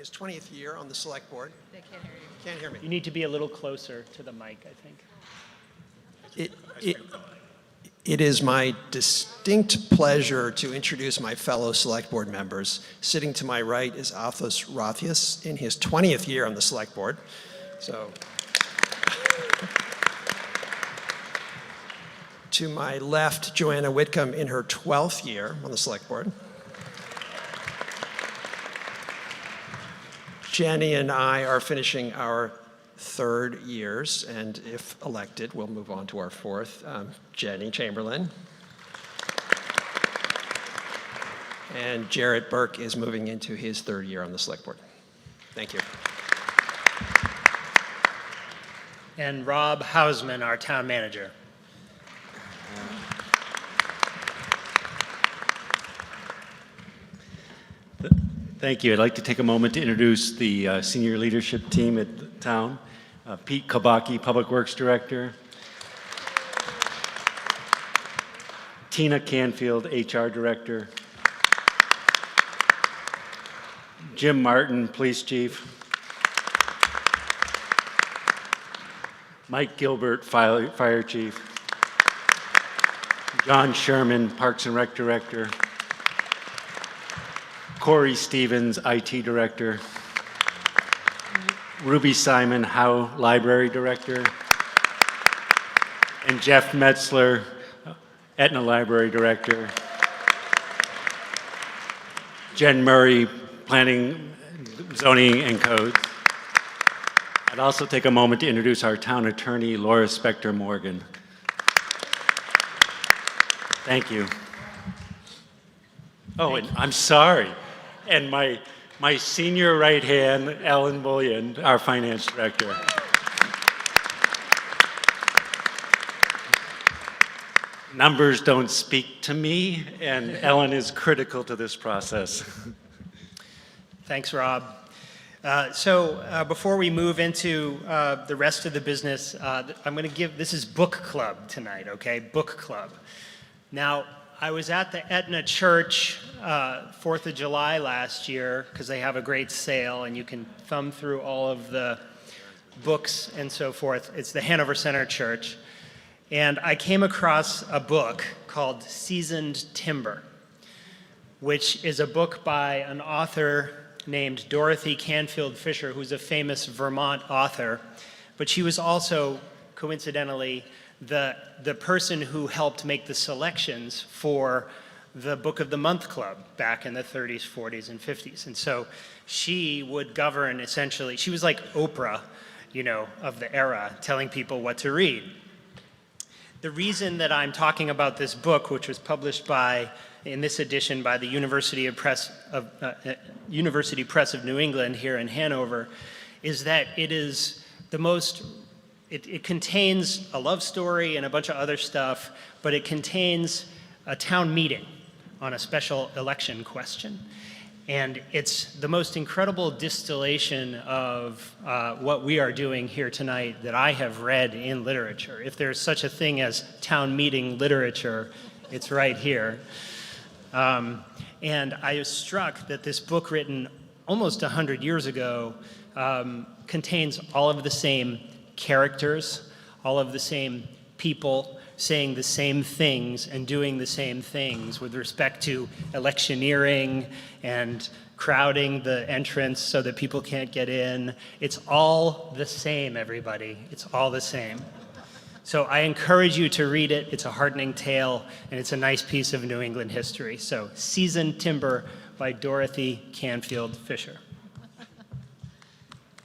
his 20th year on the select board. They can't hear you. Can't hear me. You need to be a little closer to the mic, I think. It is my distinct pleasure to introduce my fellow select board members. Sitting to my right is Athos Rathius in his 20th year on the select board. So, to my left, Joanna Whitcomb in her 12th year on the select board. Jenny and I are finishing our third years, and if elected, we'll move on to our fourth. Jenny Chamberlain. And Jarrett Burke is moving into his third year on the select board. Thank you. And Rob Hausman, our town manager. Thank you. I'd like to take a moment to introduce the senior leadership team at the town. Pete Kabaki, Public Works Director. Tina Canfield, HR Director. Jim Martin, Police Chief. Mike Gilbert, Fire Chief. John Sherman, Parks and Rec Director. Corey Stevens, IT Director. Ruby Simon, Howe Library Director. And Jeff Metzler, Etna Library Director. Jen Murray, Planning, Zoning and Codes. I'd also take a moment to introduce our town attorney, Laura Spector Morgan. Thank you. Oh, and I'm sorry. And my senior right hand, Ellen Bullion, our finance director. Numbers don't speak to me, and Ellen is critical to this process. Thanks, Rob. Before we move into the rest of the business, I'm going to give, this is book club tonight, okay? Book club. Now, I was at the Etna Church 4th of July last year because they have a great sale and you can thumb through all of the books and so forth. It's the Hanover Center Church. And I came across a book called Seasoned Timber, which is a book by an author named Dorothy Canfield Fisher, who's a famous Vermont author. But she was also, coincidentally, the person who helped make the selections for the Book of the Month Club back in the 30s, 40s, and 50s. And so she would govern essentially, she was like Oprah, you know, of the era, telling people what to read. The reason that I'm talking about this book, which was published by, in this edition by the University Press of New England here in Hanover, is that it is the most It contains a love story and a bunch of other stuff, but it contains a town meeting on a special election question. And it's the most incredible distillation of what we are doing here tonight that I have read in literature. If there's such a thing as town meeting literature, it's right here. And I was struck that this book written almost 100 years ago contains all of the same characters, all of the same people saying the same things and doing the same things with respect to electioneering and crowding the entrance so that people can't get in. It's all the same, everybody. It's all the same. So I encourage you to read it. It's a heartening tale, and it's a nice piece of New England history. So, Seasoned Timber by Dorothy Canfield Fisher.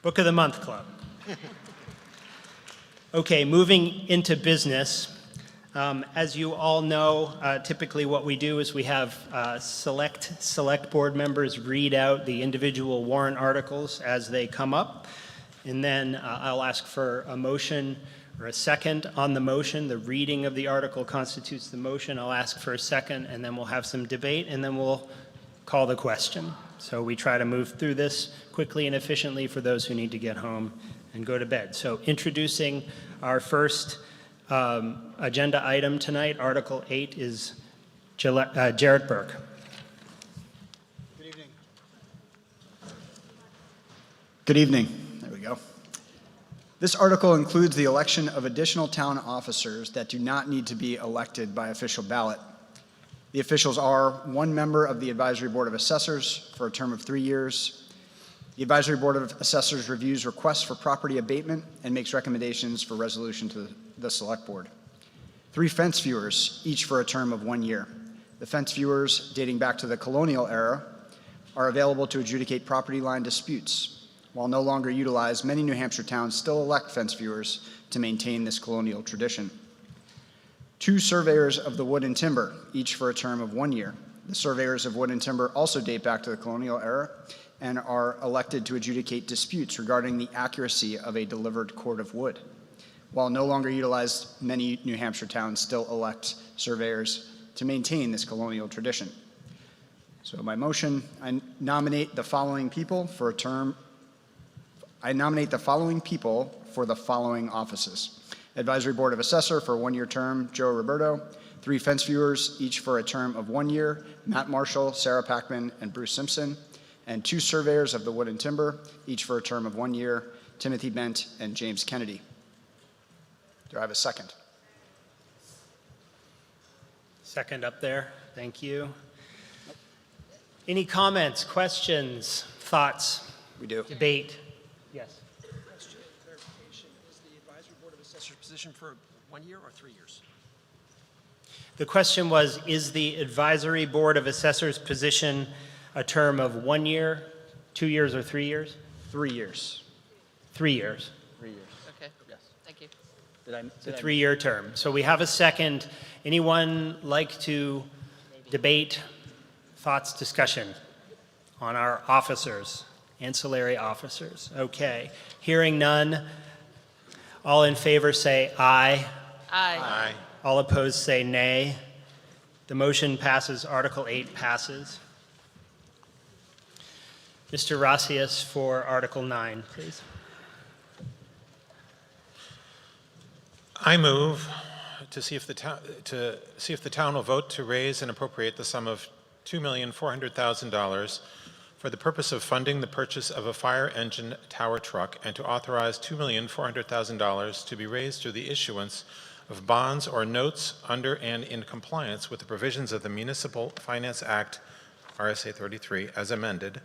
Book of the Month Club. Okay, moving into business. As you all know, typically what we do is we have select board members read out the individual warrant articles as they come up. And then I'll ask for a motion or a second on the motion. The reading of the article constitutes the motion. I'll ask for a second, and then we'll have some debate, and then we'll call the question. So we try to move through this quickly and efficiently for those who need to get home and go to bed. So introducing our first agenda item tonight, Article 8, is Jarrett Burke. Good evening. Good evening. There we go. This article includes the election of additional town officers that do not need to be elected by official ballot. The officials are one member of the Advisory Board of Assessors for a term of 3 years. The Advisory Board of Assessors reviews requests for property abatement and makes recommendations for resolution to the Select Board. 3 fence viewers, each for a term of 1 year. The fence viewers, dating back to the colonial era, are available to adjudicate property line disputes. While no longer utilized, many New Hampshire towns still elect fence viewers to maintain this colonial tradition. 2 surveyors of the wood and timber, each for a term of 1 year. The surveyors of wood and timber also date back to the colonial era and are elected to adjudicate disputes regarding the accuracy of a delivered cord of wood. While no longer utilized, many New Hampshire towns still elect surveyors to maintain this colonial tradition. So my motion, I nominate the following people for the following offices. Advisory Board of Assessor for a 1-year term, Joe Roberto. 3 fence viewers, each for a term of 1 year, Matt Marshall, Sarah Packman, and Bruce Simpson. And 2 surveyors of the wood and timber, each for a term of 1 year, Timothy Bent and James Kennedy. Do I have a second? Second up there. Thank you. Any comments, questions, thoughts, We do. debate? Yes. Question, clarification, is the Advisory Board of Assessors position for 1 year or 3 years? The question was, is the Advisory Board of Assessors position a term of 1 year, 2 years, or 3 years? 3 years. 3 years. 3 years. Okay, thank you. It's a 3-year term. So we have a second. Anyone like to debate, thoughts, discussion on our officers, ancillary officers? Okay. Hearing none. All in favor say aye. Aye. All opposed say nay. The motion passes. Article 8 passes. Mr. Rossius for Article 9, please. I move to see if the town will vote to raise and appropriate the sum of $2,400,000 for the purpose of funding the purchase of a fire engine tower truck and to authorize $2,400,000 to be raised through the issuance of bonds or notes under and in compliance with the provisions of the Municipal Finance Act, RSA 33, as amended,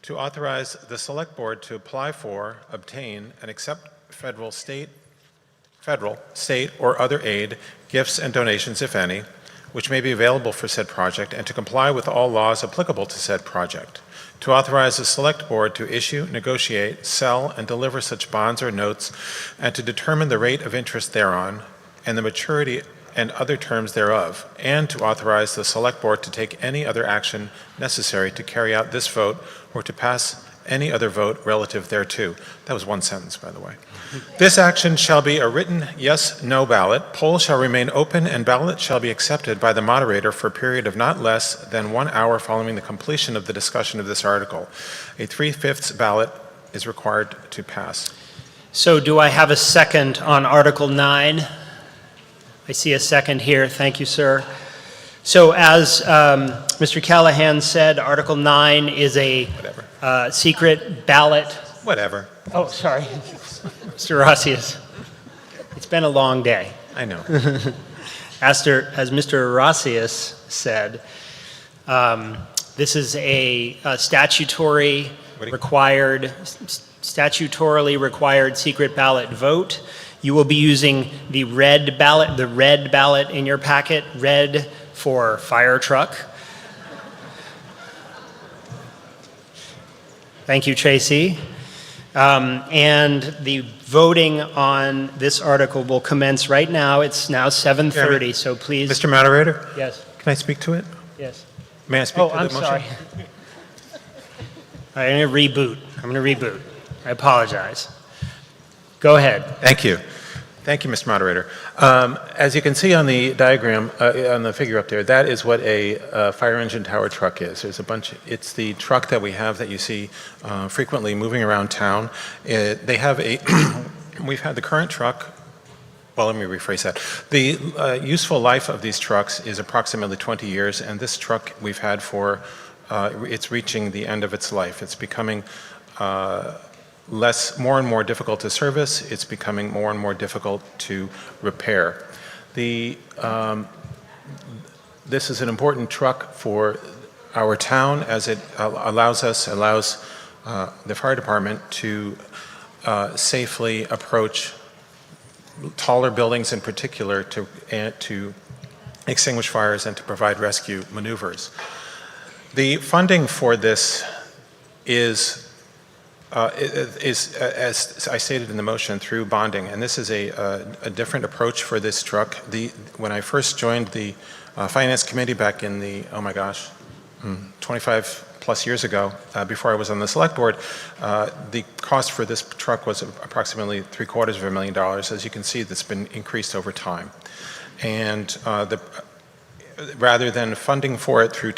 to authorize the Select Board to apply for, obtain, and accept federal, state, or other aid, gifts, and donations, if any, which may be available for said project, and to comply with all laws applicable to said project. To authorize the Select Board to issue, negotiate, sell, and deliver such bonds or notes, and to determine the rate of interest thereon, and the maturity and other terms thereof, and to authorize the Select Board to take any other action necessary to carry out this vote or to pass any other vote relative thereto. That was one sentence, by the way. This action shall be a written yes/no ballot. Polls shall remain open and ballot shall be accepted by the moderator for a period of not less than 1 hour following the completion of the discussion of this article. A 3/5 ballot is required to pass. So do I have a second on Article 9? I see a second here. Thank you, sir. So as Mr. Callahan said, Article 9 is a secret ballot. Whatever. Oh, sorry. Mr. Rossius. It's been a long day. I know. As Mr. Rossius said, this is a statutorily required secret ballot vote. You will be using the red ballot in your packet, red for fire truck. Thank you, Tracy. And the voting on this article will commence right now. It's now 7:30, so please. Mr. Moderator, Yes, can I speak to it? yes. May I speak Oh, to the I'm motion? sorry. All right, I'm going to reboot. I apologize. Go ahead. Thank you. Thank you, Mr. Moderator. As you can see on the diagram, on the figure up there, that is what a fire engine tower truck is. There's a bunch. It's the truck that we have that you see frequently moving around town. They have a. We've had the current truck. Well, let me rephrase that. The useful life of these trucks is approximately 20 years, and this truck we've had for. It's reaching the end of its life. It's becoming. more and more difficult to service. It's becoming more and more difficult to repair. This is an important truck for our town as it allows the fire department to safely approach taller buildings in particular to extinguish fires and to provide rescue maneuvers. The funding for this is, as I stated in the motion, through bonding, and this is a different approach for this truck. When I first joined the Finance Committee back in the, 25 plus years ago, before I was on the Select Board, the cost for this truck was approximately $750,000. As you can see, that's been increased over time. And rather than funding for it through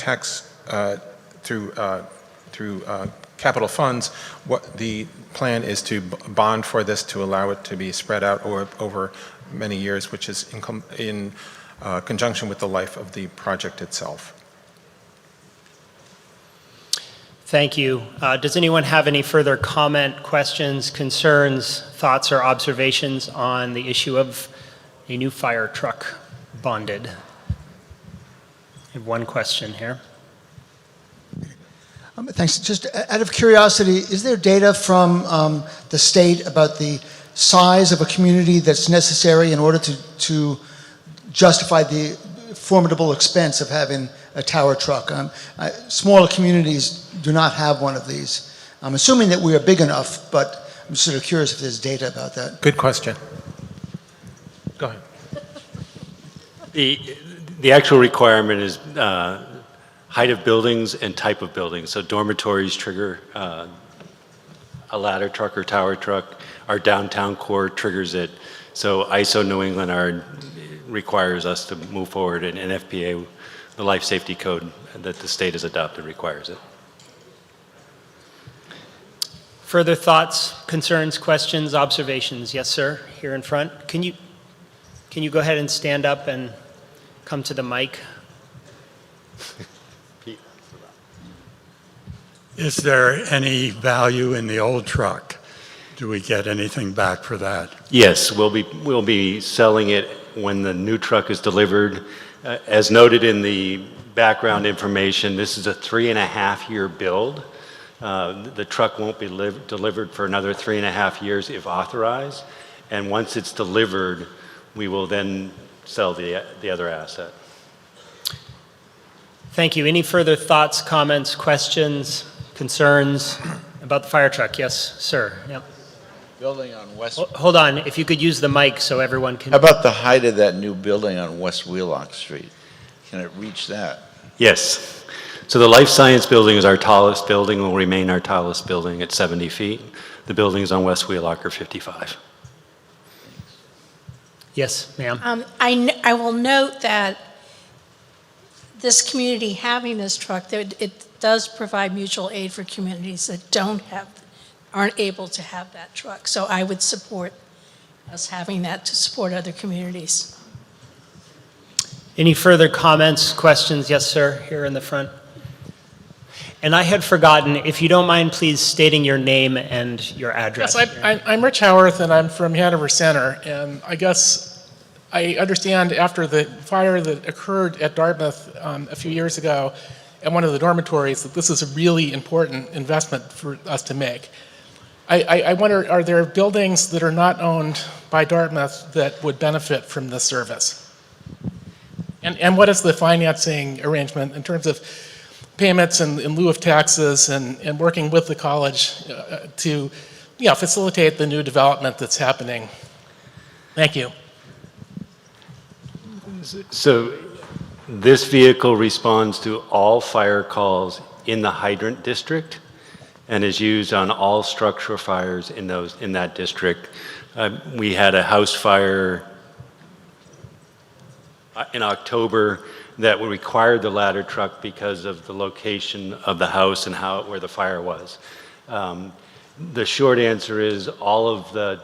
capital funds, what the plan is to bond for this to allow it to be spread out over many years, which is in conjunction with the life of the project itself. Thank you. Does anyone have any further comment, questions, concerns, thoughts, or observations on the issue of a new fire truck bonded? I have one question here. Thanks. Just out of curiosity, is there data from the state about the size of a community that's necessary in order to justify the formidable expense of having a tower truck? Smaller communities do not have one of these. I'm assuming that we are big enough, but I'm sort of curious if there's data about that. Good question. Go ahead. The actual requirement is height of buildings and type of buildings. So dormitories trigger a ladder truck or tower truck. Our downtown core triggers it. So ISO New England requires us to move forward, and NFPA, the life safety code that the state has adopted, requires it. Further thoughts, concerns, questions, observations? Yes, sir, here in front. Can you go ahead and stand up and come to the mic? Is there any value in the old truck? Do we get anything back for that? Yes, we'll be selling it when the new truck is delivered. As noted in the background information, this is a 3.5-year build. The truck won't be delivered for another 3.5 years if authorized. And once it's delivered, we will then sell the other asset. Thank you. Any further thoughts, comments, questions, concerns about the fire truck? Yes, sir. Yep. Building on West. Hold on, if you could use the mic so everyone can. How about the height of that new building on West Wheelock Street? Can it reach that? Yes. So the Life Science building is our tallest building, will remain our tallest building at 70 feet. The buildings on West Wheelock are 55. Yes, ma'am. I will note that this community having this truck, that it does provide mutual aid for communities that aren't able to have that truck. So I would support us having that to support other communities. Any further comments, questions? Yes, sir, here in the front. And I had forgotten, if you don't mind, please stating your name and your address. Yes, I'm Rich Howarth, and I'm from Hanover Center. And I guess I understand after the fire that occurred at Dartmouth a few years ago at one of the dormitories that this is a really important investment for us to make. I wonder, are there buildings that are not owned by Dartmouth that would benefit from this service? And what is the financing arrangement in terms of payments in lieu of taxes and working with the college to facilitate the new development that's happening? Thank you. So this vehicle responds to all fire calls in the hydrant district and is used on all structural fires in that district. We had a house fire in October that required the ladder truck because of the location of the house and where the fire was. The short answer is all of the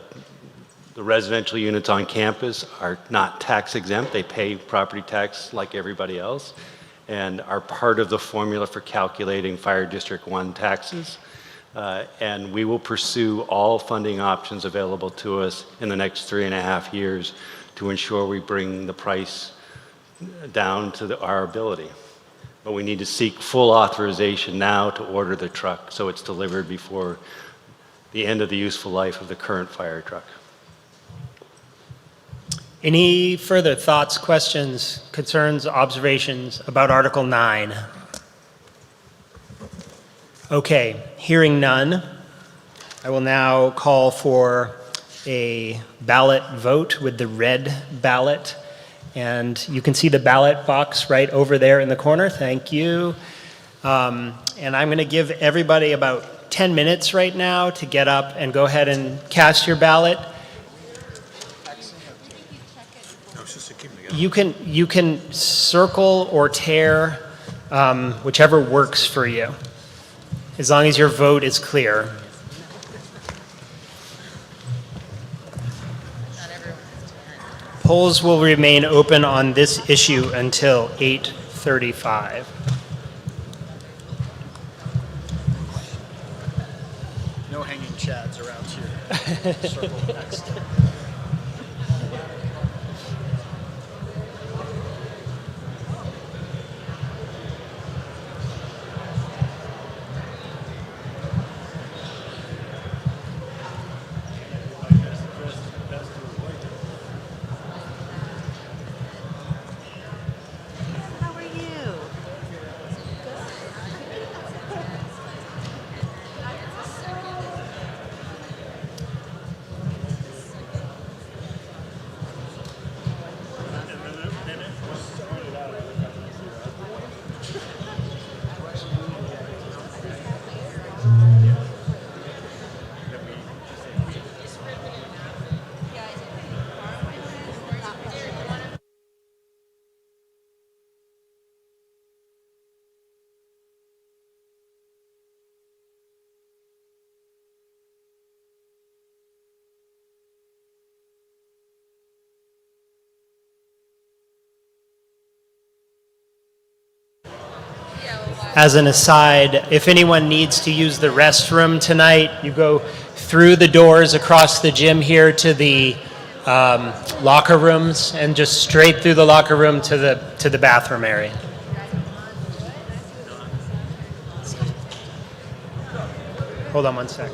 residential units on campus are not tax exempt. They pay property tax like everybody else and are part of the formula for calculating Fire District 1 taxes. and we will pursue all funding options available to us in the next 3.5 years to ensure we bring the price down to our ability. But we need to seek full authorization now to order the truck so it's delivered before the end of the useful life of the current fire truck. Any further thoughts, questions, concerns, observations about Article 9? Okay, hearing none, I will now call for a ballot vote with the red ballot. And you can see the ballot box right over there in the corner. Thank you. And I'm going to give everybody about 10 minutes right now to get up and go ahead and cast your ballot. You can circle or tear, whichever works for you, as long as your vote is clear. Polls will remain open on this issue until 8:35. No hanging chads around here. Circle next. How are you? As an aside, if anyone needs to use the restroom tonight, you go through the doors across the gym here to the locker rooms and just straight through the locker room to the bathroom area. Hold on one sec.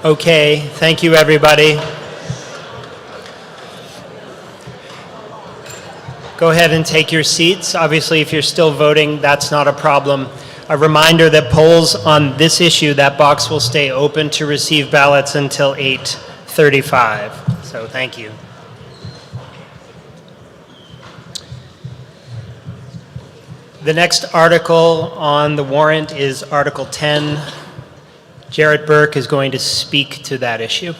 Okay, thank you, everybody. Go ahead and take your seats. Obviously, if you're still voting, that's not a problem. A reminder that polls on this issue, that box will stay open to receive ballots until 8:35. So thank you. The next article on the warrant is Article 10. Jarrett Burke is going to speak to that issue.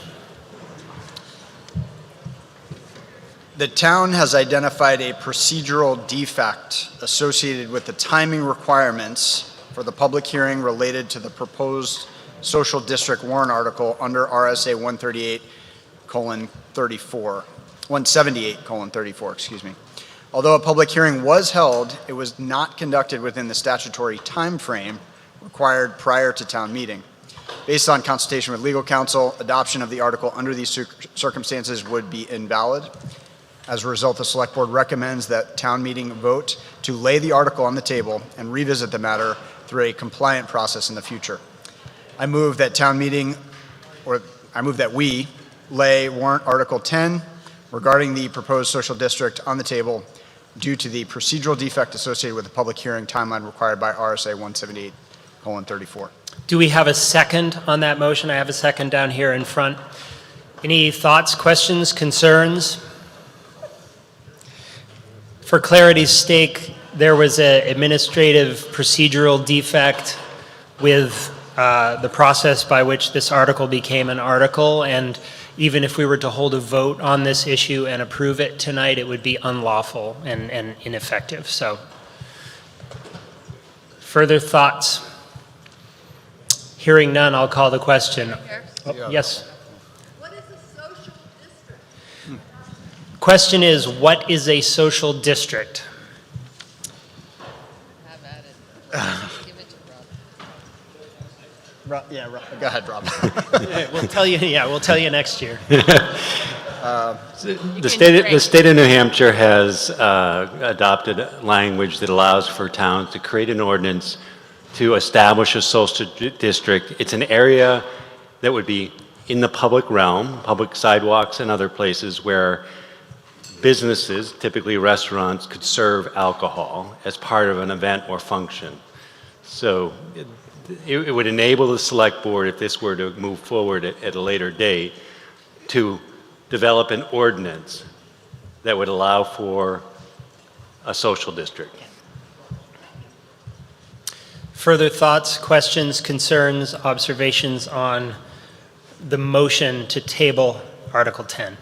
The town has identified a procedural defect associated with the timing requirements for the public hearing related to the proposed social district warrant article under RSA 178:34, excuse me. Although a public hearing was held, it was not conducted within the statutory time frame required prior to town meeting. Based on consultation with legal counsel, adoption of the article under these circumstances would be invalid. As a result, the Select Board recommends that town meeting vote to lay the article on the table and revisit the matter through a compliant process in the future. I move that we lay warrant Article 10 regarding the proposed social district on the table due to the procedural defect associated with the public hearing timeline required by RSA 178:34. Do we have a second on that motion? I have a second down here in front. Any thoughts, questions, concerns? For clarity's sake, there was an administrative procedural defect with the process by which this article became an article, and even if we were to hold a vote on this issue and approve it tonight, it would be unlawful and ineffective. So, further thoughts? Hearing none, I'll call the question. Oh, yes. What is a social district? Question is, what is a social district? Have at it. Give it to Rob. Go ahead, Rob. We'll tell you. Yeah, we'll tell you next year. The state of New Hampshire has adopted language that allows for towns to create an ordinance to establish a social district. It's an area that would be in the public realm, public sidewalks and other places where businesses, typically restaurants, could serve alcohol as part of an event or function. So it would enable the Select Board, if this were to move forward at a later date, to develop an ordinance that would allow for a social district. Further thoughts, questions, concerns, observations on the motion to table Article 10?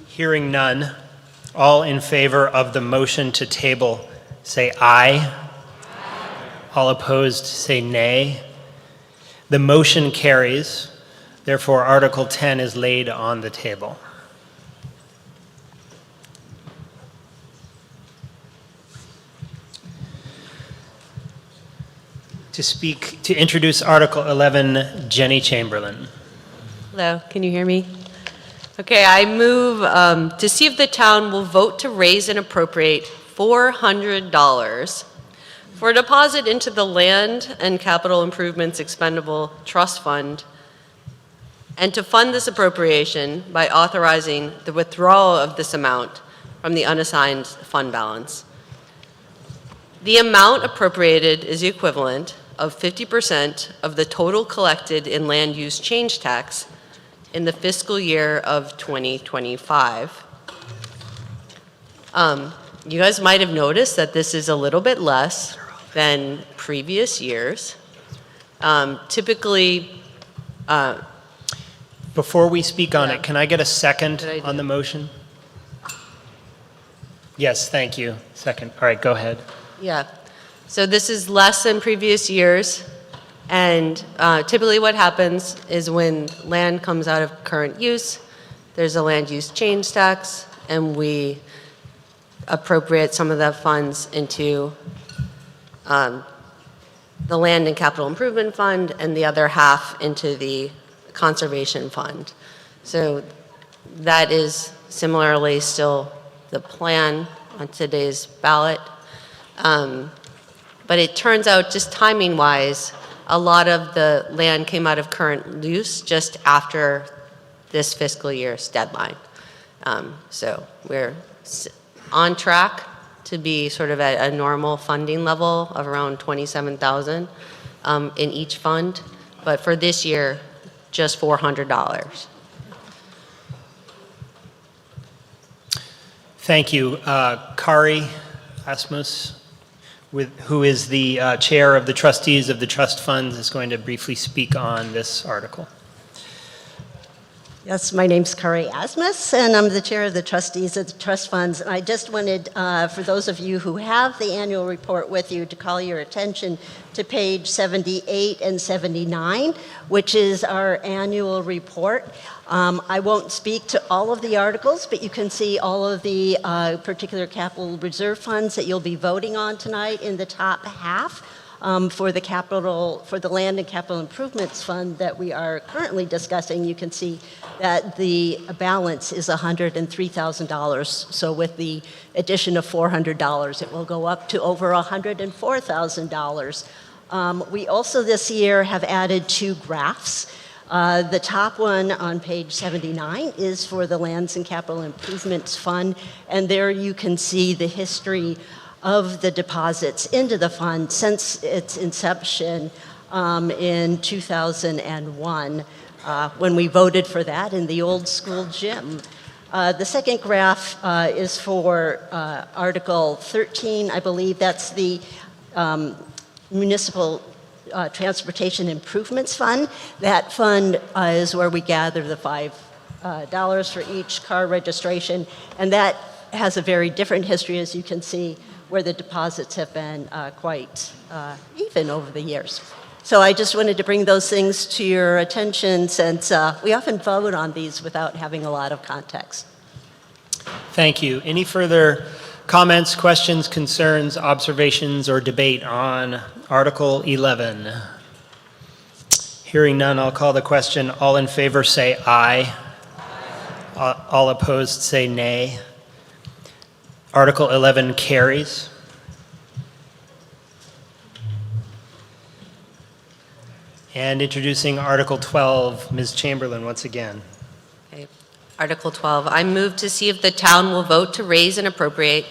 Hearing none, all in favor of the motion to table, say aye. All opposed, say nay. The motion carries. Therefore, Article 10 is laid on the table. To introduce Article 11, Jenny Chamberlain. Hello, can you hear me? Okay, I move to see if the town will vote to raise and appropriate $400 for a deposit into the Land and Capital Improvements Expendable Trust Fund, and to fund this appropriation by authorizing the withdrawal of this amount from the unassigned fund balance. The amount appropriated is the equivalent of 50% of the total collected in land use change tax in the fiscal year of 2025. You guys might have noticed that this is a little bit less than previous years. Typically, Before we speak on Yeah. it, can I get a second Good idea. on the motion? Yes, thank you. Second. All right, go ahead. yeah. So this is less than previous years. And typically what happens is when land comes out of current use, there's a land use change tax, and we appropriate some of the funds into the Land and Capital Improvement Fund and the other half into the Conservation Fund. So that is similarly still the plan on today's ballot. But it turns out, just timing-wise, A lot of the land came out of current use just after this fiscal year's deadline. So we're on track to be sort of at a normal funding level of around 27,000 in each fund, but for this year, just $400. Thank you. Kari Asmus, who is the chair of the trustees of the trust funds, is going to briefly speak on this article. Yes, my name's Kari Asmus, and I'm the chair of the trustees of the trust funds. And I just wanted, for those of you who have the annual report with you, to call your attention to page 78 and 79, which is our annual report. I won't speak to all of the articles, but you can see all of the particular capital reserve funds that you'll be voting on tonight in the top half. For the Land and Capital Improvements Fund that we are currently discussing, you can see that the balance is $103,000. So with the addition of $400, it will go up to over $104,000. We also this year have added 2 graphs. The top one on page 79 is for the Lands and Capital Improvements Fund, and there you can see the history of the deposits into the fund since its inception in 2001, when we voted for that in the old school gym. The second graph is for Article 13. I believe that's the Municipal Transportation Improvements Fund. That fund is where we gather the $5 for each car registration, and that has a very different history, as you can see, where the deposits have been quite even over the years. So I just wanted to bring those things to your attention, since we often vote on these without having a lot of context. Thank you. Any further comments, questions, concerns, observations, or debate on Article 11? Hearing none, I'll call the question. All in favor say aye. All opposed say nay. Article 11 carries. And introducing Article 12, Ms. Chamberlain once again. Okay. Article 12, I move to see if the town will vote to raise and appropriate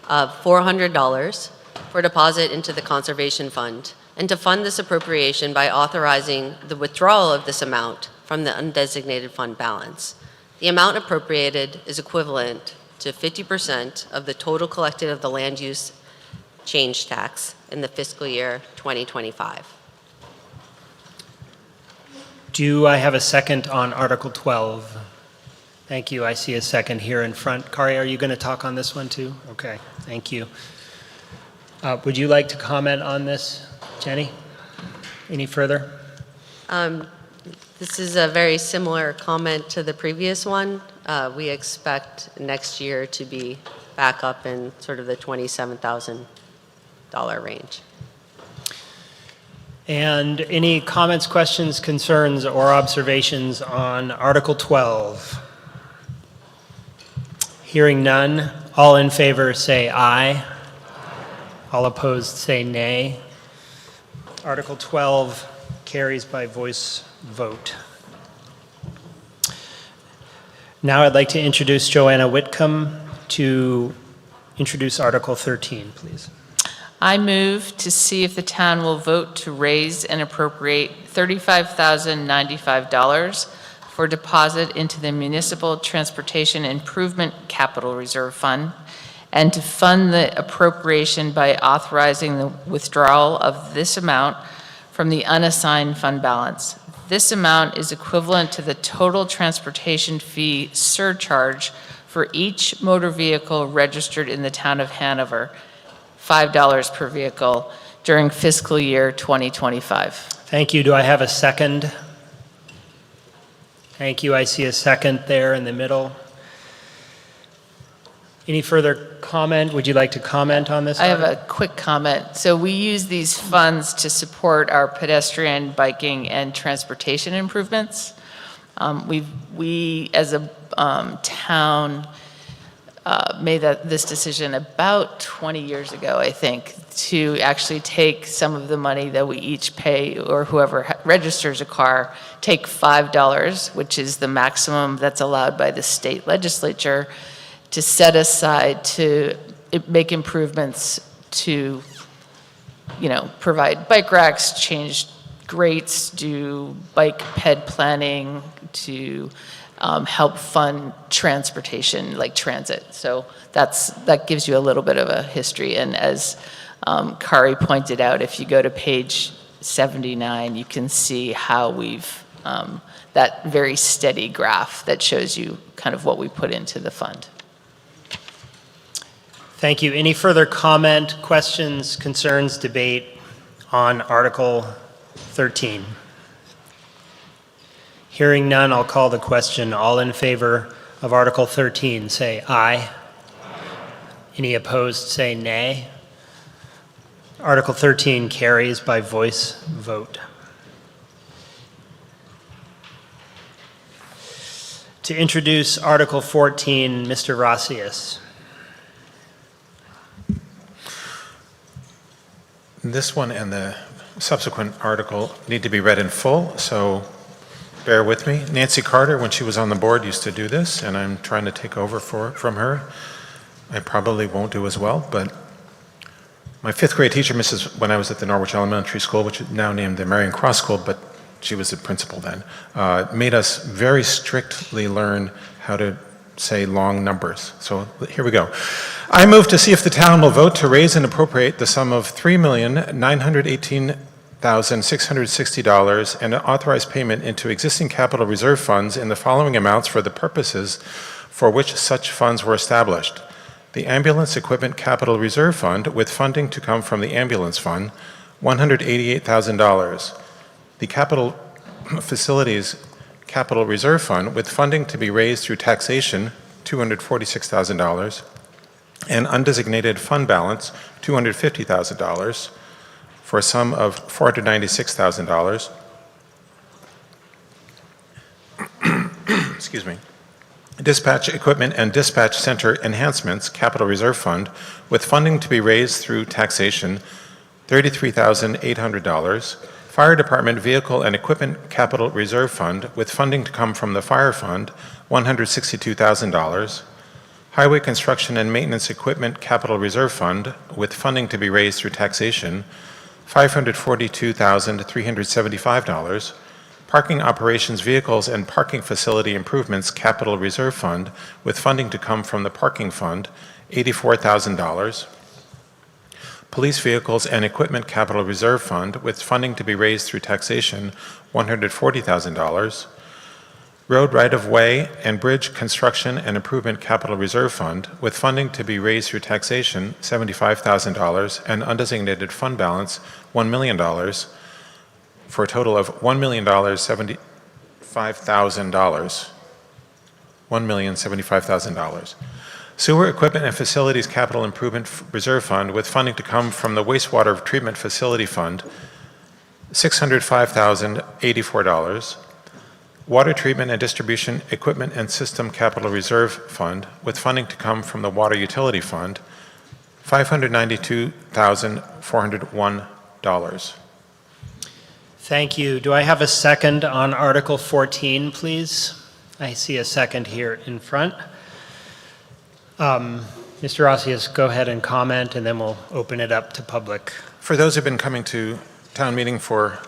$400 for deposit into the Conservation Fund, and to fund this appropriation by authorizing the withdrawal of this amount from the undesignated fund balance. The amount appropriated is equivalent to 50% of the total collected of the land use change tax in the fiscal year 2025. Do I have a second on Article 12? Thank you. I see a second here in front. Kari, are you going to talk on this one too? Okay, thank you. Would you like to comment on this, Jenny? Any further? This is a very similar comment to the previous one. We expect next year to be back up in sort of the $27,000 range. And any comments, questions, concerns, or observations on Article 12? Hearing none, all in favor say aye. All opposed say nay. Article 12 carries by voice vote. Now I'd like to introduce Joanna Whitcomb to introduce Article 13, please. I move to see if the town will vote to raise and appropriate $35,095 for deposit into the Municipal Transportation Improvement Capital Reserve Fund, and to fund the appropriation by authorizing the withdrawal of this amount from the unassigned fund balance. This amount is equivalent to the total transportation fee surcharge for each motor vehicle registered in the town of Hanover, $5 per vehicle, during fiscal year 2025. Thank you. Do I have a second? Thank you. I see a second there in the middle. Any further comment? Would you like to comment on this? I have a quick comment. So we use these funds to support our pedestrian, biking, and transportation improvements. We as a town made this decision about 20 years ago, I think, to actually take some of the money that we each pay, or whoever registers a car, take $5, which is the maximum that's allowed by the state legislature, to set aside to make improvements to, provide bike racks, change grates, do bike ped planning, to help fund transportation, like transit. So that gives you a little bit of a history. And as Kari pointed out, if you go to page 79, you can see how we've, that very steady graph that shows you kind of what we put into the fund. Thank you. Any further comment, questions, concerns, debate on Article 13? Hearing none, I'll call the question. All in favor of Article 13, say aye. Any opposed, say nay. Article 13 carries by voice vote. To introduce Article 14, Mr. Rossius. This one and the subsequent article need to be read in full, so bear with me. Nancy Carter, when she was on the board, used to do this, and I'm trying to take over from her. I probably won't do as well, but my fifth grade teacher, when I was at the Norwich Elementary School, which is now named the Marion Cross School, but she was the principal then, made us very strictly learn how to say long numbers. So here we go. I move to see if the town will vote to raise and appropriate the sum of $3,918,660 and authorize payment into existing capital reserve funds in the following amounts for the purposes for which such funds were established. The Ambulance Equipment Capital Reserve Fund, with funding to come from the Ambulance Fund, $188,000. The Capital Facilities Capital Reserve Fund, with funding to be raised through taxation, $246,000, and undesignated fund balance, $250,000, for a sum of $496,000. Excuse me. Dispatch Equipment and Dispatch Center Enhancements Capital Reserve Fund, with funding to be raised through taxation, $33,800. Fire Department Vehicle and Equipment Capital Reserve Fund, with funding to come from the Fire Fund, $162,000. Highway Construction and Maintenance Equipment Capital Reserve Fund, with funding to be raised through taxation, $542,375. Parking Operations Vehicles and Parking Facility Improvements Capital Reserve Fund, with funding to come from the Parking Fund, $84,000. Police Vehicles and Equipment Capital Reserve Fund, with funding to be raised through taxation, $140,000. Road Right-of-Way and Bridge Construction and Improvement Capital Reserve Fund, with funding to be raised through taxation, $75,000, and undesignated fund balance, $1 million, for a total of $1,075,000. $1,075,000. Sewer Equipment and Facilities Capital Improvement Reserve Fund, with funding to come from the Wastewater Treatment Facility Fund, $605,084. Water Treatment and Distribution Equipment and System Capital Reserve Fund, with funding to come from the Water Utility Fund, $592,401. Thank you. Do I have a second on Article 14, please? I see a second here in front. Mr. Rossius, go ahead and comment, and then we'll open it up to public. For those who've been coming to town meeting for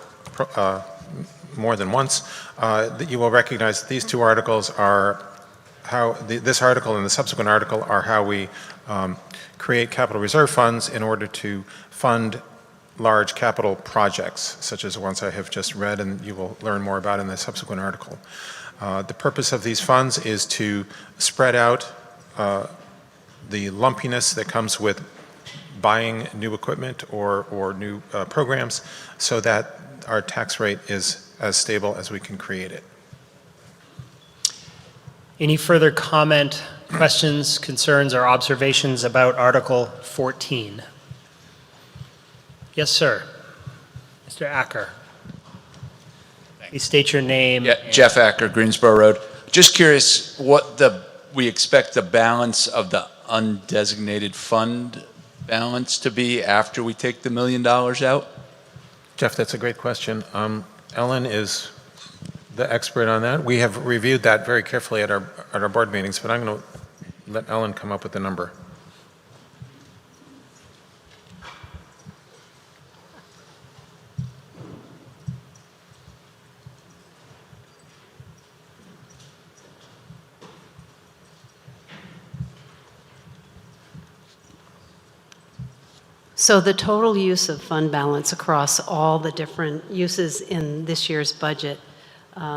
more than once, that you will recognize that these two articles are how, this article and the subsequent article are how we create capital reserve funds in order to fund large capital projects, such as the ones I have just read and you will learn more about in the subsequent article. The purpose of these funds is to spread out the lumpiness that comes with buying new equipment or new programs, so that our tax rate is as stable as we can create it. Any further comment, questions, concerns, or observations about Article 14? Yes, sir. Mr. Acker. Please state your name. Yeah, Jeff Acker, Greensboro Road. Just curious what the we expect the balance of the undesignated fund balance to be after we take the $1 million out? Jeff, that's a great question. Ellen is the expert on that. We have reviewed that very carefully at our board meetings, but I'm going to let Ellen come up with the number. So the total use of fund balance across all the different uses in this year's budget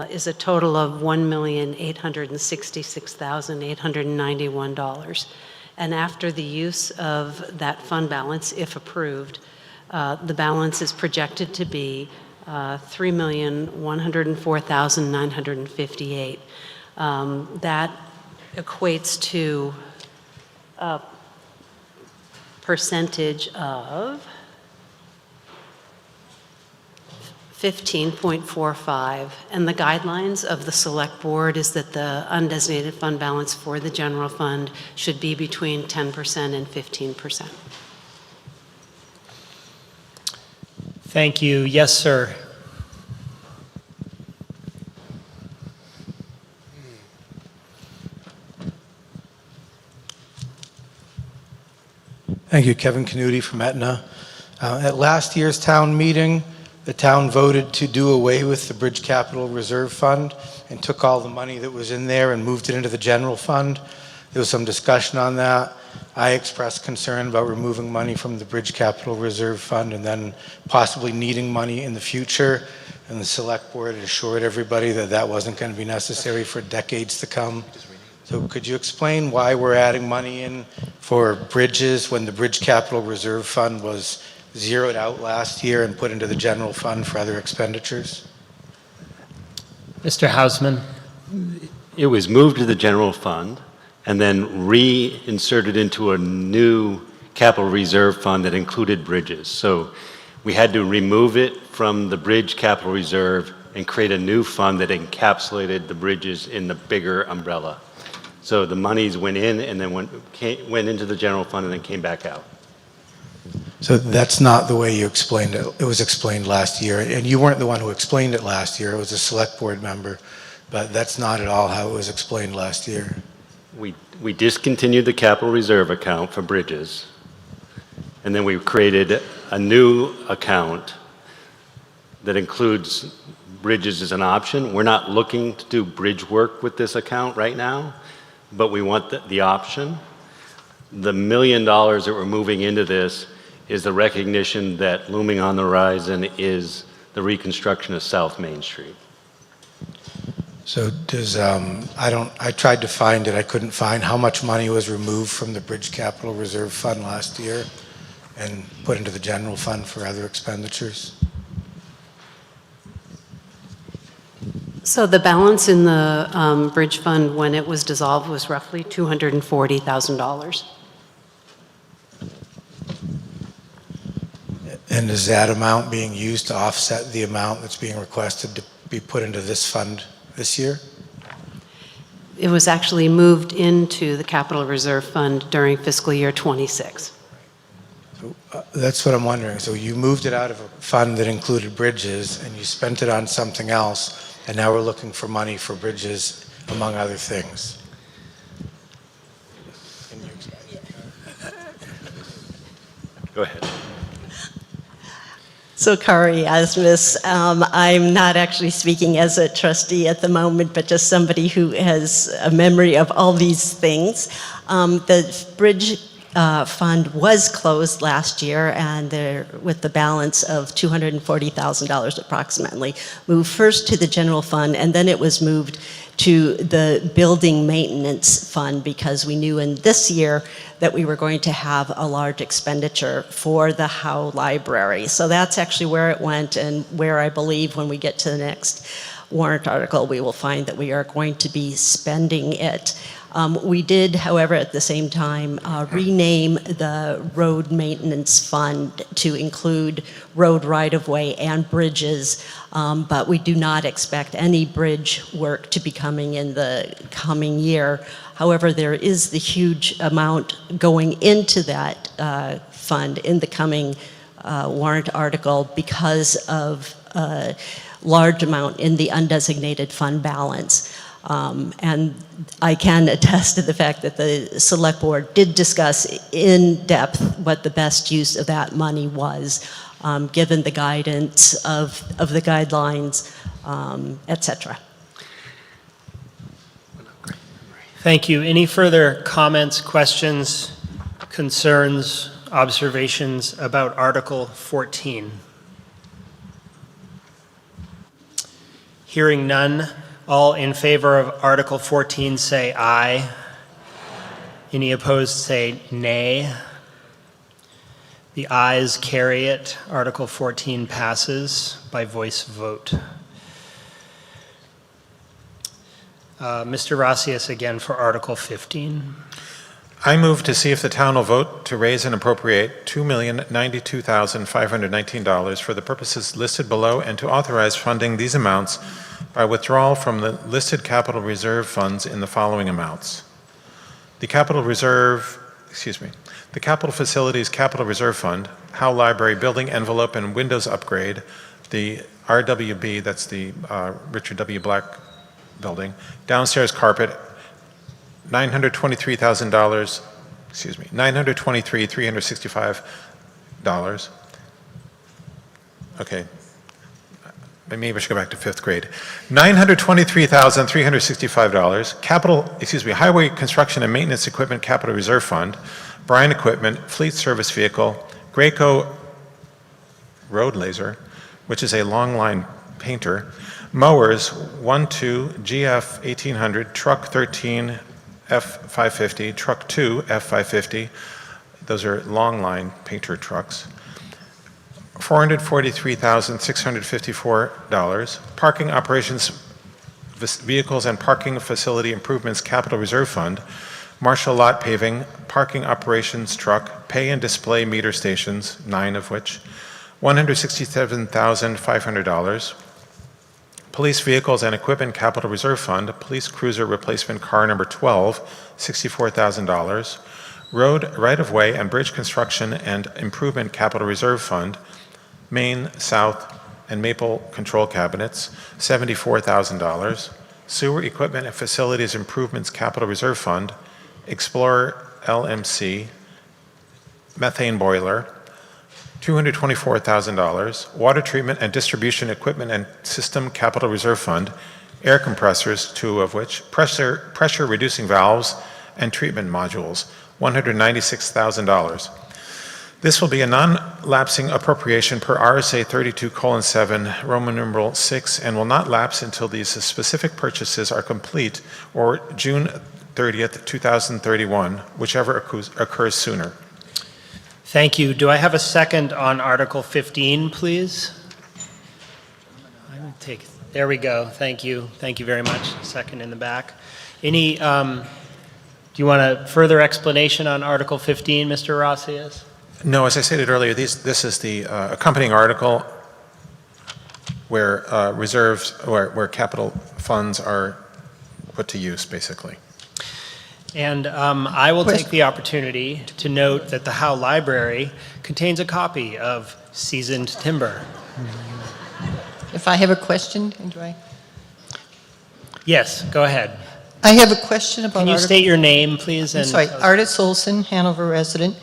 is a total of $1,866,891. And after the use of that fund balance, if approved, the balance is projected to be $3,104,958. That equates to a percentage of 15.45, and the guidelines of the select board is that the undesignated fund balance for the general fund should be between 10% and 15%. Thank you. Yes, sir. Thank you, Kevin Canuti from Etna. At last year's town meeting, the town voted to do away with the Bridge Capital Reserve Fund and took all the money that was in there and moved it into the general fund. There was some discussion on that. I expressed concern about removing money from the Bridge Capital Reserve Fund and then possibly needing money in the future. And the select board assured everybody that that wasn't going to be necessary for decades to come. So could you explain why we're adding money in for bridges when the Bridge Capital Reserve Fund was zeroed out last year and put into the general fund for other expenditures? Mr. Hausman. It was moved to the general fund and then reinserted into a new capital reserve fund that included bridges. So we had to remove it from the Bridge Capital Reserve and create a new fund that encapsulated the bridges in the bigger umbrella. So the monies went in and then went into the general fund and then came back out. So that's not the way you explained it. It was explained last year, and you weren't the one who explained it last year. It was a select board member, but that's not at all how it was explained last year. We discontinued the capital reserve account for bridges, and then we created a new account that includes bridges as an option. We're not looking to do bridge work with this account right now, but we want the option. The $1 million that we're moving into this is the recognition that looming on the horizon is the reconstruction of South Main Street. So does, I tried to find it, I couldn't find how much money was removed from the Bridge Capital Reserve Fund last year and put into the general fund for other expenditures. So the balance in the bridge fund when it was dissolved was roughly $240,000. And is that amount being used to offset the amount that's being requested to be put into this fund this year? It was actually moved into the capital reserve fund during fiscal year 26. So, that's what I'm wondering. So you moved it out of a fund that included bridges and you spent it on something else, and now we're looking for money for bridges, among other things. Can you explain? Go ahead. So Kari Asmus, I'm not actually speaking as a trustee at the moment, but just somebody who has a memory of all these things. The bridge fund was closed last year, and with the balance of $240,000 approximately, moved first to the general fund, and then it was moved to the building maintenance fund because we knew in this year that we were going to have a large expenditure for the Howe Library. So that's actually where it went, and where I believe when we get to the next warrant article, we will find that we are going to be spending it. We did, however, at the same time, rename the road maintenance fund to include road right-of-way and bridges, but we do not expect any bridge work to be coming in the coming year. However, there is the huge amount going into that fund in the coming warrant article because of a large amount in the undesignated fund balance. And I can attest to the fact that the select board did discuss in depth what the best use of that money was, given the guidance of the guidelines, et cetera. Thank you. Any further comments, questions, concerns, observations about Article 14? Hearing none, all in favor of Article 14 say aye. Any opposed say nay. The ayes carry it. Article 14 passes by voice vote. Mr. Rosius again for Article 15. I move to see if the town will vote to raise and appropriate $2,092,519 for the purposes listed below and to authorize funding these amounts by withdrawal from the listed capital reserve funds in the following amounts. The Capital Facilities Capital Reserve Fund, Howe Library Building Envelope and Windows Upgrade, the RWB, that's the Richard W. Black Building, downstairs carpet, $923,365. Okay. Maybe I should go back to fifth grade. $923,365. Highway Construction and Maintenance Equipment Capital Reserve Fund, Bryan Equipment, Fleet Service Vehicle, Graco Road Laser, which is a long line painter, mowers 1-2 GF 1800, Truck 13 F550, Truck 2 F550. Those are long line painter trucks. $443,654. Parking Operations Vehicles and Parking Facility Improvements Capital Reserve Fund, Marshall Lot Paving, Parking Operations Truck, Pay and Display Meter Stations, 9 of which, $167,500. Police Vehicles and Equipment Capital Reserve Fund, Police Cruiser Replacement Car Number 12, $64,000. Road Right-of-Way and Bridge Construction and Improvement Capital Reserve Fund, Main, South, and Maple Control Cabinets, $74,000. Sewer Equipment and Facilities Improvements Capital Reserve Fund, Explorer LMC, Methane Boiler, $224,000. Water Treatment and Distribution Equipment and System Capital Reserve Fund, air compressors, 2 of which, pressure reducing valves, and treatment modules, $196,000. This will be a non-lapsing appropriation per RSA 32:7, Roman numeral 6, and will not lapse until these specific purchases are complete or June 30th, 2031, whichever occurs sooner. Thank you. Do I have a second on Article 15, please? There we go. Thank you. Thank you very much. Second in the back. Any, do you want a further explanation on Article 15, Mr. Rosius? No, as I stated earlier, this is the accompanying article where where capital funds are put to use, basically. And I will take the opportunity to note that the Howe Library contains a copy of Seasoned Timber. If I have a question, do I? Yes, go ahead. I have a question about... Can you state your name, please? I'm sorry, Artis Olson, Hanover resident.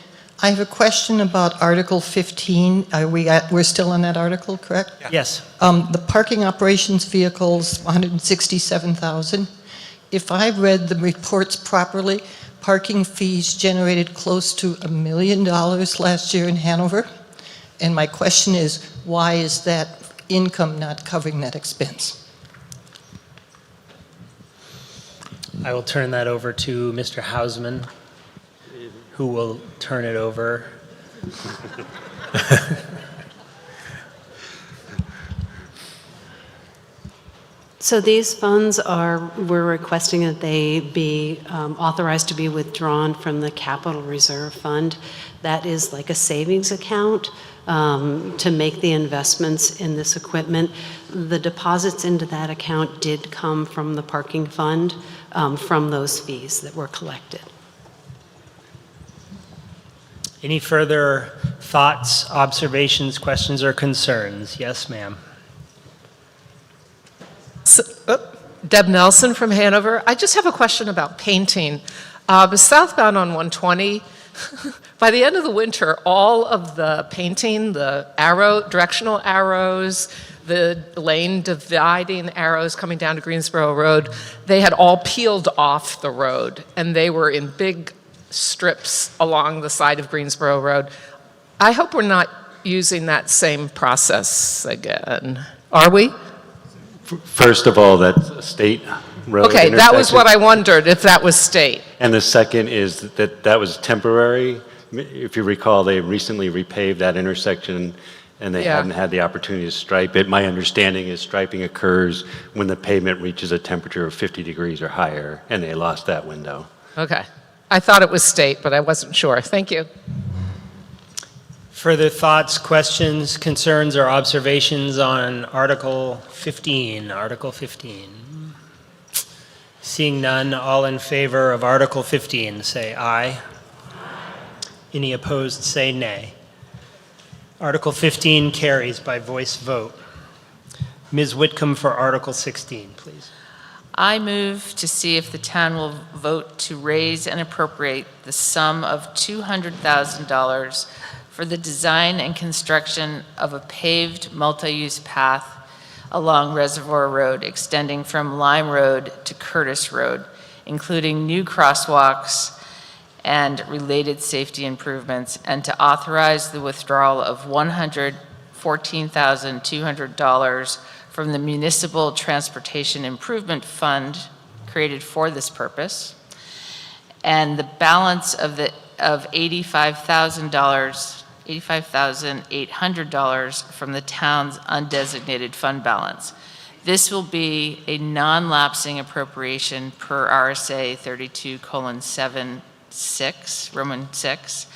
I have a question about Article 15. We're still on that article, correct? Yeah. Yes. The parking operations vehicles, 167,000. If I read the reports properly, parking fees generated close to $1 million last year in Hanover. And my question is, why is that income not covering that expense? I will turn that over to Mr. Hausman, who will turn it over. So these funds we're requesting that they be authorized to be withdrawn from the Capital Reserve Fund. That is like a savings account to make the investments in this equipment. The deposits into that account did come from the parking fund from those fees that were collected. Any further thoughts, observations, questions, or concerns? Yes, ma'am. Deb Nelson from Hanover. I just have a question about painting. Southbound on 120, by the end of the winter, all of the painting, the directional arrows, the lane dividing arrows coming down to Greensboro Road, they had all peeled off the road, and they were in big strips along the side of Greensboro Road. I hope we're not using that same process again. Are we? First of all, that's a state road Okay, that was intersection. what I wondered, if that was state. And the second is that was temporary. If you recall, they recently repaved that intersection and they Yeah. hadn't had the opportunity to stripe it. My understanding is striping occurs when the pavement reaches a temperature of 50 degrees or higher, and they lost that window. Okay. I thought it was state, but I wasn't sure. Thank you. Further thoughts, questions, concerns, or observations on Article 15? Article 15. Seeing none, all in favor of Article 15, say aye. Any opposed, say nay. Article 15 carries by voice vote. Ms. Whitcomb for Article 16, please. I move to see if the town will vote to raise and appropriate the sum of $200,000 for the design and construction of a paved multi-use path along Reservoir Road extending from Lime Road to Curtis Road, including new crosswalks and related safety improvements, and to authorize the withdrawal of $114,200 from the Municipal Transportation Improvement Fund created for this purpose, and the balance of $85,800 from the town's undesignated fund balance. This will be a non-lapsing appropriation per RSA 32:7(6), Roman 6,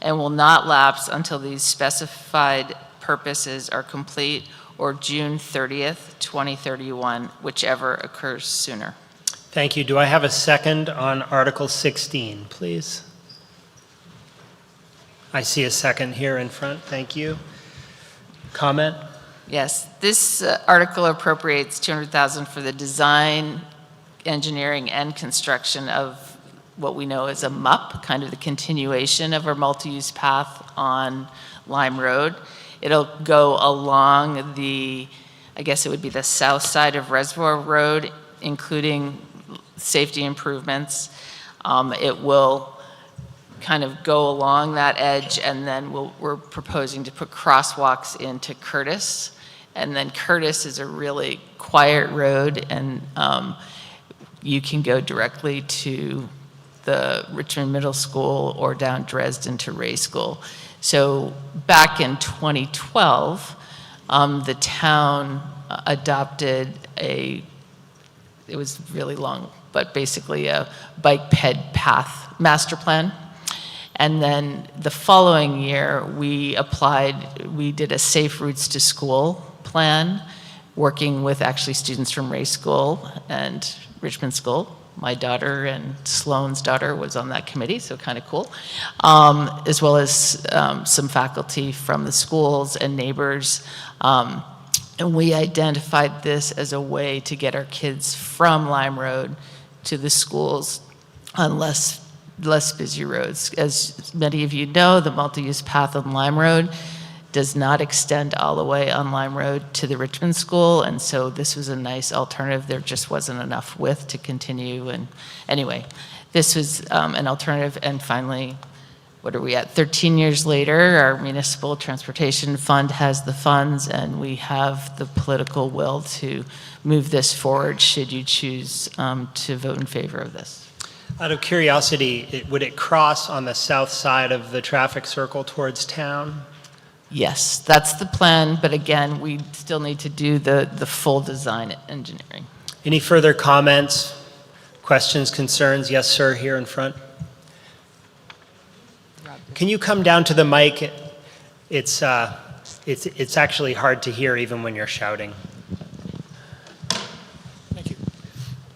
and will not lapse until these specified purposes are complete or June 30th, 2031, whichever occurs sooner. Thank you. Do I have a second on Article 16, please? I see a second here in front. Thank you. Comment? Yes, this article appropriates $200,000 for the design, engineering, and construction of what we know as a MUP, kind of the continuation of our multi-use path on Lime Road. It'll go along I guess it would be the south side of Reservoir Road, including safety improvements. It will kind of go along that edge, and then we're proposing to put crosswalks into Curtis. And then Curtis is a really quiet road, and you can go directly to the Richmond Middle School or down Dresden to Ray School. So back in 2012, the town adopted it was really long, but basically a bike ped path master plan. And then the following year, we did a Safe Routes to School plan, working with actually students from Ray School and Richmond School. My daughter and Sloane's daughter was on that committee, so kind of cool, as well as some faculty from the schools and neighbors. And we identified this as a way to get our kids from Lime Road to the schools on less busy roads. As many of you know, the multi-use path on Lime Road does not extend all the way on Lime Road to the Richmond School, and so this was a nice alternative. There just wasn't enough width to continue, and anyway, this was an alternative. And finally, what are we at? 13 years later, our Municipal Transportation Fund has the funds, and we have the political will to move this forward should you choose to vote in favor of this. Out of curiosity, would it cross on the south side of the traffic circle towards town? Yes, that's the plan, but again, we still need to do the full design engineering. Any further comments, questions, concerns? Yes, sir, here in front. Can you come down to the mic? It's actually hard to hear even when you're shouting.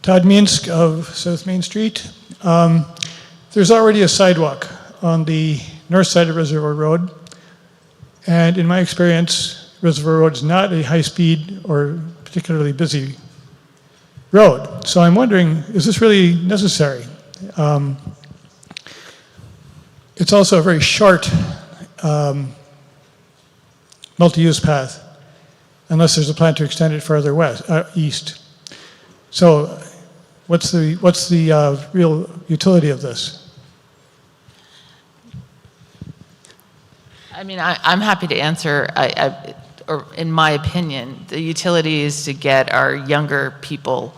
Todd Minsk of South Main Street. There's already a sidewalk on the north side of Reservoir Road. And in my experience, Reservoir Road is not a high-speed or particularly busy road. So I'm wondering, is this really necessary? It's also a very short multi-use path, unless there's a plan to extend it further east. So what's the real utility of this? I mean, I'm happy to answer. Or in my opinion, the utility is to get our younger people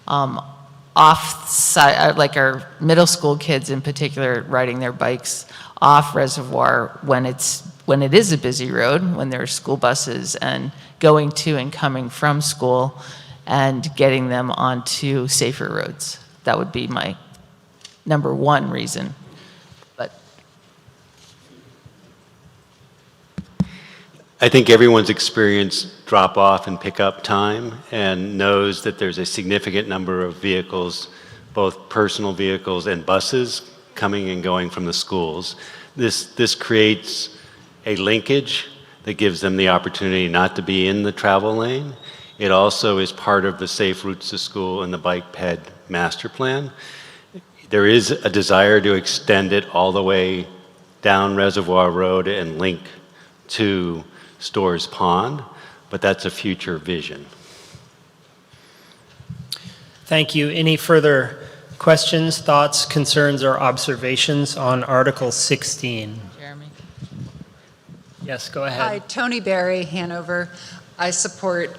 off site, like our middle school kids in particular, riding their bikes off Reservoir when it is a busy road, when there are school buses, and going to and coming from school, and getting them onto safer roads. That would be my number one reason. But I think everyone's experienced drop-off and pick-up time and knows that there's a significant number of vehicles, both personal vehicles and buses, coming and going from the schools. This creates a linkage that gives them the opportunity not to be in the travel lane. It also is part of the Safe Routes to School and the Bike Ped Master Plan. There is a desire to extend it all the way down Reservoir Road and link to Storrs Pond, but that's a future vision. Thank you. Any further questions, thoughts, concerns, or observations on Article 16? Jeremy? Yes, go ahead. Hi, Tony Berry, Hanover. I support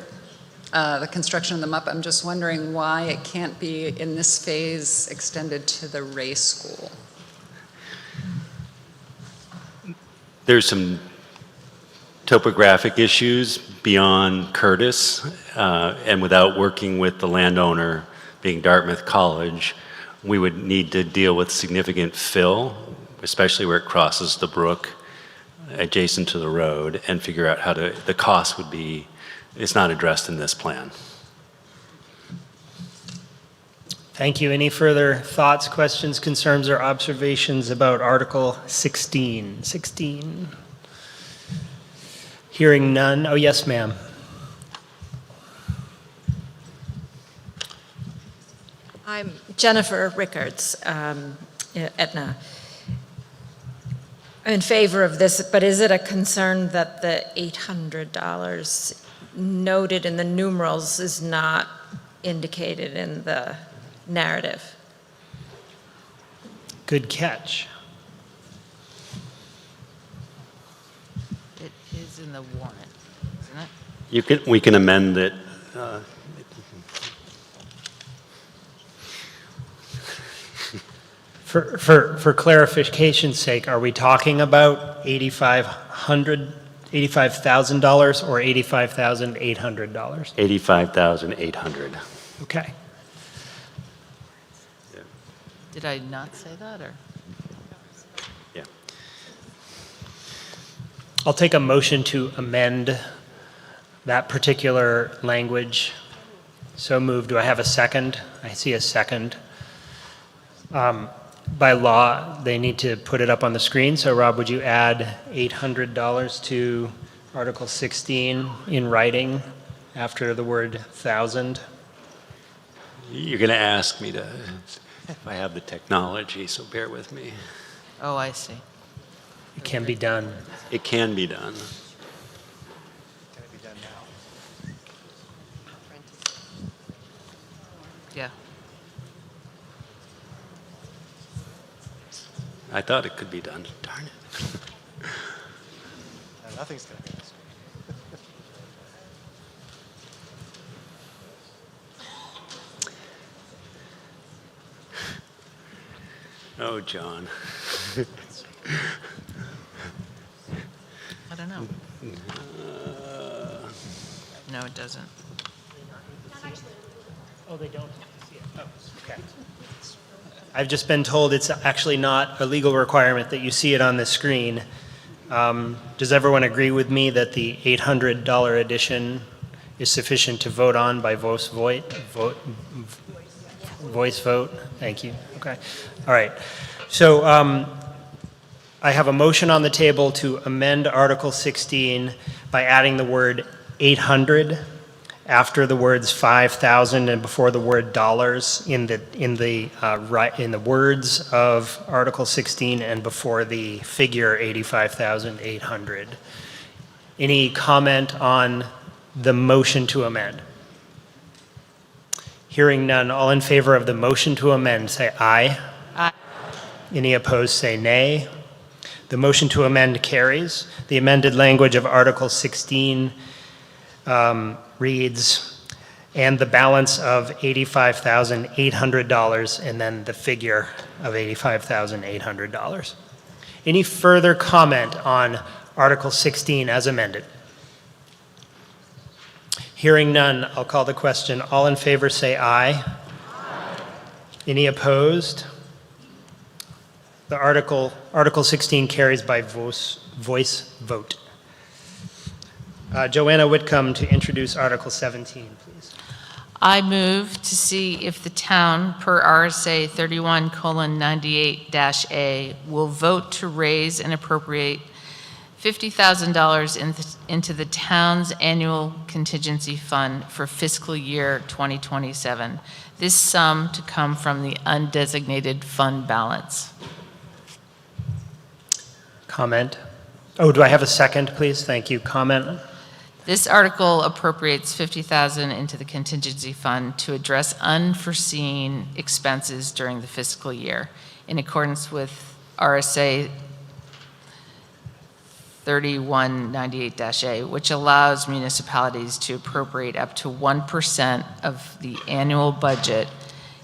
the construction of the MUP. I'm just wondering why it can't be, in this phase, extended to the Ray School. There's some topographic issues beyond Curtis, and without working with the landowner, being Dartmouth College, we would need to deal with significant fill, especially where it crosses the brook adjacent to the road, and figure out how to, the cost would be, it's not addressed in this plan. Thank you. Any further thoughts, questions, concerns, or observations about Article 16? 16. Hearing none. Oh, yes, ma'am. I'm Jennifer Rickards, Aetna. I'm in favor of this, but is it a concern that the $800 noted in the numerals is not indicated in the narrative? Good catch. it is in the warrant, isn't it? We can amend it. For clarification's sake, are we talking about $8,500 or $85,800? $85,800. Okay. Did I not say that, or? Yeah. I'll take a motion to amend that particular language. So moved. Do I have a second? I see a second. By law, they need to put it up on the screen. So Rob, would you add $800 to Article 16 in writing after the word thousand? You're going to ask me to, if I have the technology, so bear with me. Oh, I see. It can be done. It can be done. Can it be done now? Yeah. I thought it could be done. Darn it. Nothing's going to be on the screen. Oh, John. I don't know. No, it doesn't. Oh, they don't see it. Oh, okay. I've just been told it's actually not a legal requirement that you see it on the screen. Does everyone agree with me that the $800 addition is sufficient to vote on by voice vote? Voice vote? Thank you. Okay. All right. So I have a motion on the table to amend Article 16 by adding the word 800 after the words 5,000 and before the word dollars in the words of Article 16 and before the figure 85,800. Any comment on the motion to amend? Hearing none, all in favor of the motion to amend, say aye. Aye. Any opposed, say nay. The motion to amend carries. The amended language of Article 16 reads, and the balance of $85,800 and then the figure of $85,800. Any further comment on Article 16 as amended? Hearing none, I'll call the question. All in favor say aye. Aye. Any opposed? The Article 16 carries by voice vote. Joanna Whitcomb to introduce Article 17, please. I move to see if the town, per RSA 31:98-A, will vote to raise and appropriate $50,000 into the town's annual contingency fund for fiscal year 2027. This sum to come from the undesignated fund balance. Comment. Oh, do I have a second, please? Thank you. Comment. This article appropriates $50,000 into the contingency fund to address unforeseen expenses during the fiscal year in accordance with RSA 3198-A, which allows municipalities to appropriate up to 1% of the annual budget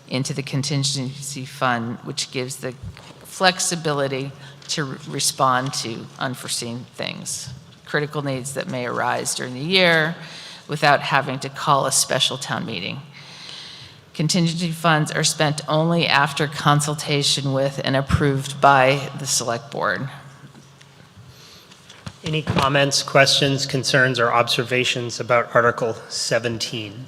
into the contingency fund, which gives the flexibility to respond to unforeseen things, critical needs that may arise during the year without having to call a special town meeting. Contingency funds are spent only after consultation with and approved by the select board. Any comments, questions, concerns, or observations about Article 17?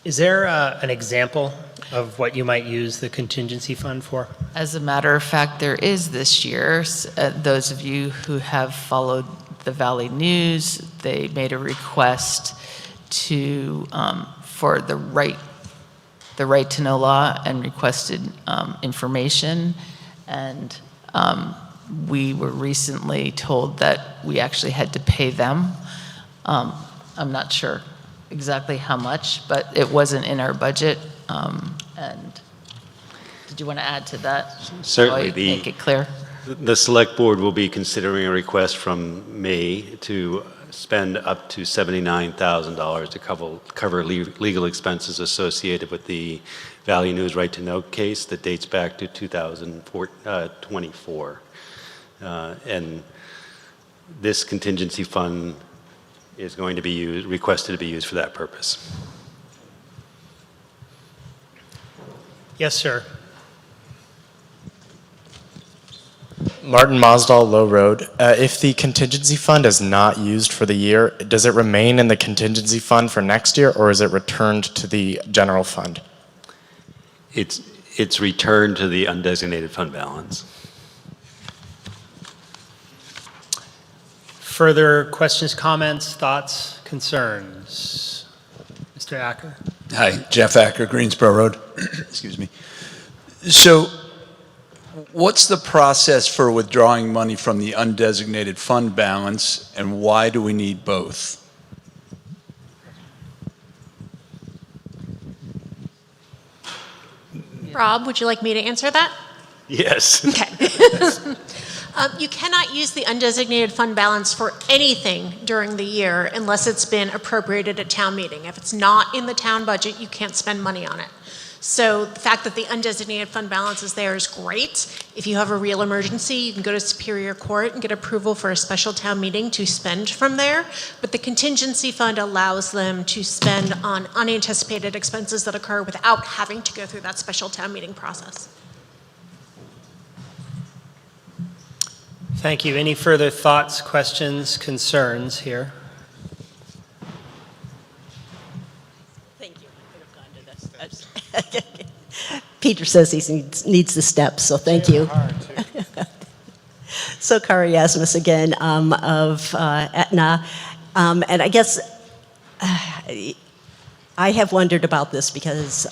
Is there an example of what you might use the contingency fund for? As a matter of fact, there is this year. Those of you who have followed the Valley News, they made a request to for the right to know law and requested information, and we were recently told that we actually had to pay them. I'm not sure exactly how much, but it wasn't in our budget. And did you want to add to that? Certainly. Make it clear. The select board will be considering a request from me to spend up to $79,000 to cover legal expenses associated with the Valley News Right to Know case that dates back to 2024. And this contingency fund is going to be requested to be used for that purpose. Yes, sir. Martin Mosdall, Low Road. If the contingency fund is not used for the year, does it remain in the contingency fund for next year, or is it returned to the general fund? It's returned to the undesignated fund balance. Further questions, comments, thoughts, concerns? Mr. Acker? Hi, Jeff Acker, Greensboro Road. Excuse me. So what's the process for withdrawing money from the undesignated fund balance, and why do we need both? Rob, would you like me to answer that? Yes. Okay. You cannot use the undesignated fund balance for anything during the year unless it's been appropriated at town meeting. If it's not in the town budget, you can't spend money on it. So the fact that the undesignated fund balance is there is great. If you have a real emergency, you can go to Superior Court and get approval for a special town meeting to spend from there. But the contingency fund allows them to spend on unanticipated expenses that occur without having to go through that special town meeting process. Thank you. Any further thoughts, questions, concerns here? Thank you. I could have gone to this. Peter says he needs the steps, so thank you. So Kari Asmus again of Aetna. And I guess I have wondered about this because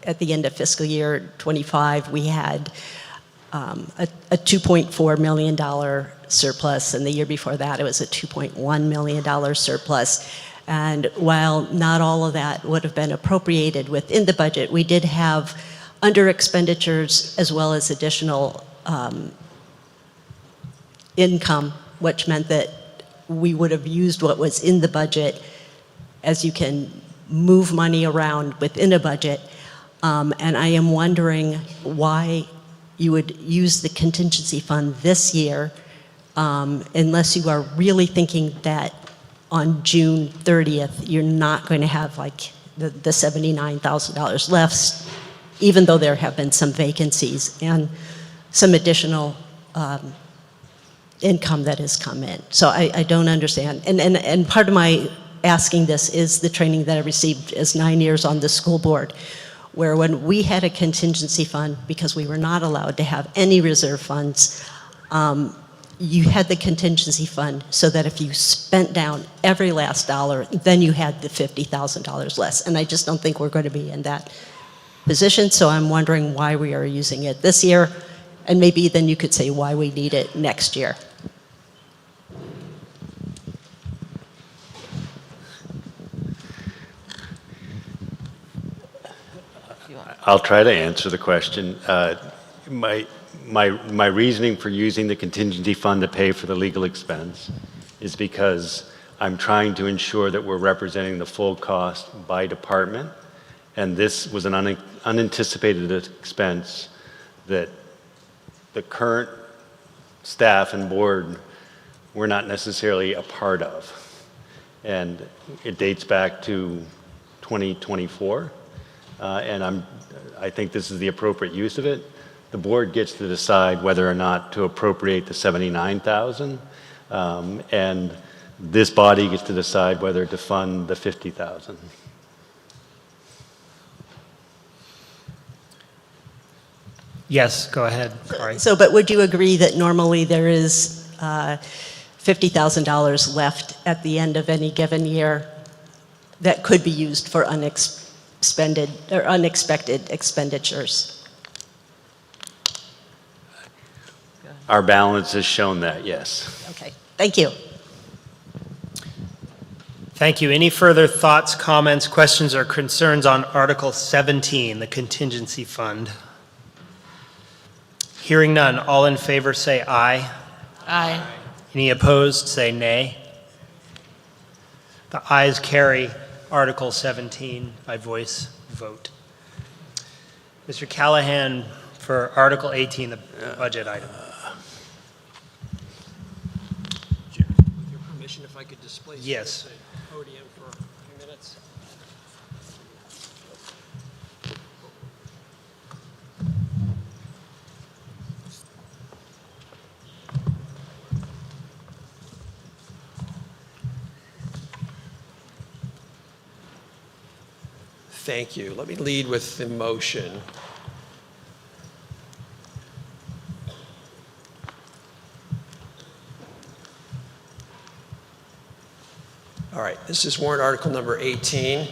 at the end of fiscal year 25, we had a $2.4 million surplus, and the year before that it was a $2.1 million surplus. And while not all of that would have been appropriated within the budget, we did have under expenditures as well as additional income, which meant that we would have used what was in the budget, as you can move money around within a budget. And I am wondering why you would use the contingency fund this year unless you are really thinking that on June 30th, you're not going to have like the $79,000 left, even though there have been some vacancies and some additional income that has come in. So I don't understand. And part of my asking this is the training that I received as 9 years on the school board, where when we had a contingency fund, because we were not allowed to have any reserve funds, you had the contingency fund so that if you spent down every last dollar, then you had the $50,000 less. And I just don't think we're going to be in that position, so I'm wondering why we are using it this year, and maybe then you could say why we need it next year. I'll try to answer the question. My reasoning for using the contingency fund to pay for the legal expense is because I'm trying to ensure that we're representing the full cost by department, and this was an unanticipated expense that the current staff and board were not necessarily a part of. And it dates back to 2024, and I think this is the appropriate use of it. The board gets to decide whether or not to appropriate the $79,000, and this body gets to decide whether to fund the $50,000. Yes, go ahead, Kari. So, but would you agree that normally there is $50,000 left at the end of any given year that could be used for unexpended or unexpected expenditures? Our balance has shown that, yes. Okay, thank you. Thank you. Any further thoughts, comments, questions, or concerns on Article 17, the contingency fund? Hearing none, all in favor say aye. Aye. Any opposed say nay. The ayes carry Article 17 by voice vote. Mr. Callahan for Article 18, the budget item. With your permission, if I could displace Yes. the podium for a few minutes. Thank you. Let me lead with the motion. All right, this is warrant article number 18,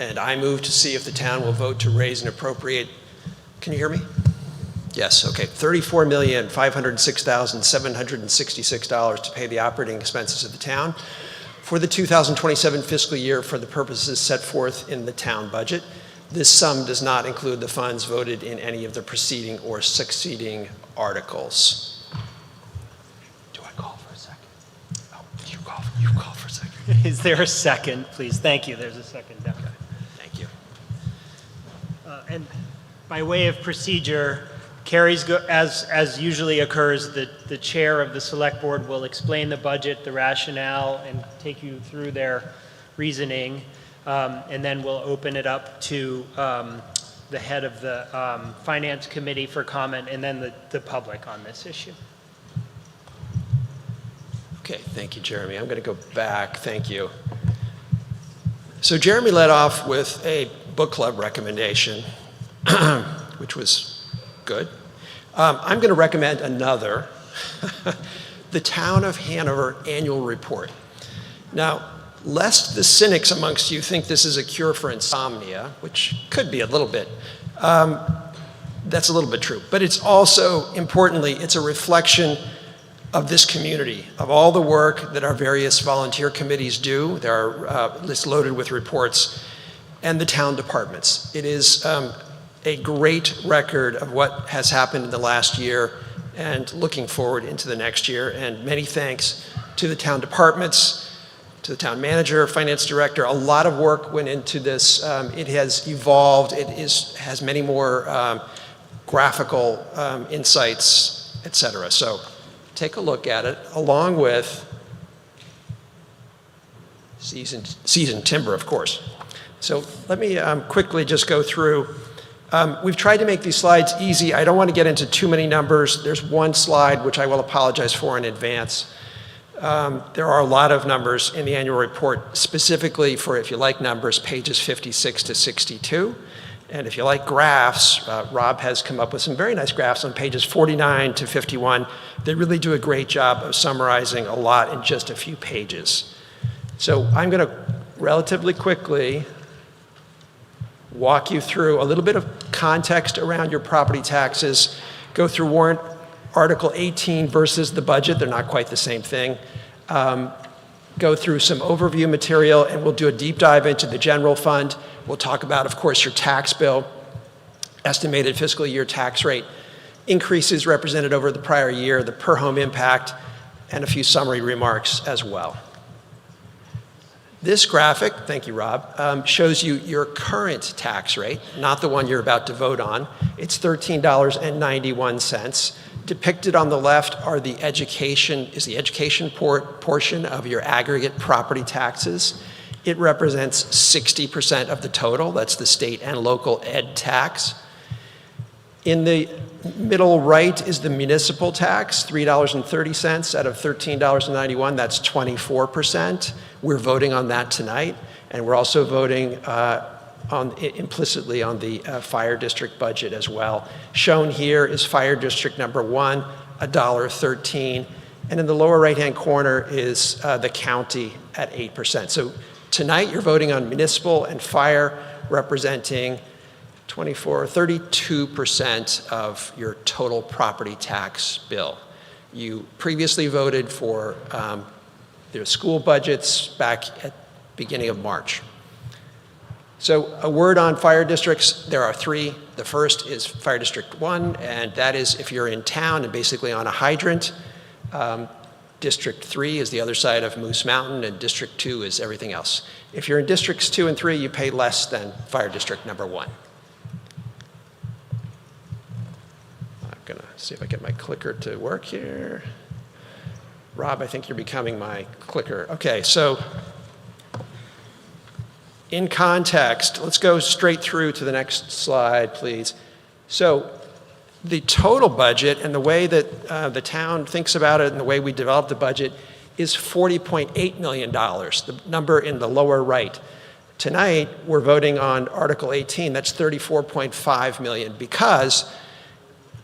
and I move to see if the town will vote to raise and appropriate, can you hear me? Yes, okay, $34,506,766 to pay the operating expenses of the town for the 2027 fiscal year for the purposes set forth in the town budget. This sum does not include the funds voted in any of the preceding or succeeding articles. Do I call for a second? Oh, you call for a second. Is there a second, please? Thank you. There's a second down. Thank you. And by way of procedure, Carrie's, as usually occurs, the chair of the select board will explain the budget, the rationale, and take you through their reasoning. And then we'll open it up to the head of the finance committee for comment, and then the public on this issue. Okay, thank you, Jeremy. I'm going to go back. Thank you. So Jeremy led off with a book club recommendation, which was good. I'm going to recommend another, the Town of Hanover Annual Report. Now, lest the cynics amongst you think this is a cure for insomnia, which could be a little bit, that's a little bit true. But it's also, importantly, it's a reflection of this community, of all the work that our various volunteer committees do. There are lists loaded with reports, and the town departments. It is a great record of what has happened in the last year and looking forward into the next year. And many thanks to the town departments, to the town manager, finance director. A lot of work went into this. It has evolved. It has many more graphical insights, et cetera. So take a look at it, along with seasoned timber, of course. So let me quickly just go through. We've tried to make these slides easy. I don't want to get into too many numbers. There's one slide which I will apologize for in advance. There are a lot of numbers in the annual report, specifically for, if you like numbers, pages 56 to 62. And if you like graphs, Rob has come up with some very nice graphs on pages 49 to 51. They really do a great job of summarizing a lot in just a few pages. So I'm going to relatively quickly walk you through a little bit of context around your property taxes, go through warrant Article 18 versus the budget. They're not quite the same thing. Go through some overview material, and we'll do a deep dive into the general fund. We'll talk about, of course, your tax bill, estimated fiscal year tax rate, increases represented over the prior year, the per home impact, and a few summary remarks as well. This graphic, thank you, Rob, shows you your current tax rate, not the one you're about to vote on. It's $13.91. Depicted on the left are the education portion of your aggregate property taxes. It represents 60% of the total. That's the state and local ed tax. In the middle right is the municipal tax, $3.30 out of $13.91. That's 24%. We're voting on that tonight, and we're also voting implicitly on the fire district budget as well. Shown here is fire district number 1, $1.13, and in the lower right-hand corner is the county at 8%. So tonight you're voting on municipal and fire representing 32% of your total property tax bill. You previously voted for their school budgets back at beginning of March. So a word on fire districts. There are 3. The first is Fire District 1, and that is if you're in town and basically on a hydrant. District 3 is the other side of Moose Mountain, and District 2 is everything else. If you're in Districts 2 and 3, you pay less than Fire District number 1. I'm gonna see if I get my clicker to work here. Rob, I think you're becoming my clicker. Okay, so in context, let's go straight through to the next slide, please. So the total budget and the way that the town thinks about it and the way we develop the budget is $40.8 million, the number in the lower right. Tonight, we're voting on Article 18. That's $34.5 million because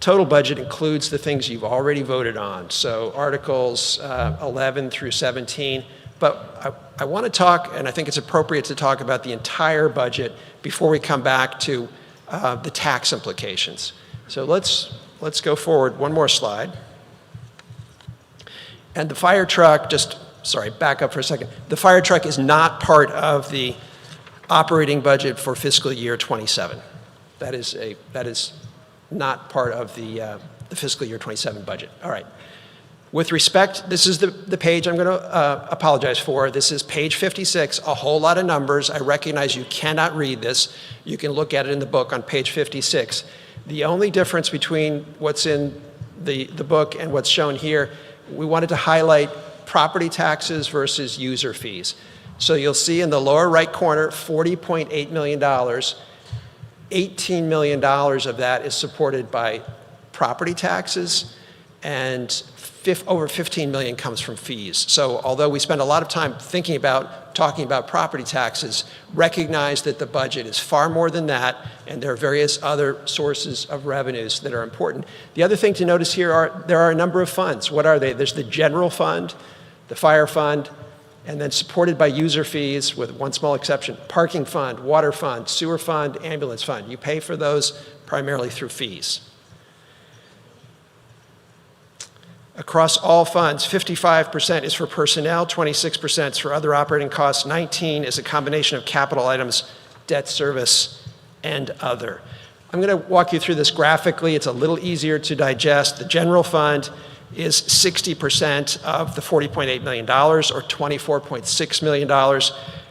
total budget includes the things you've already voted on. So Articles 11 through 17. But I want to talk, and I think it's appropriate to talk about the entire budget before we come back to the tax implications. So let's go forward one more slide. And the fire truck, back up for a second. The fire truck is not part of the operating budget for fiscal year 27. That is not part of the fiscal year 27 budget. All right. With respect, this is the page I'm going to apologize for. This is page 56, a whole lot of numbers. I recognize you cannot read this. You can look at it in the book on page 56. The only difference between what's in the book and what's shown here, we wanted to highlight property taxes versus user fees. So you'll see in the lower right corner, $40.8 million. $18 million of that is supported by property taxes, and over 15 million comes from fees. So although we spend a lot of time talking about property taxes, recognize that the budget is far more than that, and there are various other sources of revenues that are important. The other thing to notice here there are a number of funds. What are they? There's the general fund, the fire fund, and then supported by user fees, with one small exception, parking fund, water fund, sewer fund, ambulance fund. You pay for those primarily through fees. Across all funds, 55% is for personnel, 26% is for other operating costs, 19% is a combination of capital items, debt service, and other. I'm going to walk you through this graphically. It's a little easier to digest. The general fund is 60% of the $40.8 million, or $24.6 million.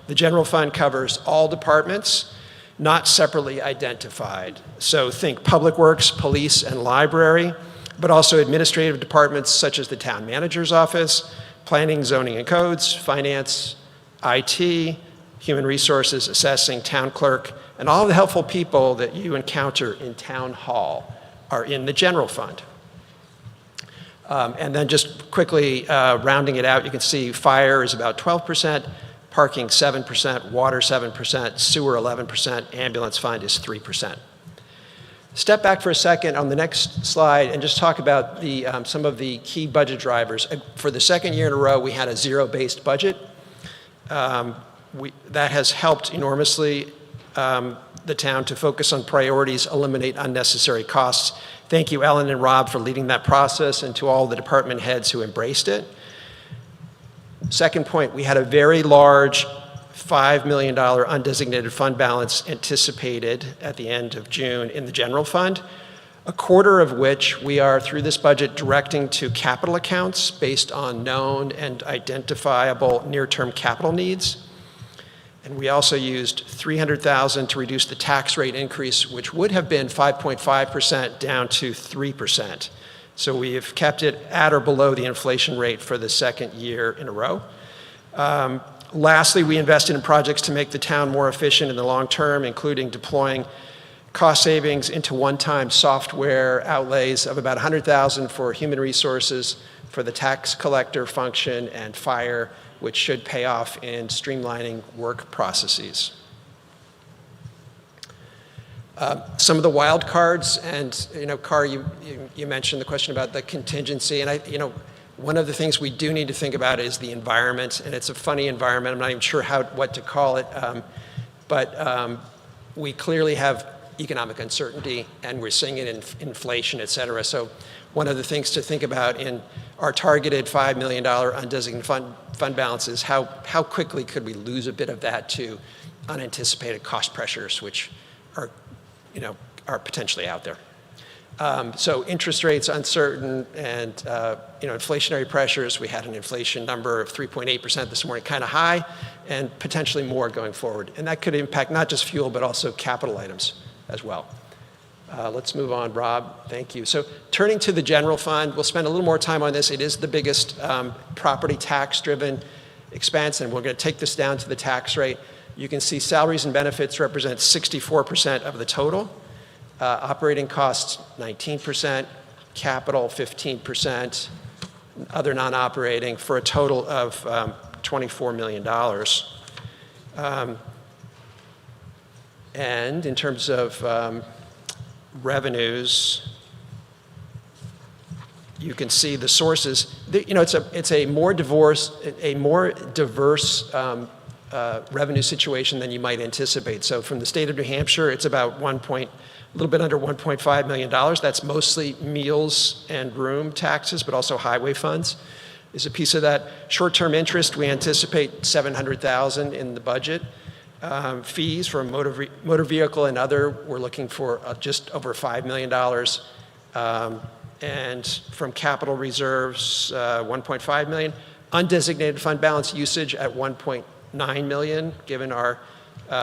The general fund covers all departments, not separately identified. So think public works, police, and library, but also administrative departments such as the town manager's office, planning, zoning and codes, finance, IT, human resources, assessing, town clerk, and all the helpful people that you encounter in town hall are in the general fund. And then just quickly rounding it out, you can see fire is about 12%, parking 7%, water 7%, sewer 11%, ambulance fund is 3%. Step back for a second on the next slide and just talk about some of the key budget drivers. For the second year in a row, we had a zero-based budget. That has helped enormously the town to focus on priorities, eliminate unnecessary costs. Thank you, Ellen and Rob, for leading that process, and to all the department heads who embraced it. Second point, we had a very large $5 million undesignated fund balance anticipated at the end of June in the general fund, a quarter of which we are, through this budget, directing to capital accounts based on known and identifiable near-term capital needs. And we also used $300,000 to reduce the tax rate increase, which would have been 5.5% down to 3%. So we have kept it at or below the inflation rate for the second year in a row. Lastly, we invested in projects to make the town more efficient in the long term, including deploying cost savings into one-time software outlays of about $100,000 for human resources, for the tax collector function, and fire, which should pay off in streamlining work processes. Some of the wild cards, and Carr, you mentioned the question about the contingency, and one of the things we do need to think about is the environment, and it's a funny environment. I'm not even sure what to call it, but we clearly have economic uncertainty, and we're seeing it in inflation, et cetera. So one of the things to think about in our targeted $5 million undesignated fund balance is how quickly could we lose a bit of that to unanticipated cost pressures, which are potentially out there. So interest rates uncertain, and inflationary pressures. We had an inflation number of 3.8% this morning, kind of high, and potentially more going forward. And that could impact not just fuel, but also capital items as well. Let's move on, Rob. Thank you. So turning to the general fund, we'll spend a little more time on this. It is the biggest property tax-driven expense, and we're going to take this down to the tax rate. You can see salaries and benefits represent 64% of the total. Operating costs, 19%, capital, 15%, other non-operating, for a total of $24 million. And in terms of revenues, you can see the sources. It's a more diverse revenue situation than you might anticipate. So from the state of New Hampshire, it's about a little bit under $1.5 million. That's mostly meals and room taxes, but also highway funds is a piece of that. Short-term interest, we anticipate $700,000 in the budget. Fees for motor vehicle and other, we're looking for just over $5 million. And from capital reserves, 1.5 million. Undesignated fund balance usage at 1.9 million, given our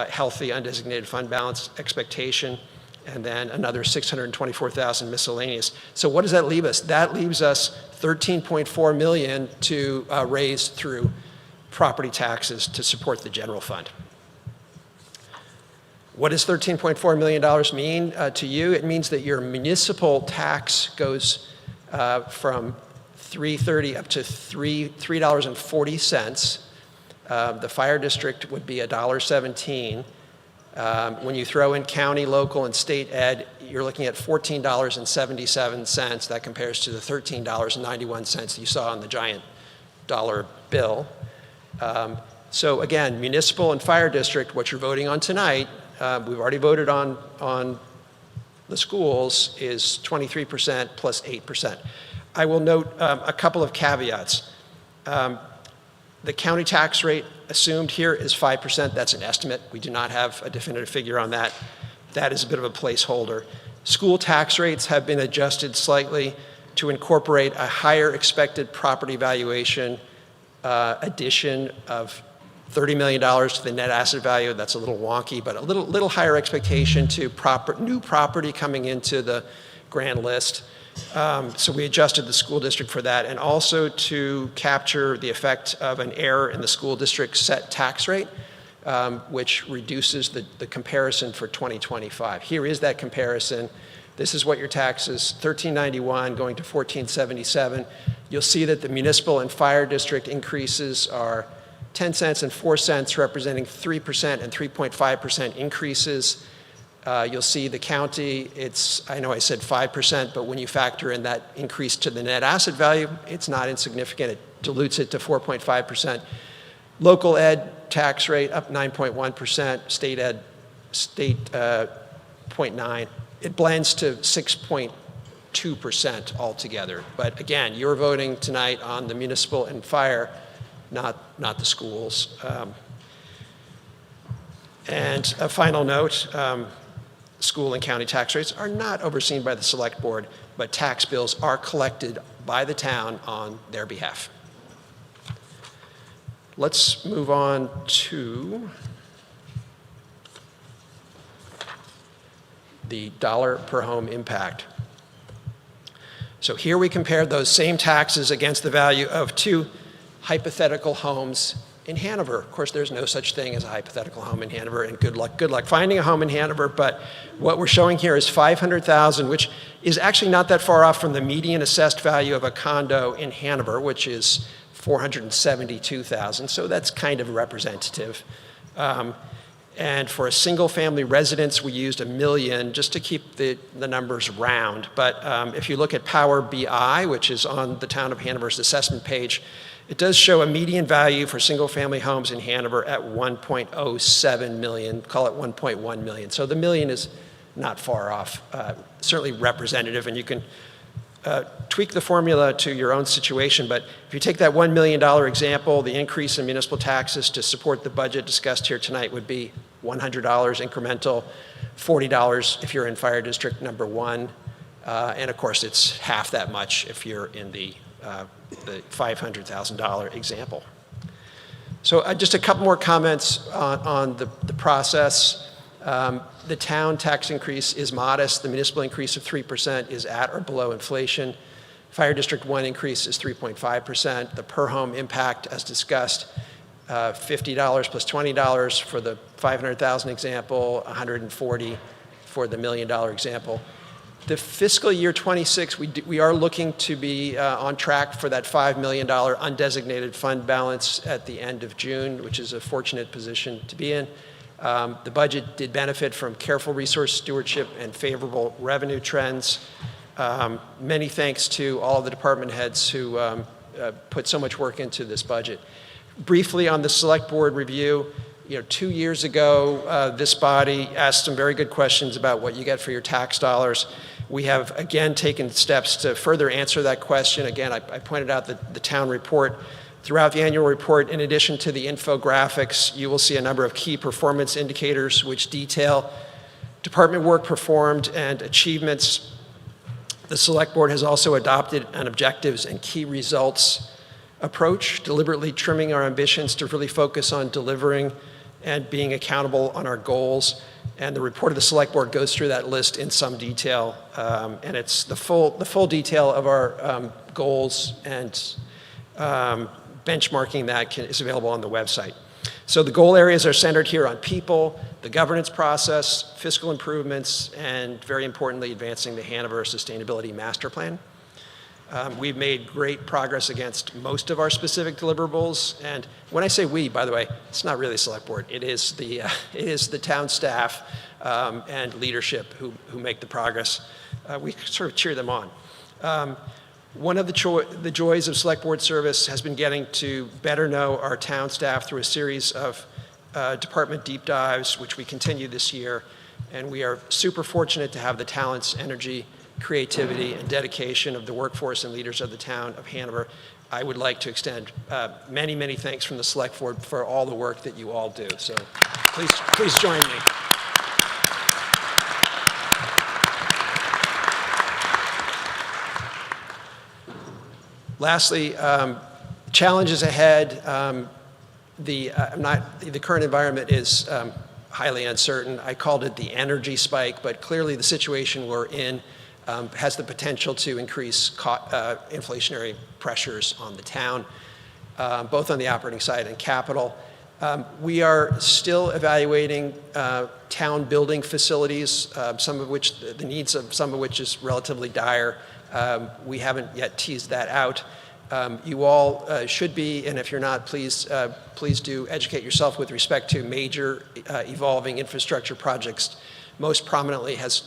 healthy undesignated fund balance expectation, and then another 624,000 miscellaneous. So what does that leave us? That leaves us 13.4 million to raise through property taxes to support the general fund. What does $13.4 million mean to you? It means that your municipal tax goes from $3.30 up to $3.40. The fire district would be $1.17. When you throw in county, local, and state ed, you're looking at $14.77. That compares to the $13.91 that you saw on the giant dollar bill. So again, municipal and fire district, what you're voting on tonight, we've already voted on the schools, is 23% plus 8%. I will note a couple of caveats. The county tax rate assumed here is 5%. That's an estimate. We do not have a definitive figure on that. That is a bit of a placeholder. School tax rates have been adjusted slightly to incorporate a higher expected property valuation addition of $30 million to the net asset value. That's a little wonky, but a little higher expectation to new property coming into the grand list. So we adjusted the school district for that, and also to capture the effect of an error in the school district set tax rate, which reduces the comparison for 2025. Here is that comparison. This is what your tax is, $13.91 going to $14.77. You'll see that the municipal and fire district increases are 10 cents and 4 cents, representing 3% and 3.5% increases. You'll see the county, I know I said 5%, but when you factor in that increase to the net asset value, it's not insignificant. It dilutes it to 4.5%. Local ed tax rate up 9.1%, state ed, 0.9. It blends to 6.2% altogether. But again, you're voting tonight on the municipal and fire, not the schools. And a final note, school and county tax rates are not overseen by the select board, but tax bills are collected by the town on their behalf. Let's move on to the dollar per home impact. So here we compared those same taxes against the value of two hypothetical homes in Hanover. Of course, there's no such thing as a hypothetical home in Hanover, and good luck finding a home in Hanover, but what we're showing here is $500,000, which is actually not that far off from the median assessed value of a condo in Hanover, which is $472,000, so that's kind of representative. And for a single family residence, we used $1 million just to keep the numbers round. But if you look at Power BI, which is on the Town of Hanover's assessment page, it does show a median value for single-family homes in Hanover at $1.07 million, call it $1.1 million. So the million is not far off, certainly representative, and you can tweak the formula to your own situation. But if you take that $1 million example, the increase in municipal taxes to support the budget discussed here tonight would be $100 incremental, $40 if you're in fire district number 1, and of course it's half that much if you're in the $500,000 example. So just a couple more comments on the process. The town tax increase is modest. The municipal increase of 3% is at or below inflation. Fire District 1 increase is 3.5%. The per home impact, as discussed, $50 plus $20 for the $500,000 example, $140 for the $1 million example. The fiscal year 26, we are looking to be on track for that $5 million undesignated fund balance at the end of June, which is a fortunate position to be in. The budget did benefit from careful resource stewardship and favorable revenue trends. Many thanks to all of the department heads who put so much work into this budget. Briefly on the select board review, 2 years ago, this body asked some very good questions about what you get for your tax dollars. We have again taken steps to further answer that question. Again, I pointed out the town report. Throughout the annual report, in addition to the infographics, you will see a number of key performance indicators which detail department work performed and achievements The Select Board has also adopted an objectives and key results approach, deliberately trimming our ambitions to really focus on delivering and being accountable on our goals. And the report of the Select Board goes through that list in some detail, and it's the full detail of our goals and benchmarking that is available on the website. So the goal areas are centered here on people, the governance process, fiscal improvements, and very importantly, advancing the Hanover Sustainability Master Plan. We've made great progress against most of our specific deliverables, and when I say we, by the way, it's not really Select Board. It is the town staff and leadership who make the progress. We sort of cheer them on. One of the joys of Select Board service has been getting to better know our town staff through a series of department deep dives, which we continue this year, and we are super fortunate to have the talents, energy, creativity, and dedication of the workforce and leaders of the town of Hanover. I would like to extend many, many thanks from the Select Board for all the work that you all do. So please join me. Lastly, challenges ahead. The current environment is highly uncertain. I called it the energy spike, but clearly the situation we're in has the potential to increase inflationary pressures on the town, both on the operating side and capital. We are still evaluating town building facilities, some of which, the needs of some of which is relatively dire. We haven't yet teased that out. You all should be, and if you're not, please do educate yourself with respect to major evolving infrastructure projects. Most prominently has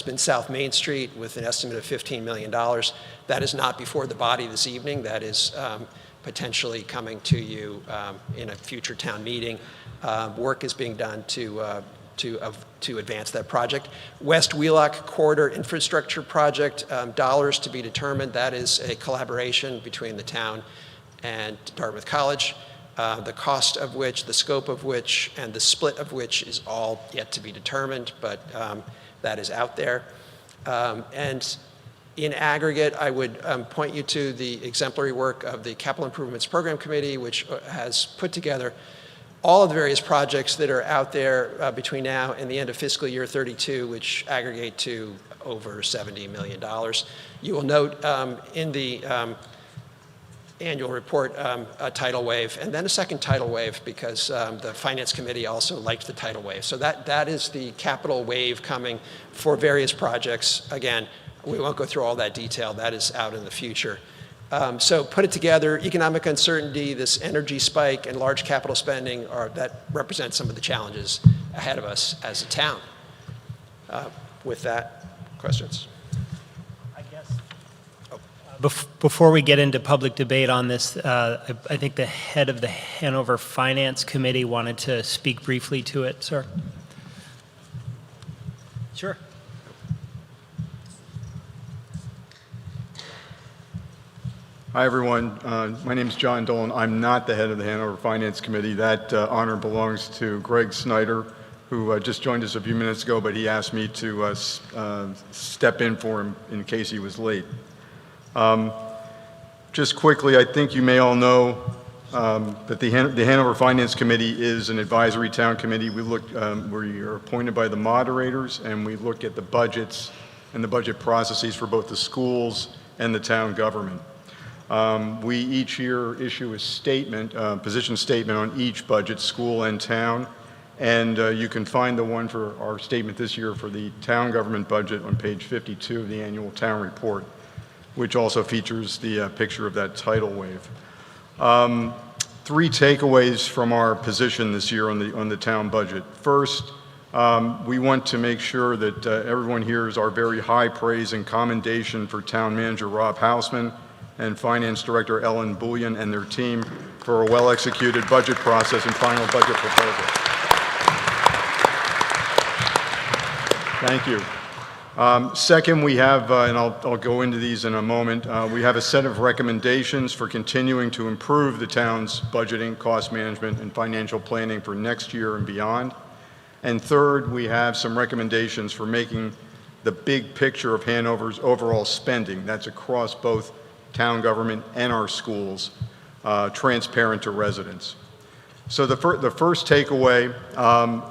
been South Main Street with an estimate of $15 million. That is not before the body this evening. That is potentially coming to you in a future town meeting. Work is being done to advance that project. West Wheelock Corridor Infrastructure Project, dollars to be determined. That is a collaboration between the town and Dartmouth College. The cost of which, the scope of which, and the split of which is all yet to be determined, but that is out there. And in aggregate, I would point you to the exemplary work of the Capital Improvements Program Committee, which has put together all of the various projects that are out there between now and the end of fiscal year 32, which aggregate to over $70 million. You will note in the annual report a tidal wave, and then a second tidal wave because the Finance Committee also liked the tidal wave. So that is the capital wave coming for various projects. Again, we won't go through all that detail. That is out in the future. So put it together, economic uncertainty, this energy spike, and large capital spending that represent some of the challenges ahead of us as a town. With that, questions? Before we get into public debate on this, I think the head of the Hanover Finance Committee wanted to speak briefly to it, sir. Sure. Hi, everyone. My name is John Dolan. I'm not the head of the Hanover Finance Committee. That honor belongs to Greg Snyder, who just joined us a few minutes ago, but he asked me to step in for him in case he was late. Just quickly, I think you may all know that the Hanover Finance Committee is an advisory town committee. We are appointed by the moderators, and we look at the budgets and the budget processes for both the schools and the town government. We each year issue a statement, position statement on each budget, school and town, and you can find the one for our statement this year for the town government budget on page 52 of the annual town report, which also features the picture of that tidal wave. 3 takeaways from our position this year on the town budget. First, we want to make sure that everyone hears our very high praise and commendation for Town Manager Rob Hausman and Finance Director Ellen Bullion and their team for a well-executed budget process and final budget proposal. Thank you. Second, we have, and I'll go into these in a moment, we have a set of recommendations for continuing to improve the town's budgeting, cost management, and financial planning for next year and beyond. And third, we have some recommendations for making the big picture of Hanover's overall spending. That's across both town government and our schools, transparent to residents. So the first takeaway,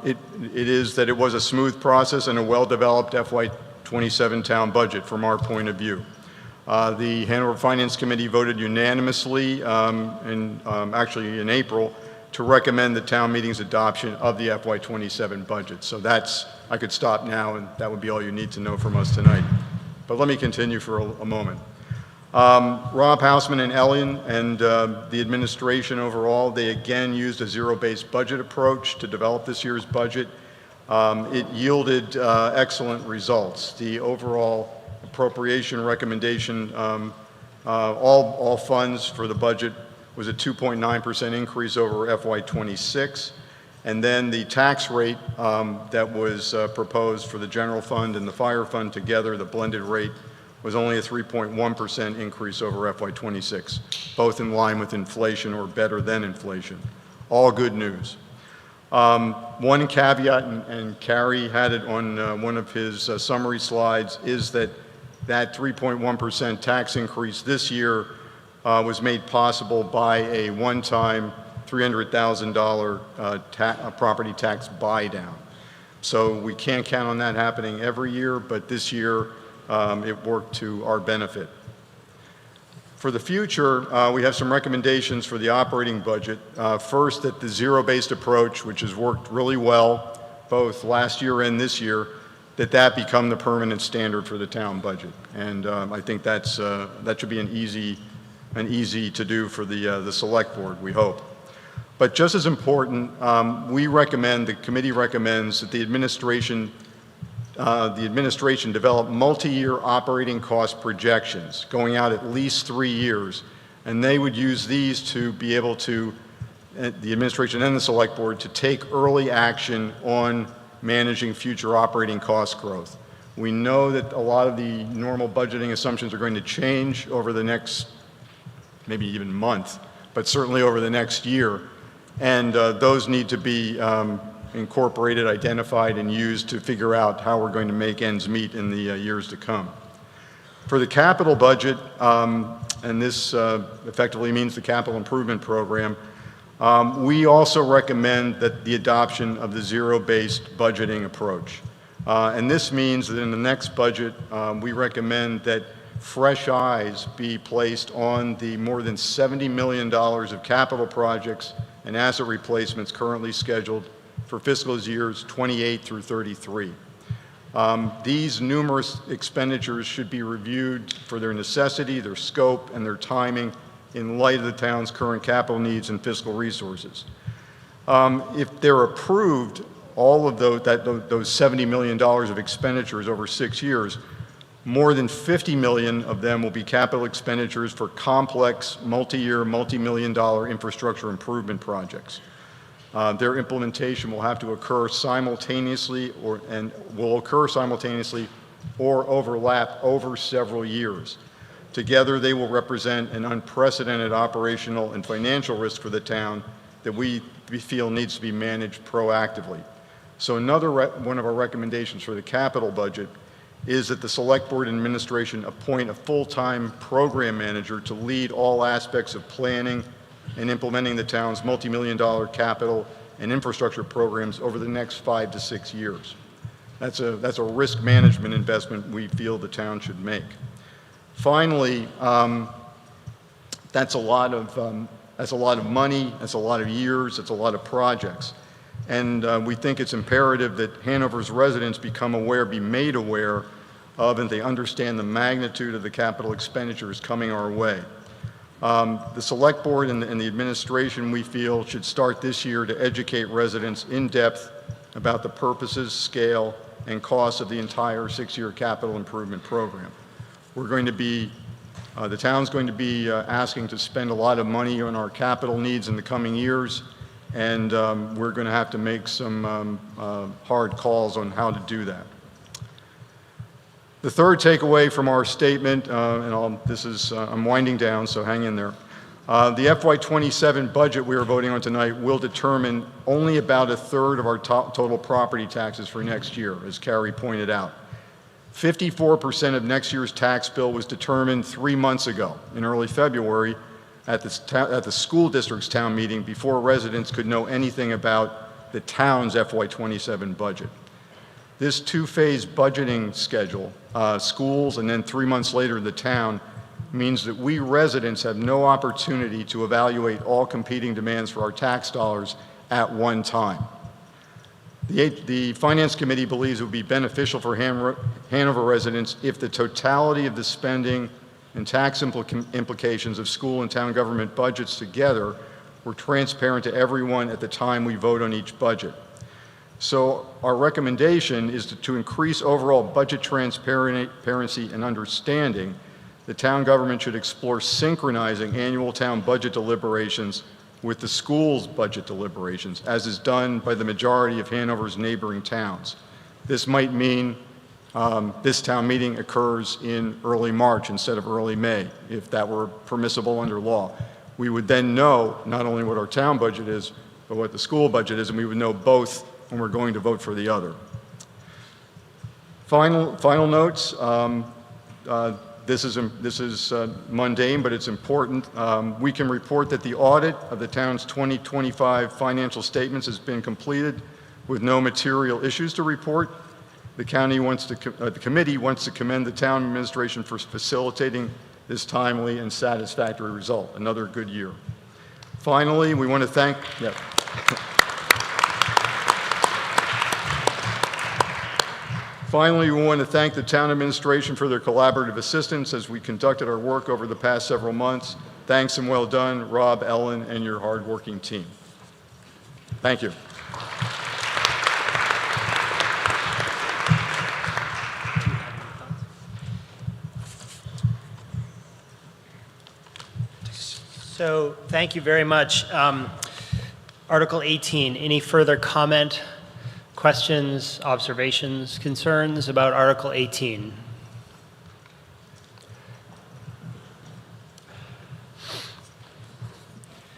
it is that it was a smooth process and a well-developed FY27 town budget from our point of view. The Hanover Finance Committee voted unanimously actually in April to recommend the town meeting's adoption of the FY27 budget. So I could stop now and that would be all you need to know from us tonight. But let me continue for a moment. Rob Hausman and Ellen and the administration overall, they again used a zero-based budget approach to develop this year's budget. It yielded excellent results. The overall appropriation recommendation, all funds for the budget was a 2.9% increase over FY26. And then the tax rate that was proposed for the general fund and the fire fund together, the blended rate, was only a 3.1% increase over FY26, both in line with inflation or better than inflation. All good news. One caveat, and Carrie had it on one of his summary slides, is that 3.1% tax increase this year was made possible by a one-time $300,000 property tax buy-down. So we can't count on that happening every year, but this year it worked to our benefit. For the future, we have some recommendations for the operating budget. First, that the zero-based approach, which has worked really well both last year and this year, that become the permanent standard for the town budget. And I think that should be an easy to do for the select board, we hope. But just as important, the committee recommends that the administration develop multi-year operating cost projections going out at least 3 years, and they would use these to be able to, the administration and the select board, to take early action on managing future operating cost growth. We know that a lot of the normal budgeting assumptions are going to change over the next, maybe even month, but certainly over the next year, and those need to be incorporated, identified, and used to figure out how we're going to make ends meet in the years to come. For the capital budget, and this effectively means the capital improvement program, we also recommend that the adoption of the zero-based budgeting approach. And this means that in the next budget, we recommend that fresh eyes be placed on the more than $70 million of capital projects and asset replacements currently scheduled for fiscal years 28 through 33. These numerous expenditures should be reviewed for their necessity, their scope, and their timing in light of the town's current capital needs and fiscal resources. If they're approved, all of those $70 million of expenditures over 6 years, more than 50 million of them will be capital expenditures for complex, multi-year, multi-million-dollar infrastructure improvement projects. Their implementation will have to occur simultaneously or overlap over several years. Together, they will represent an unprecedented operational and financial risk for the town that we feel needs to be managed proactively. So another one of our recommendations for the capital budget is that the Select Board Administration appoint a full-time program manager to lead all aspects of planning and implementing the town's multi-million-dollar capital and infrastructure programs over the next 5 to 6 years. That's a risk management investment we feel the town should make. Finally, that's a lot of money, that's a lot of years, that's a lot of projects. And we think it's imperative that Hanover's residents be made aware of, and they understand the magnitude of the capital expenditures coming our way. The Select Board and the administration, we feel, should start this year to educate residents in depth about the purposes, scale, and costs of the entire 6-year capital improvement program. The town's going to be asking to spend a lot of money on our capital needs in the coming years, and we're going to have to make some hard calls on how to do that. The third takeaway from our statement, I'm winding down, so hang in there. The FY27 budget we are voting on tonight will determine only about a third of our total property taxes for next year, as Carrie pointed out. 54% of next year's tax bill was determined 3 months ago, in early February, at the school district's town meeting before residents could know anything about the town's FY27 budget. This two-phase budgeting schedule, schools and then 3 months later the town, means that we residents have no opportunity to evaluate all competing demands for our tax dollars at one time. The Finance Committee believes it would be beneficial for Hanover residents if the totality of the spending and tax implications of school and town government budgets together were transparent to everyone at the time we vote on each budget. So our recommendation is to increase overall budget transparency and understanding. The town government should explore synchronizing annual town budget deliberations with the school's budget deliberations, as is done by the majority of Hanover's neighboring towns. This might mean this town meeting occurs in early March instead of early May, if that were permissible under law. We would then know not only what our town budget is, but what the school budget is, and we would know both when we're going to vote for the other. Final notes. This is mundane, but it's important. We can report that the audit of the town's 2025 financial statements has been completed with no material issues to report. The committee wants to commend the town administration for facilitating this timely and satisfactory result. Another good year. Finally, we want to thank. Yeah. Finally, we want to thank the town administration for their collaborative assistance as we conducted our work over the past several months. Thanks and well done, Rob, Ellen, and your hardworking team. Thank you. So thank you very much. Article 18, any further comment? Questions, observations, concerns about Article 18?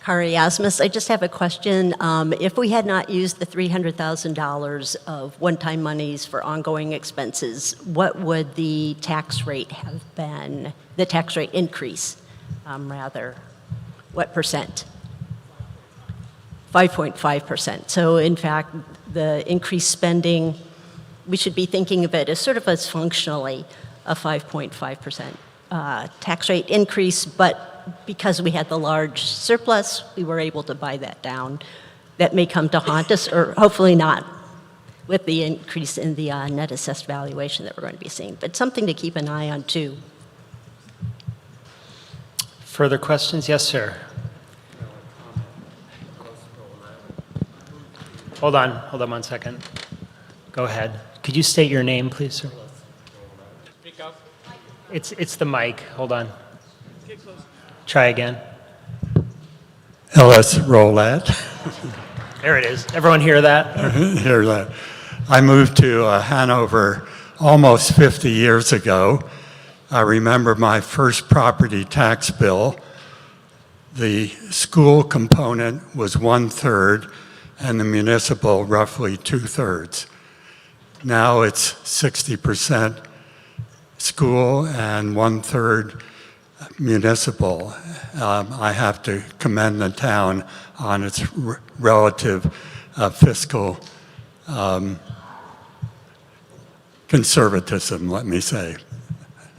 Kari Asmus, I just have a question. If we had not used the $300,000 of one-time monies for ongoing expenses, what would the tax rate have been? The tax rate increase, rather. What percent? 5.5%. So in fact, the increased spending, we should be thinking of it as sort of as functionally a 5.5% tax rate increase, but because we had the large surplus, we were able to buy that down. That may come to haunt us, or hopefully not, with the increase in the net assessed valuation that we're going to be seeing. But something to keep an eye on too. Further questions? Yes, sir. Hold on 1 second. Go ahead. Could you state your name, please, sir? Speak up. It's the mic. Hold on. Try again. Ellis Rolat. There it is. Everyone hear that? Hear that. I moved to Hanover almost 50 years ago. I remember my first property tax bill. The school component was 1/3 and the municipal roughly 2/3. Now it's 60% school and 1/3 municipal. I have to commend the town on its relative fiscal conservatism, let me say.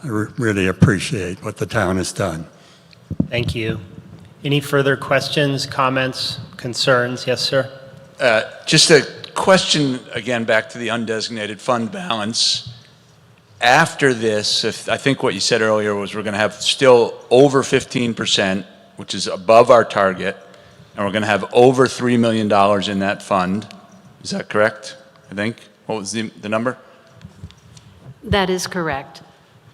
I really appreciate what the town has done. Thank you. Any further questions, comments, concerns? Yes, sir. Just a question, again, back to the undesignated fund balance. After this, I think what you said earlier was we're going to have still over 15%, which is above our target, and we're going to have over $3 million in that fund. Is that correct, I think? What was the number? That is correct.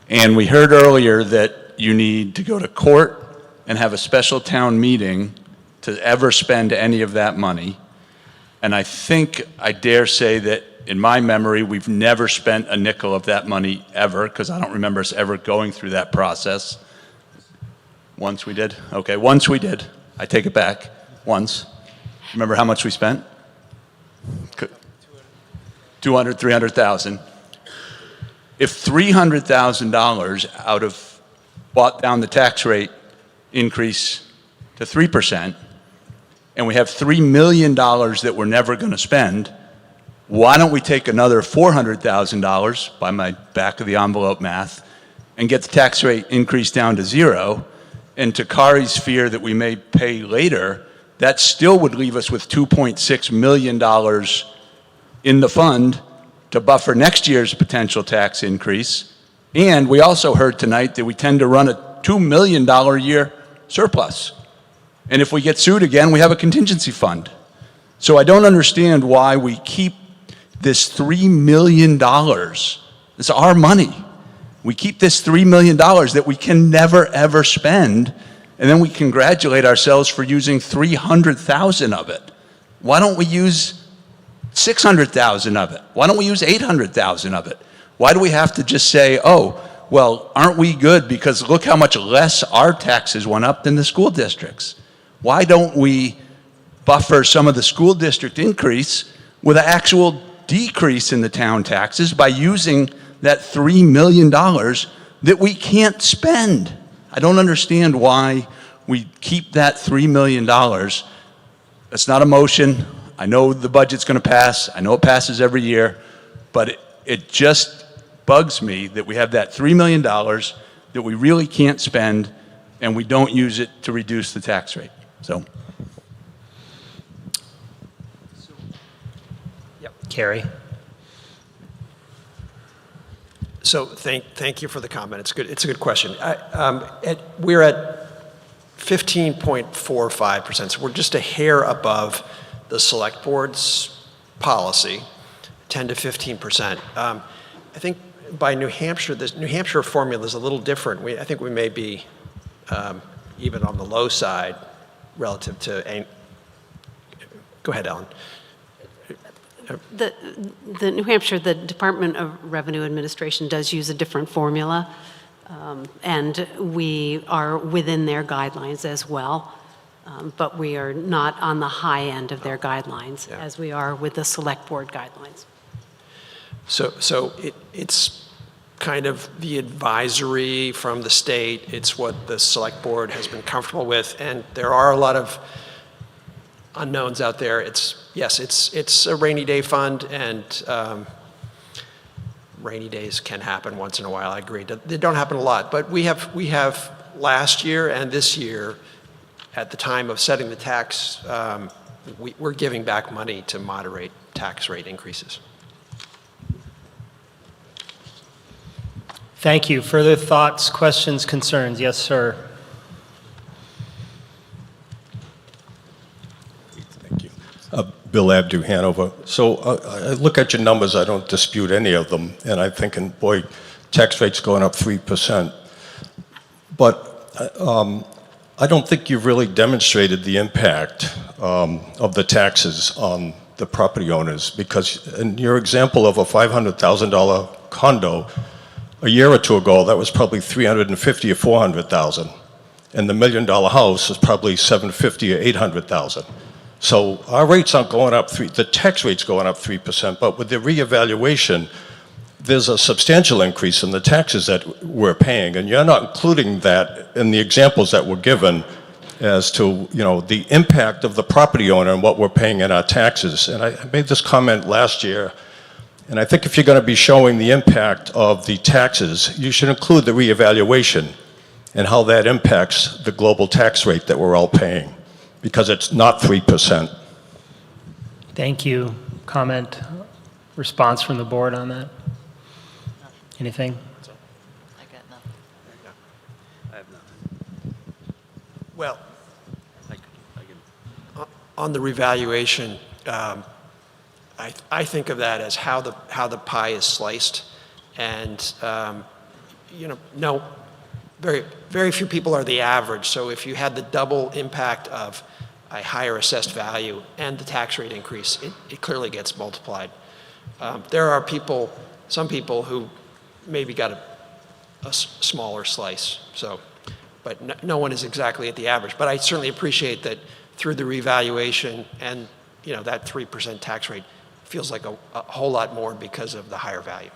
And we heard earlier that you need to go to court and have a special town meeting to ever spend any of that money. And I think I dare say that in my memory, we've never spent a nickel of that money ever, because I don't remember us ever going through that process. Once we did? Okay, once we did. I take it back. Once. Remember how much we spent? 200, 300,000. If $300,000 out of brought down the tax rate increase to 3%, and we have $3 million that we're never going to spend, why don't we take another $400,000 by my back of the envelope math and get the tax rate increased down to 0? And to Kari's fear that we may pay later, that still would leave us with $2.6 million in the fund to buffer next year's potential tax increase. And we also heard tonight that we tend to run a $2 million a year surplus. And if we get sued again, we have a contingency fund. So I don't understand why we keep this $3 million. It's our money. We keep this $3 million that we can never, ever spend, and then we congratulate ourselves for using 300,000 of it. Why don't we use 600,000 of it? Why don't we use 800,000 of it? Why do we have to just say, oh, well, aren't we good because look how much less our taxes went up than the school districts? Why don't we buffer some of the school district increase with an actual decrease in the town taxes by using that $3 million that we can't spend? I don't understand why we keep that $3 million. That's not a motion. I know the budget's going to pass. I know it passes every year, but it just bugs me that we have that $3 million that we really can't spend and we don't use it to reduce the tax rate. So. Carrie. So thank you for the comment. It's good. It's a good question. We're at 15.45%. So we're just a hair above the select board's policy, 10 to 15%. I think by New Hampshire, the New Hampshire formula is a little different. I think we may be even on the low side relative to. Go ahead, Ellen. The New Hampshire, the Department of Revenue Administration does use a different formula, and we are within their guidelines as well, but we are not on the high end of their guidelines as we are with the select board guidelines. So it's kind of the advisory from the state. It's what the select board has been comfortable with, and there are a lot of unknowns out there. Yes, it's a rainy day fund, and rainy days can happen once in a while. I agree. They don't happen a lot, but we have last year and this year, at the time of setting the tax, we're giving back money to moderate tax rate increases. Thank you. Further thoughts, questions, concerns? Yes, sir. Bill Abdu, Hanover. So I look at your numbers, I don't dispute any of them, and I'm thinking, boy, tax rate's going up 3%. But I don't think you've really demonstrated the impact of the taxes on the property owners, because in your example of a $500,000 condo, a year or two ago, that was probably $350,000 or $400,000. And the $1 million house is probably $750,000 or $800,000. So our rates aren't going up, the tax rate's going up 3%, but with the reevaluation, there's a substantial increase in the taxes that we're paying, and you're not including that in the examples that were given as to, you know, the impact of the property owner and what we're paying in our taxes. And I made this comment last year, and I think if you're going to be showing the impact of the taxes, you should include the reevaluation and how that impacts the global tax rate that we're all paying, because it's not 3%. Thank you. Comment, response from the board on that? Anything? I got nothing. I have nothing. Well, on the revaluation, I think of that as how the pie is sliced, and you know, no, very few people are the average. So if you had the double impact of a higher assessed value and the tax rate increase, it clearly gets multiplied. There are some people who maybe got a smaller slice. So, but no one is exactly at the average. But I certainly appreciate that through the revaluation and, you know, that 3% tax rate feels like a whole lot more because of the higher value.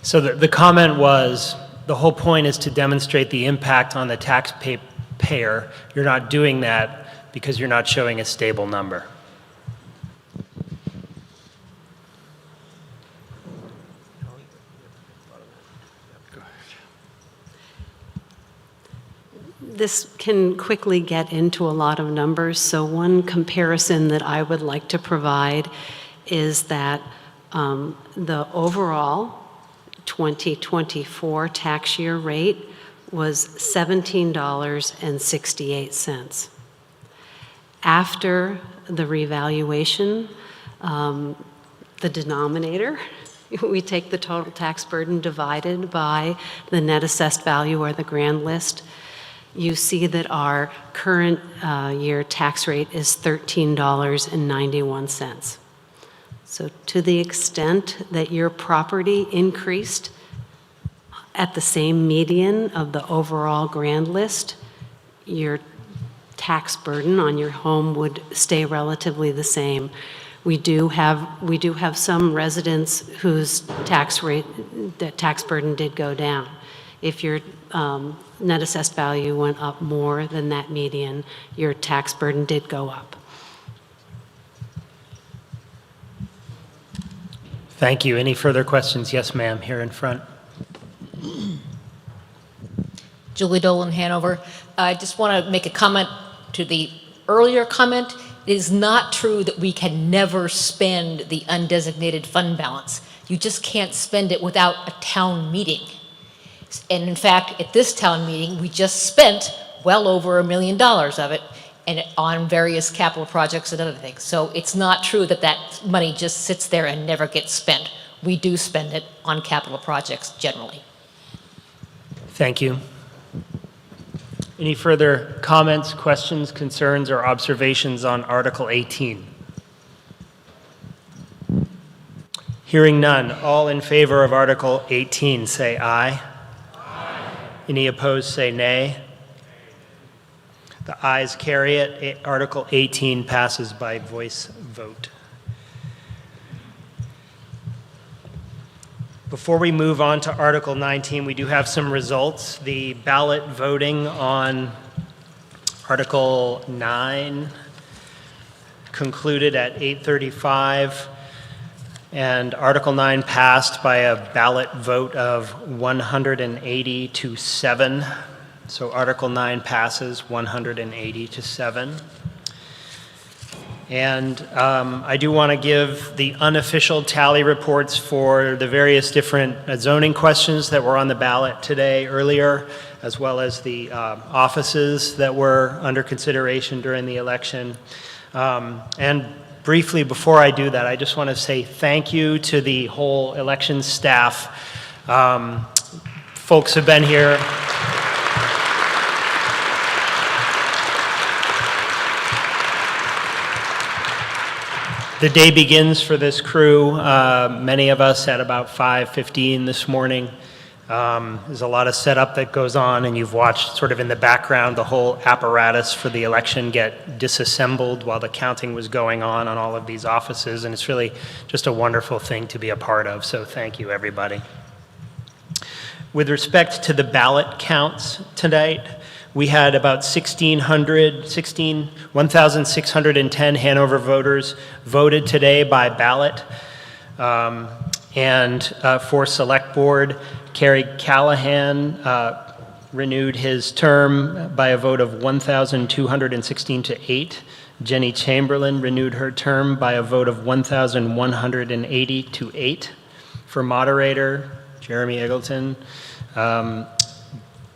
So the comment was, the whole point is to demonstrate the impact on the taxpayer. You're not doing that because you're not showing a stable number. This can quickly get into a lot of numbers, so one comparison that I would like to provide is that the overall 2024 tax year rate was $17.68. After the revaluation, the denominator, we take the total tax burden divided by the net assessed value or the grand list. You see that our current year tax rate is $13.91. So to the extent that your property increased at the same median of the overall grand list, your tax burden on your home would stay relatively the same. We do have some residents whose tax burden did go down. If your net assessed value went up more than that median, your tax burden did go up. Thank you. Any further questions? Yes, ma'am, here in front. Julie Dolan, Hanover. I just want to make a comment to the earlier comment. It is not true that we can never spend the undesignated fund balance. You just can't spend it without a town meeting. And in fact, at this town meeting, we just spent well over $1 million of it and on various capital projects and other things. So it's not true that that money just sits there and never gets spent. We do spend it on capital projects generally. Thank you. Any further comments, questions, concerns, or observations on Article 18? Hearing none, all in favor of Article 18 say aye. Aye. Any opposed say nay. The ayes carry it. Article 18 passes by voice vote. Before we move on to Article 19, we do have some results. The ballot voting on Article 9 concluded at 8:35, and Article 9 passed by a ballot vote of 180 to 7. So Article 9 passes 180 to 7. And I do want to give the unofficial tally reports for the various different zoning questions that were on the ballot today earlier, as well as the offices that were under consideration during the election. And briefly, before I do that, I just want to say thank you to the whole election staff. Folks have been here. The day begins for this crew. Many of us at about 5:15 this morning. There's a lot of setup that goes on, and you've watched sort of in the background the whole apparatus for the election get disassembled while the counting was going on all of these offices, and it's really just a wonderful thing to be a part of, so thank you, everybody. With respect to the ballot counts tonight, we had about 1,610 Hanover voters voted today by ballot. And for Select Board, Kerry Callahan renewed his term by a vote of 1,216 to 8. Jenny Chamberlain renewed her term by a vote of 1,180 to 8. For moderator, Jeremy Eggleton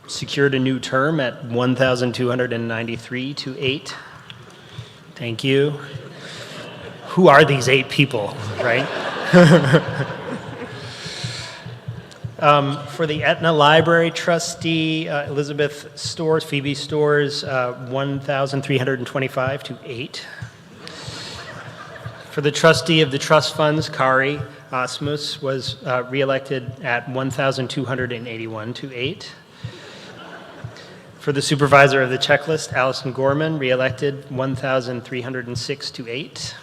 secured a new term at 1,293 to 8. Thank you. Who are these 8 people, right? For the Etna Library trustee, Elizabeth Stores, Phoebe Stores, 1,325 to 8. For the trustee of the trust funds, Kari Asmus was reelected at 1,281 to 8. For the supervisor of the checklist, Allison Gorman, reelected 1,306 to 8.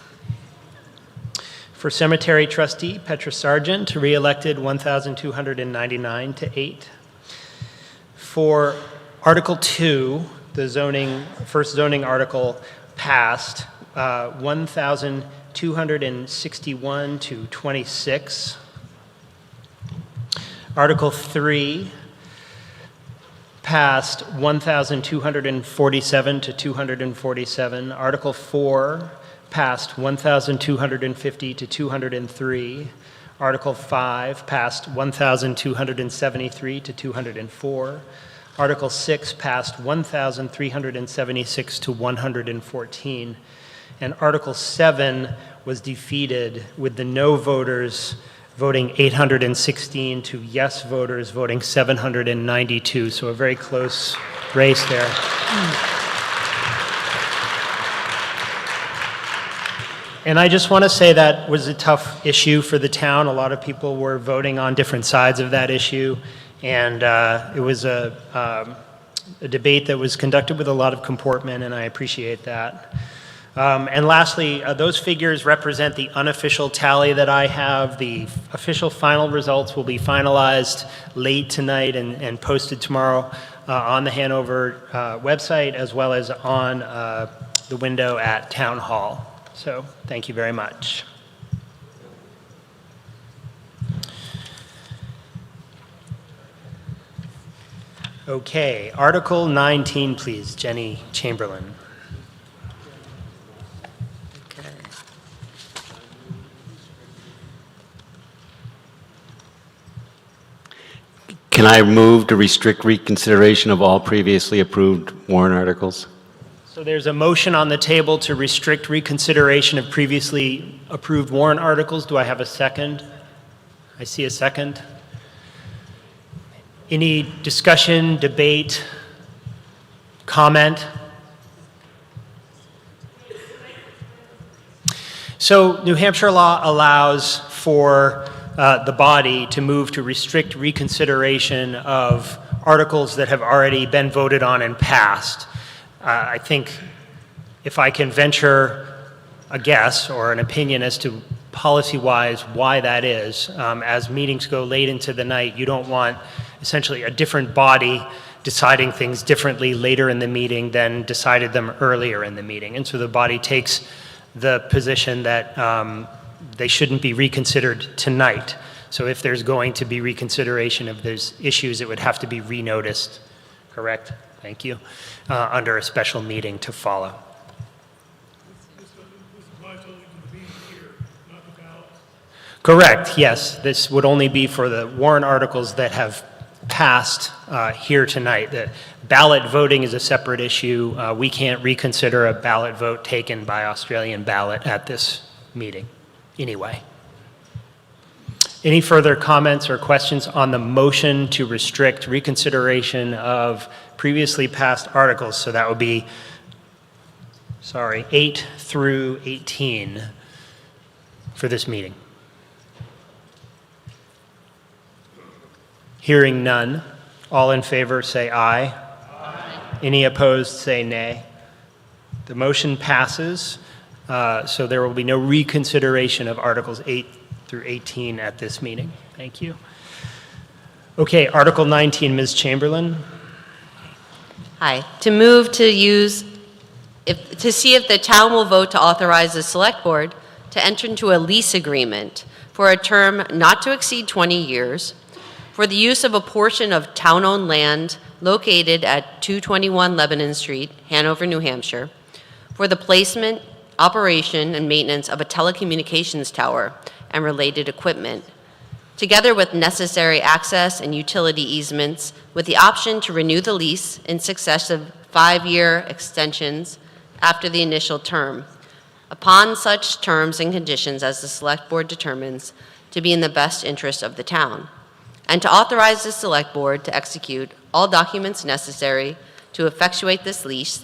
For cemetery trustee, Petra Sargent, reelected 1,299 to 8. For Article 2, the first zoning article passed, 1,261 to 26. Article 3 passed 1,247 to 247. Article 4 passed 1,250 to 203. Article 5 passed 1,273 to 204. Article 6 passed 1,376 to 114. And Article 7 was defeated with the no voters voting 816 to yes voters voting 792. So a very close race there. And I just want to say that was a tough issue for the town. A lot of people were voting on different sides of that issue. And it was a debate that was conducted with a lot of comportment, and I appreciate that. And lastly, those figures represent the unofficial tally that I have. The official final results will be finalized late tonight and posted tomorrow on the Hanover website, as well as on the window at Town Hall. So thank you very much. Okay, Article 19, please, Jenny Chamberlain. Can I move to restrict reconsideration of all previously approved warrant articles? So there's a motion on the table to restrict reconsideration of previously approved warrant articles. Do I have a second? I see a second. Any discussion, debate, comment? So New Hampshire law allows for the body to move to restrict reconsideration of articles that have already been voted on and passed. I think if I can venture a guess or an opinion as to policy-wise why that is, as meetings go late into the night, you don't want essentially a different body deciding things differently later in the meeting than decided them earlier in the meeting. And so the body takes the position that they shouldn't be reconsidered tonight. So if there's going to be reconsideration of those issues, it would have to be renoticed, correct? Thank you. Under a special meeting to follow. Correct, yes. This would only be for the warrant articles that have passed here tonight. The ballot voting is a separate issue. We can't reconsider a ballot vote taken by Australian ballot at this meeting anyway. Any further comments or questions on the motion to restrict reconsideration of previously passed articles? So that would be, 8 through 18 for this meeting. Hearing none, all in favor say aye. Aye. Any opposed say nay. The motion passes, so there will be no reconsideration of Articles 8 through 18 at this meeting. Thank you. Okay, Article 19, Ms. Chamberlain. Hi. To move to use, to see if the town will vote to authorize the select board to enter into a lease agreement for a term not to exceed 20 years for the use of a portion of town-owned land located at 221 Lebanon Street, Hanover, New Hampshire, for the placement, operation, and maintenance of a telecommunications tower and related equipment, together with necessary access and utility easements, with the option to renew the lease in successive 5-year extensions after the initial term, upon such terms and conditions as the select board determines to be in the best interest of the town, and to authorize the select board to execute all documents necessary to effectuate this lease,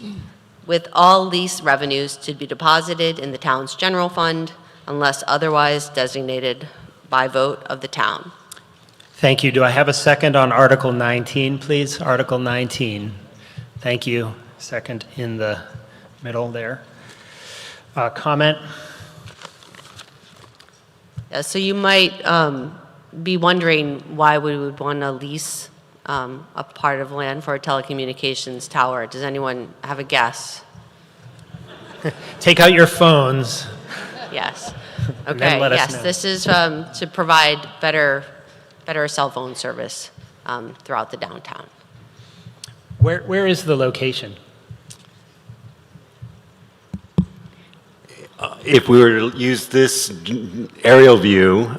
with all lease revenues to be deposited in the town's general fund unless otherwise designated by vote of the town. Thank you. Do I have a second on Article 19, please? Article 19. Thank you. Second in the middle there. Comment? Yeah, so you might be wondering why we would want to lease a part of land for a telecommunications tower. Does anyone have a guess? Take out your phones. Yes. And then Okay, let us yes, know. this is to provide better cell phone service throughout the downtown. Where is the location? If we were to use this aerial view,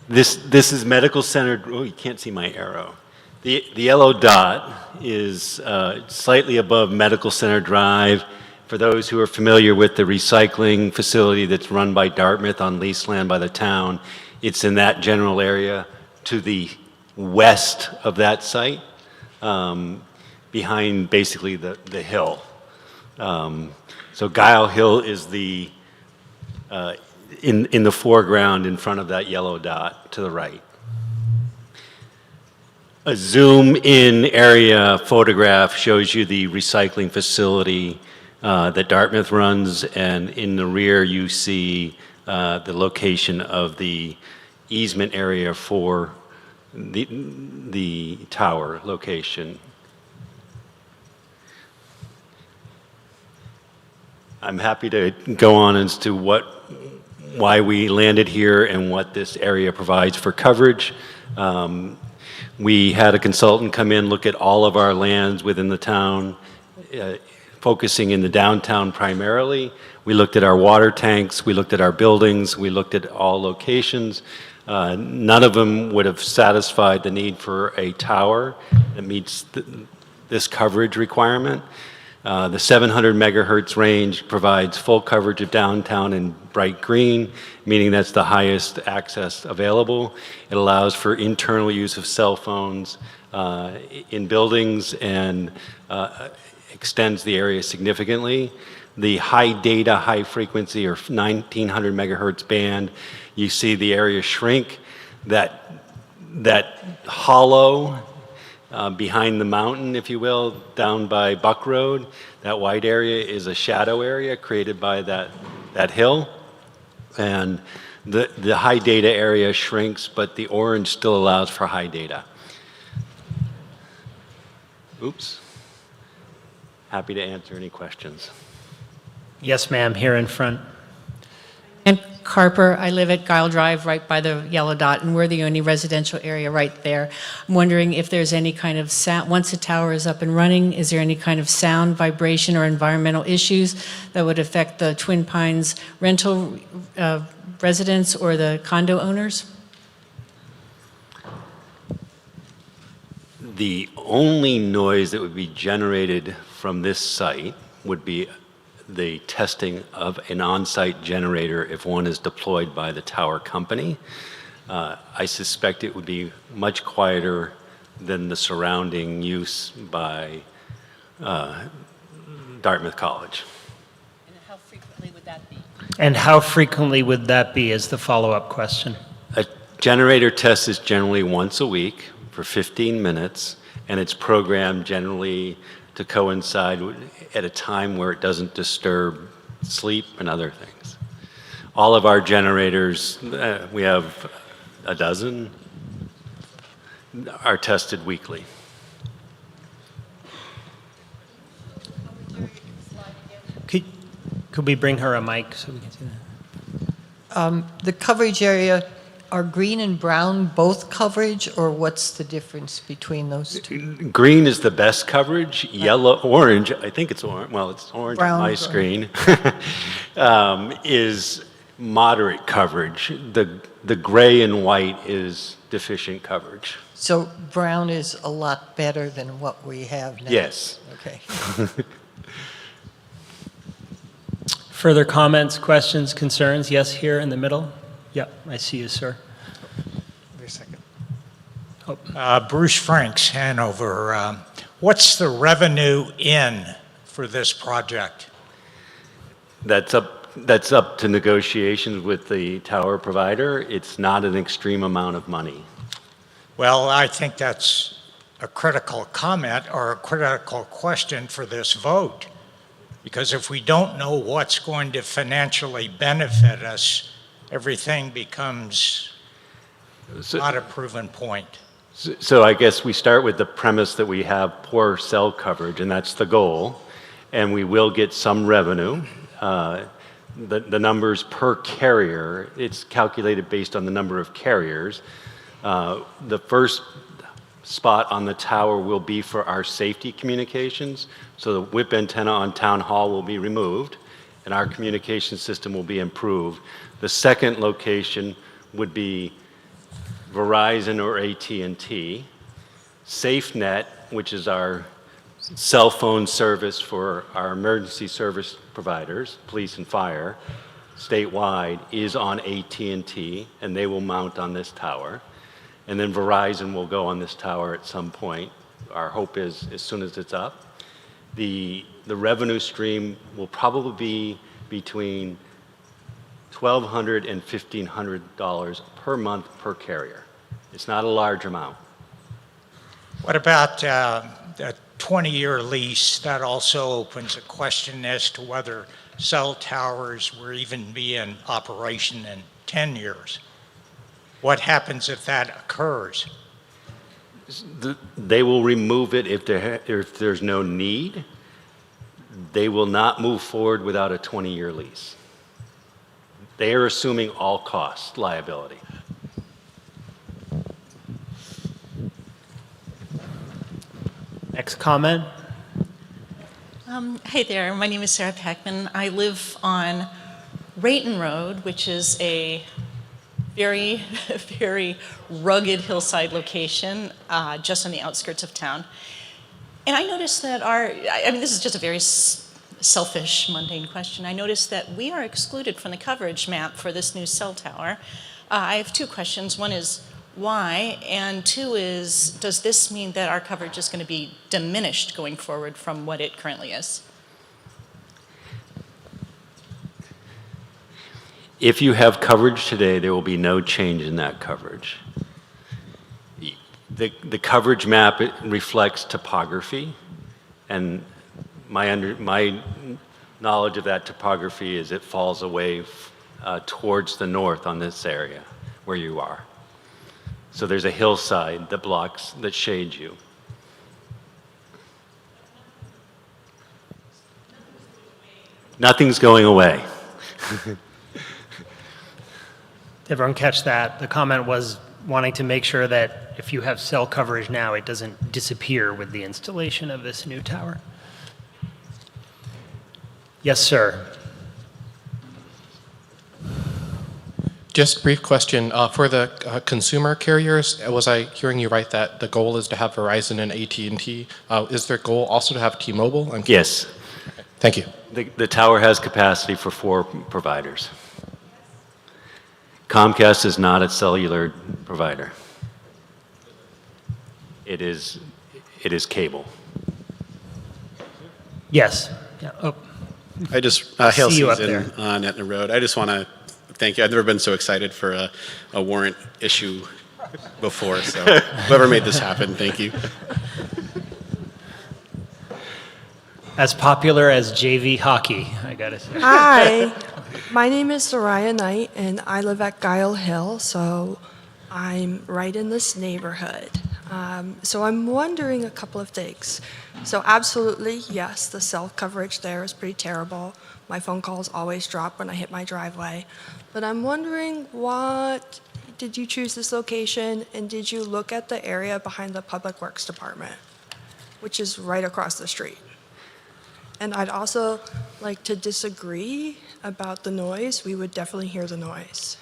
this is Medical Center. Oh, you can't see my arrow. The yellow dot is slightly above Medical Center Drive. For those who are familiar with the recycling facility that's run by Dartmouth on leased land by the town, it's in that general area to the west of that site, behind basically the hill. So Guile Hill is the in the foreground in front of that yellow dot to the right. A zoom in area photograph shows you the recycling facility that Dartmouth runs, and in the rear you see the location of the easement area for the tower location. I'm happy to go on as to why we landed here and what this area provides for coverage. We had a consultant come in, look at all of our lands within the town, focusing in the downtown primarily. We looked at our water tanks, we looked at our buildings, we looked at all locations. None of them would have satisfied the need for a tower that meets this coverage requirement. The 700 megahertz range provides full coverage of downtown in bright green, meaning that's the highest access available. It allows for internal use of cell phones in buildings and extends the area significantly. The high data, high frequency, or 1900 megahertz band, you see the area shrink. That hollow behind the mountain, if you will, down by Buck Road, that white area is a shadow area created by that hill. And the high data area shrinks, but the orange still allows for high data. Oops. Happy to answer any questions. Yes, ma'am, here in front. And Carper, I live at Guile Drive right by the yellow dot, and we're the only residential area right there. I'm wondering if there's any kind of sound, once the tower is up and running, is there any kind of sound, vibration, or environmental issues that would affect the Twin Pines rental residents or the condo owners? The only noise that would be generated from this site would be the testing of an on-site generator if one is deployed by the tower company. I suspect it would be much quieter than the surrounding use by Dartmouth College. And how frequently would that be? And how frequently would that be is the follow-up question. A generator test is generally once a week for 15 minutes, and it's programmed generally to coincide at a time where it doesn't disturb sleep and other things. All of our generators, we have a dozen, are tested weekly. Could we bring her a mic so we can see that? The coverage area, are green and brown both coverage, or what's the difference between those two? Green is the best coverage. Yellow, orange, I think it's orange, well, it's orange Brown, on my brown. screen, is moderate coverage. The gray and white is deficient coverage. So brown is a lot better than what we have now? Yes. Okay. Further comments, questions, concerns? Yes, here in the middle. Yep, I see you, sir. Wait a second. Bruce Franks, Hanover. What's the revenue in for this project? That's up to negotiations with the tower provider. It's not an extreme amount of money. Well, I think that's a critical comment or a critical question for this vote. Because if we don't know what's going to financially benefit us, everything becomes not a proven point. So I guess we start with the premise that we have poor cell coverage, and that's the goal, and we will get some revenue. The numbers per carrier, it's calculated based on the number of carriers. The first spot on the tower will be for our safety communications, so the whip antenna on Town Hall will be removed, and our communication system will be improved. The second location would be Verizon or AT&T, SafeNet, which is our cell phone service for our emergency service providers, police and fire, statewide, is on AT&T, and they will mount on this tower. And then Verizon will go on this tower at some point. Our hope is as soon as it's up. The revenue stream will probably be between $1,200 and $1,500 per month per carrier. It's not a large amount. What about a 20-year lease? That also opens a question as to whether cell towers will even be in operation in 10 years. What happens if that occurs? They will remove it if there's no need. They will not move forward without a 20-year lease. They are assuming all cost liability. Next comment. Hey there, my name is Sarah Packman. I live on Rayton Road, which is a very, very rugged hillside location just on the outskirts of town. And I noticed that this is just a very selfish, mundane question. I noticed that we are excluded from the coverage map for this new cell tower. I have two questions. One is why, and two is, does this mean that our coverage is going to be diminished going forward from what it currently is? If you have coverage today, there will be no change in that coverage. The coverage map, it reflects topography, and my knowledge of that topography is it falls away towards the north on this area where you are. So there's a hillside that shades you. Nothing's going away. Did everyone catch that? The comment was wanting to make sure that if you have cell coverage now, it doesn't disappear with the installation of this new tower. Yes, sir. Just a brief question. For the consumer carriers, was I hearing you right that the goal is to have Verizon and AT&T? Is their goal also to have T-Mobile? Yes. Okay. Thank you. The tower has capacity for 4 providers. Comcast is not a cellular provider. It is cable. Yes. Yeah. Oh. I just, hail See you up season there. on Etna Road. I just want to thank you. I've never been so excited for a warrant issue before, so whoever made this happen, thank you. As popular as JV hockey, I gotta say. Hi, my name is Soraya Knight, and I live at Guile Hill, so I'm right in this neighborhood. So I'm wondering a couple of things. So absolutely, yes, the cell coverage there is pretty terrible. My phone calls always drop when I hit my driveway. But I'm wondering, what did you choose this location, and did you look at the area behind the Public Works Department, which is right across the street? And I'd also like to disagree about the noise. We would definitely hear the noise.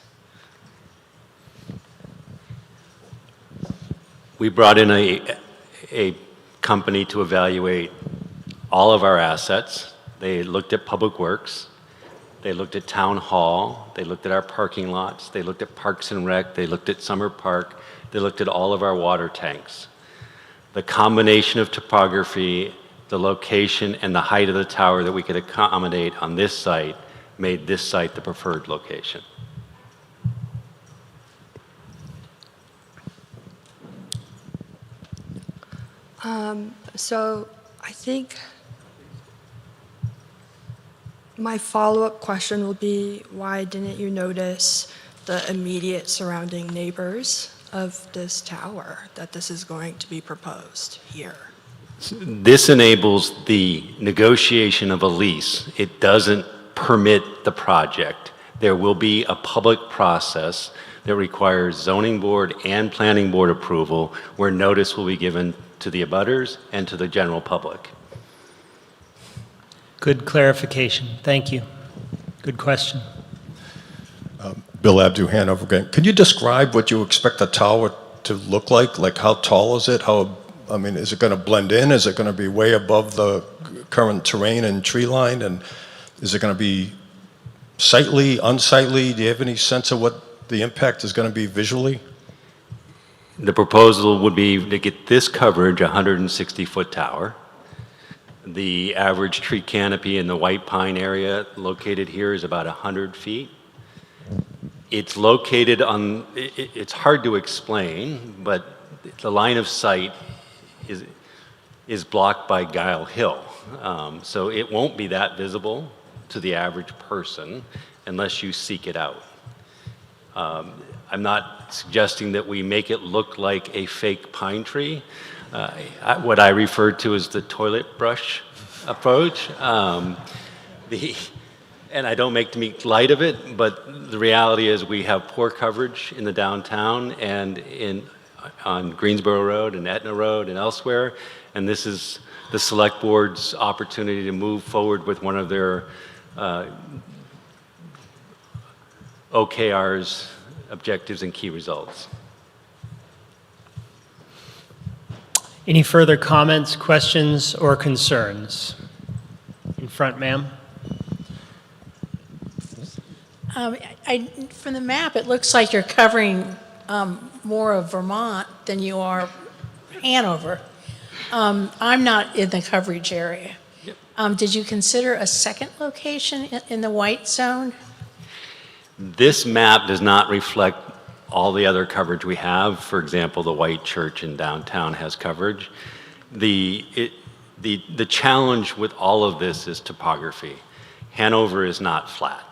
We brought in a company to evaluate all of our assets. They looked at Public Works. They looked at Town Hall. They looked at our parking lots. They looked at Parks and Rec. They looked at Summer Park. They looked at all of our water tanks. The combination of topography, the location, and the height of the tower that we could accommodate on this site made this site the preferred location. So I think my follow-up question will be, why didn't you notice the immediate surrounding neighbors of this tower that this is going to be proposed here? This enables the negotiation of a lease. It doesn't permit the project. There will be a public process that requires zoning board and planning board approval where notice will be given to the abutters and to the general public. Good clarification. Thank you. Good question. Bill Abdu, Hanover again. Can you describe what you expect the tower to look like? Like how tall is it? Is it going to blend in? Is it going to be way above the current terrain and tree line? And is it going to be sightly, unsightly? Do you have any sense of what the impact is going to be visually? The proposal would be to get this coverage, a 160-foot tower. The average tree canopy in the white pine area located here is about 100 feet. It's located on, it's hard to explain, but the line of sight is blocked by Guile Hill. So it won't be that visible to the average person unless you seek it out. I'm not suggesting that we make it look like a fake pine tree. What I refer to as the toilet brush approach. And I don't make light of it, but the reality is we have poor coverage in the downtown and on Greensboro Road and Etna Road and elsewhere. And this is the select board's opportunity to move forward with one of their OKR's objectives and key results. Any further comments, questions, or concerns? In front, ma'am. From the map, it looks like you're covering more of Vermont than you are Hanover. I'm not in the coverage area. Yep. Did you consider a second location in the white zone? This map does not reflect all the other coverage we have. For example, the white church in downtown has coverage. The challenge with all of this is topography. Hanover is not flat.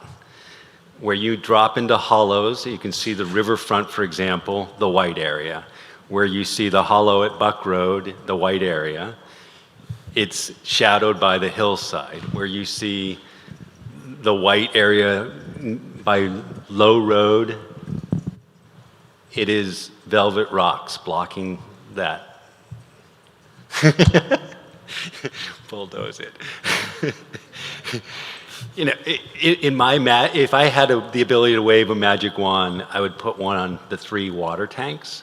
Where you drop into hollows, you can see the riverfront, for example, the white area. Where you see the hollow at Buck Road, the white area, it's shadowed by the hillside. Where you see the white area by Low Road, it is velvet rocks blocking that. Bulldoze it. You know, in my if I had the ability to wave a magic wand, I would put one on the 3 water tanks.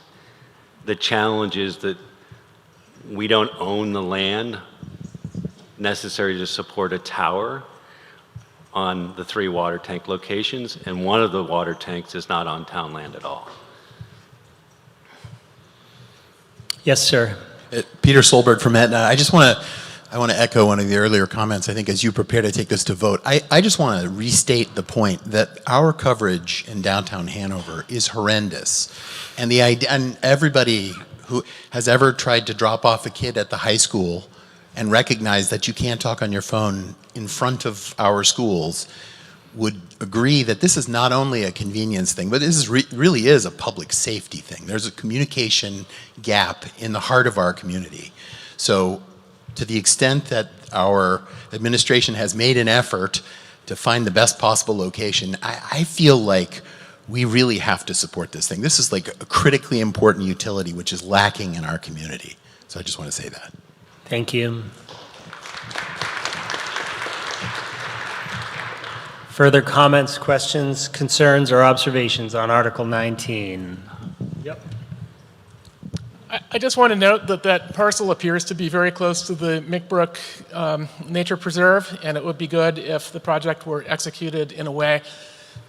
The challenge is that we don't own the land necessary to support a tower on the 3 water tank locations, and one of the water tanks is not on town land at all. Yes, sir. Peter Solberg from Aetna. I want to echo one of the earlier comments. I think as you prepare to take this to vote, I just want to restate the point that our coverage in downtown Hanover is horrendous. And the idea, and everybody who has ever tried to drop off a kid at the high school and recognize that you can't talk on your phone in front of our schools would agree that this is not only a convenience thing, but this is really is a public safety thing. There's a communication gap in the heart of our community. So to the extent that our administration has made an effort to find the best possible location, I feel like we really have to support this thing. This is like a critically important utility which is lacking in our community. So I just want to say that. Thank you. Further comments, questions, concerns, or observations on Article 19? Yep. I just want to note that that parcel appears to be very close to the McBrook Nature Preserve, and it would be good if the project were executed in a way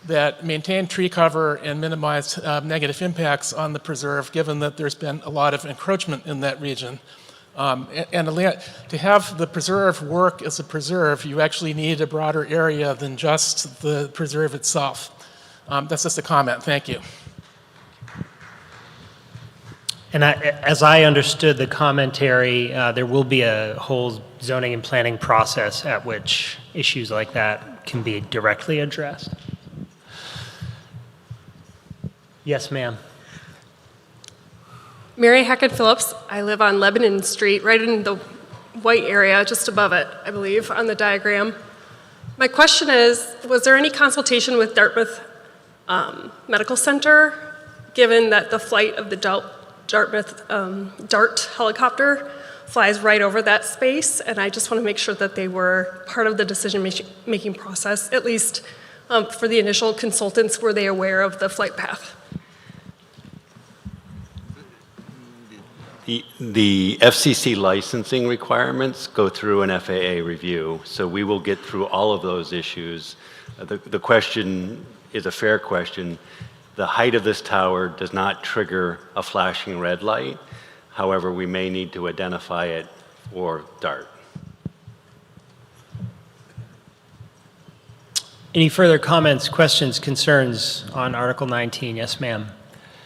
that maintained tree cover and minimized negative impacts on the preserve, given that there's been a lot of encroachment in that region. And to have the preserve work as a preserve, you actually need a broader area than just the preserve itself. That's just a comment. Thank you. And as I understood the commentary, there will be a whole zoning and planning process at which issues like that can be directly addressed. Yes, ma'am. Mary Hackett Phillips. I live on Lebanon Street, right in the white area, just above it, I believe, on the diagram. My question is, was there any consultation with Dartmouth Medical Center, given that the flight of the Dartmouth DART helicopter flies right over that space? And I just want to make sure that they were part of the decision-making process, at least for the initial consultants. Were they aware of the flight path? The FCC licensing requirements go through an FAA review, so we will get through all of those issues. The question is a fair question. The height of this tower does not trigger a flashing red light. However, we may need to identify it for DART. Any further comments, questions, concerns on Article 19? Yes, ma'am.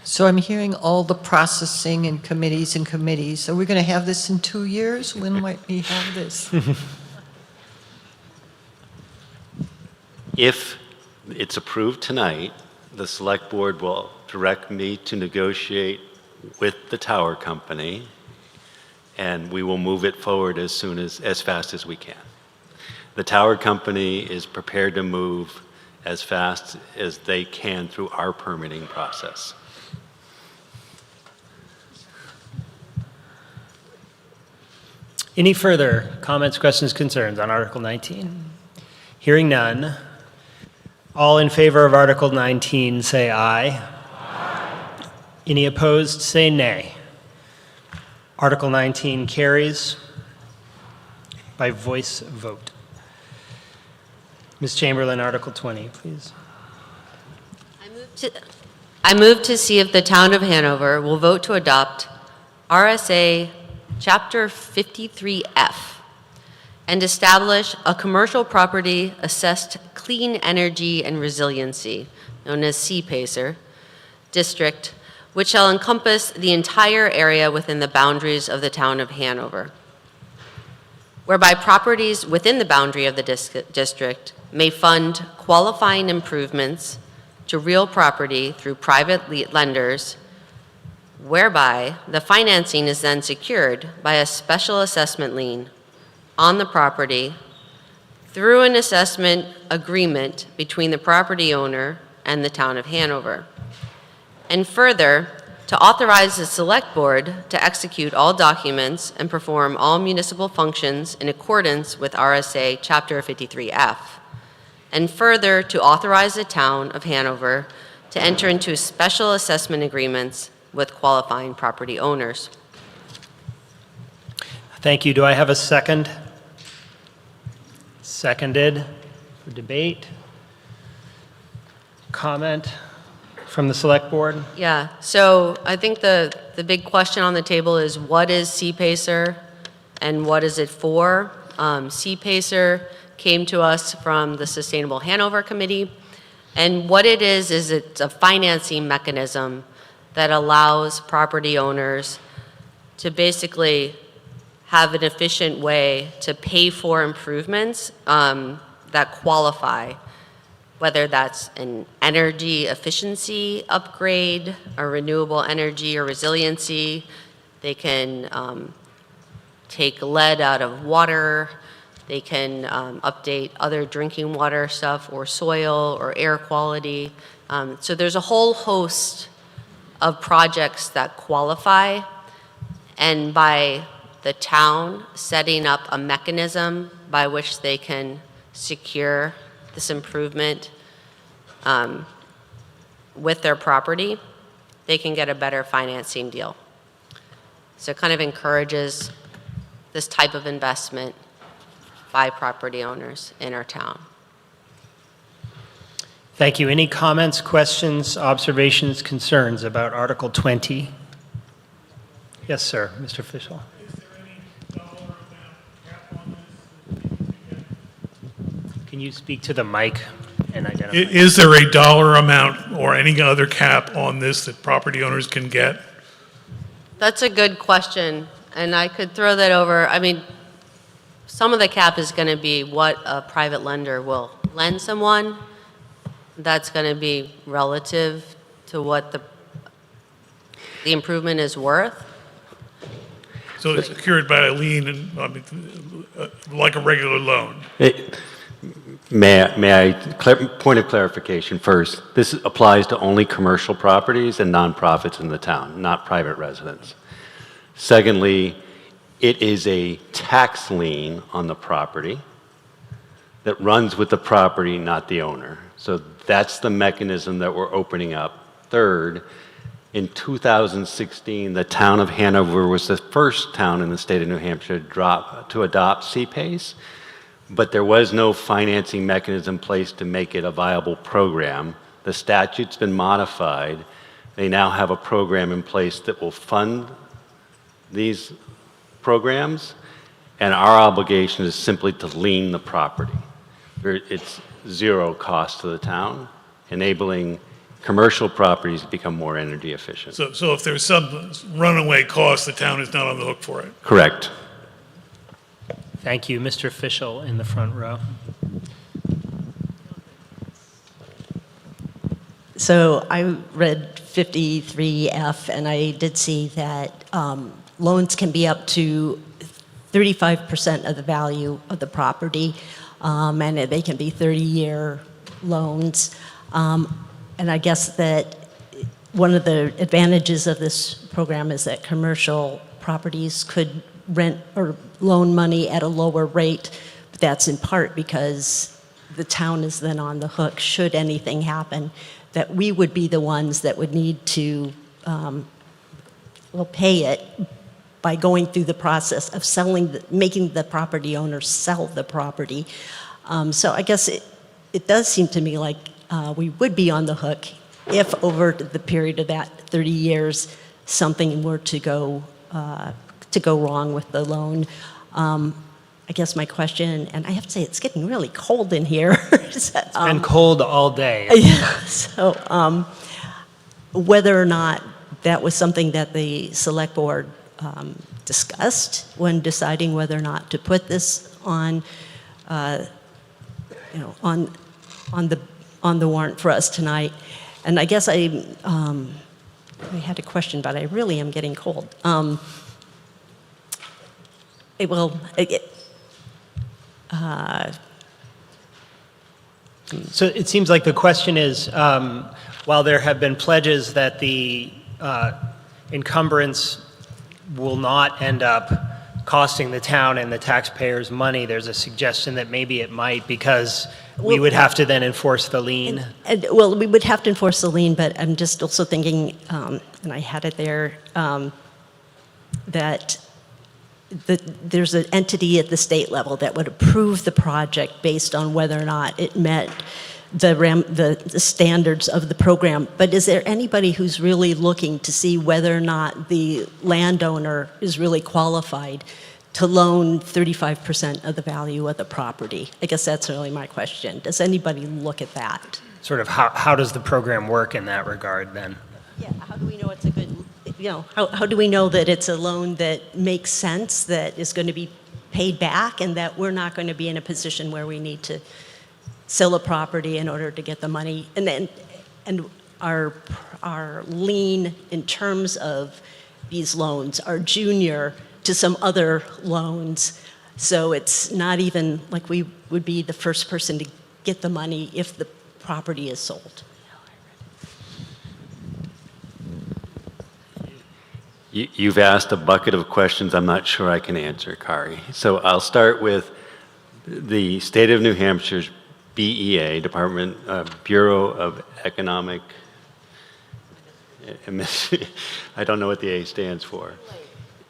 So I'm hearing all the processing and committees. Are we going to have this in 2 years? When might we have this? If it's approved tonight, the select board will direct me to negotiate with the tower company, and we will move it forward as fast as we can. The tower company is prepared to move as fast as they can through our permitting process. Any further comments, questions, concerns on Article 19? Hearing none. All in favor of Article 19 say aye. Aye. Any opposed say nay. Article 19 carries by voice vote. Ms. Chamberlain, Article 20, please. I move to see if the town of Hanover will vote to adopt RSA Chapter 53F and establish a commercial property assessed clean energy and resiliency, known as CPACER, district, which shall encompass the entire area within the boundaries of the town of Hanover, whereby properties within the boundary of the district may fund qualifying improvements to real property through private lenders, whereby the financing is then secured by a special assessment lien on the property through an assessment agreement between the property owner and the town of Hanover. And further, to authorize the select board to execute all documents and perform all municipal functions in accordance with RSA Chapter 53F. And further, to authorize the town of Hanover to enter into special assessment agreements with qualifying property owners. Thank you. Do I have a second? Seconded for debate. Comment from the select board? Yeah, so I think the big question on the table is what is CPACER and what is it for? CPACER came to us from the Sustainable Hanover Committee, and what it is it's a financing mechanism that allows property owners to basically have an efficient way to pay for improvements that qualify, whether that's an energy efficiency upgrade, or renewable energy or resiliency. They can take lead out of water. They can update other drinking water stuff or soil or air quality. So there's a whole host of projects that qualify, and by the town setting up a mechanism by which they can secure this improvement with their property, they can get a better financing deal. So it kind of encourages this type of investment by property owners in our town. Thank you. Any comments, questions, observations, concerns about Article 20? Yes, sir. Mr. Fischel. Can you speak to the mic and identify? Is there a dollar amount or any other cap on this that property owners can get? That's a good question, and I could throw that over. I mean, some of the cap is going to be what a private lender will lend someone. That's going to be relative to what the improvement is worth. So it's secured by a lien and, I mean, like a regular loan. Point of clarification first. This applies to only commercial properties and nonprofits in the town, not private residents. Secondly, it is a tax lien on the property that runs with the property, not the owner. So that's the mechanism that we're opening up. Third, in 2016, the town of Hanover was the first town in the state of New Hampshire to adopt CPACE, but there was no financing mechanism in place to make it a viable program. The statute's been modified. They now have a program in place that will fund these programs, and our obligation is simply to lien the property. It's zero cost to the town, enabling commercial properties to become more energy efficient. So if there's some runaway cost, the town is not on the hook for it. Correct. Thank you. Mr. Fischel in the front row. So I read 53F, and I did see that loans can be up to 35% of the value of the property, and they can be 30-year loans. And I guess that one of the advantages of this program is that commercial properties could rent or loan money at a lower rate. But that's in part because the town is then on the hook should anything happen, that we would be the ones that would need to pay it by going through the process of making the property owner sell the property. So I guess it does seem to me like we would be on the hook if over the period of that 30 years something were to go wrong with the loan. I guess my question, and I have to say it's getting really cold in here. It's been cold all day. Yeah, so whether or not that was something that the select board discussed when deciding whether or not to put this on, on the warrant for us tonight. And I guess I had a question, but I really am getting cold. So it seems like the question is, while there have been pledges that the encumbrance will not end up costing the town and the taxpayers money, there's a suggestion that maybe it might, because we would have to then enforce the lien. Well, we would have to enforce the lien, but I'm just also thinking, and I had it there, that there's an entity at the state level that would approve the project based on whether or not it met the standards of the program. But is there anybody who's really looking to see whether or not the landowner is really qualified to loan 35% of the value of the property? I guess that's really my question. Does anybody look at that? Sort of how does the program work in that regard then? Yeah, how do we know it's a good, how do we know that it's a loan that makes sense, that is going to be paid back, and that we're not going to be in a position where we need to sell a property in order to get the money? And our lien in terms of these loans are junior to some other loans. So it's not even like we would be the first person to get the money if the property is sold. You've asked a bucket of questions I'm not sure I can answer, Kari. So I'll start with the state of New Hampshire's BEA, Bureau of Economic, I don't know what the A stands for,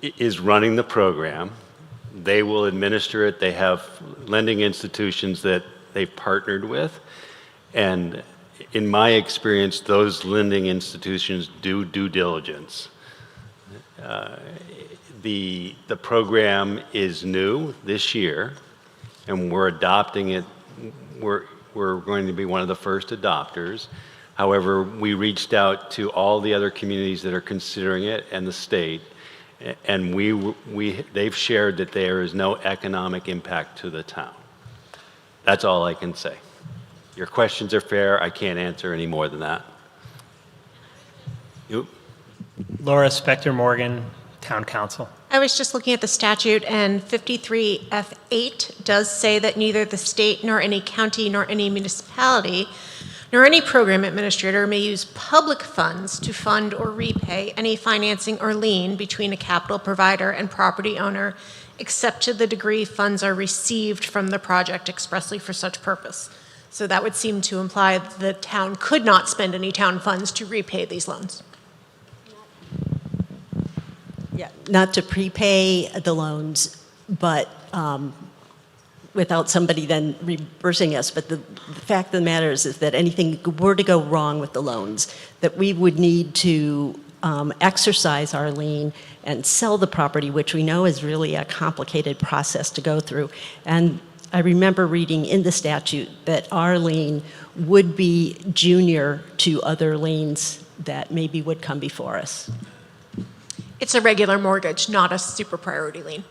is running the program. They will administer it. They have lending institutions that they've partnered with. And in my experience, those lending institutions do due diligence. The program is new this year, and we're adopting it. We're going to be one of the first adopters. However, we reached out to all the other communities that are considering it and the state, And they've shared that there is no economic impact to the town. That's all I can say. Your questions are fair. I can't answer any more than that. You? Laura Spector Morgan, Town Council. I was just looking at the statute, and 53F8 does say that neither the state nor any county nor any municipality nor any program administrator may use public funds to fund or repay any financing or lien between a capital provider and property owner, except to the degree funds are received from the project expressly for such purpose. So that would seem to imply that the town could not spend any town funds to repay these loans. Yeah, not to prepay the loans, but without somebody then reversing us. But the fact of the matter is that anything were to go wrong with the loans, that we would need to exercise our lien and sell the property, which we know is really a complicated process to go through. And I remember reading in the statute that our lien would be junior to other liens that maybe would come before us. It's a regular mortgage, not a super priority lien.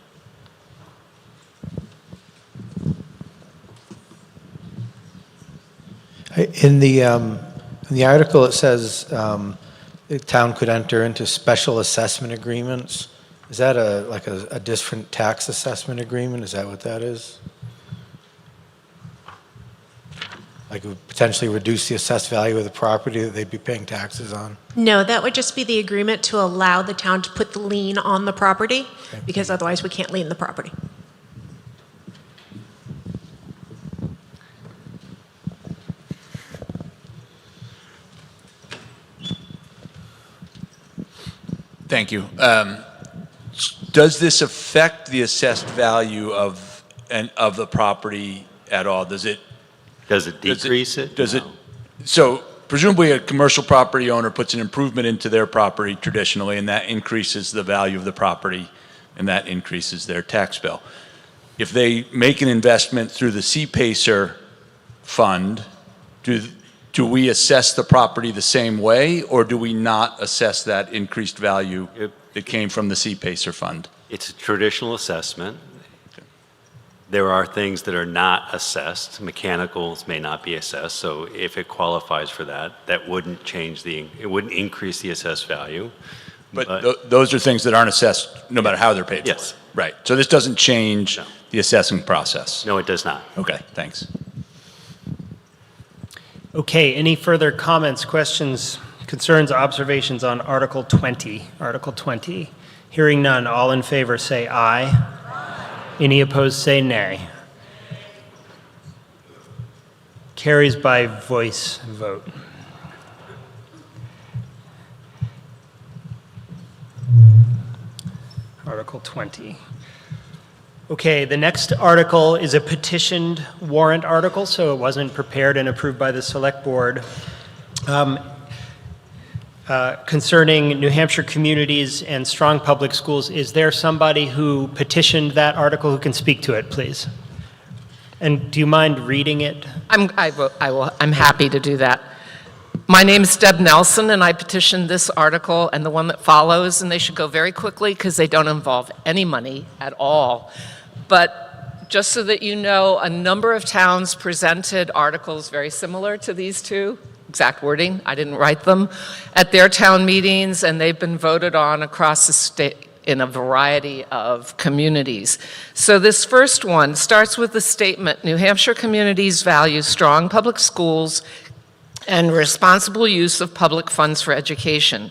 In the article, it says the town could enter into special assessment agreements. Is that like a different tax assessment agreement? Is that what that is? Like it would potentially reduce the assessed value of the property that they'd be paying taxes on? No, that would just be the agreement to allow the town to put the lien on the property, because otherwise we can't lien the property. Thank you. Does this affect the assessed value of the property at all? Does it decrease it? Does it? So presumably a commercial property owner puts an improvement into their property traditionally, and that increases the value of the property, and that increases their tax bill. If they make an investment through the CPACER fund, do we assess the property the same way, or do we not assess that increased value that came from the CPACER fund? It's a traditional assessment. There are things that are not assessed. Mechanicals may not be assessed, so if it qualifies for that, that wouldn't it wouldn't increase the assessed value. But those are things that aren't assessed no matter how they're paid for? Yes. Right. So this doesn't change the assessing process? No, it does not. Okay, thanks. Okay, any further comments, questions, concerns, observations on Article 20? Article 20. Hearing none, all in favor say aye. Any opposed say nay. Carries by voice vote. Article 20. Okay, the next article is a petitioned warrant article, so it wasn't prepared and approved by the Select Board. Concerning New Hampshire communities and strong public schools. Is there somebody who petitioned that article who can speak to it, please? And do you mind reading it? I'm happy to do that. My name is Deb Nelson, and I petitioned this article and the one that follows, and they should go very quickly because they don't involve any money at all. But just so that you know, a number of towns presented articles very similar to these two. Exact wording, I didn't write them, at their town meetings, and they've been voted on across the state in a variety of communities. So this first one starts with the statement, New Hampshire communities value strong public schools and responsible use of public funds for education.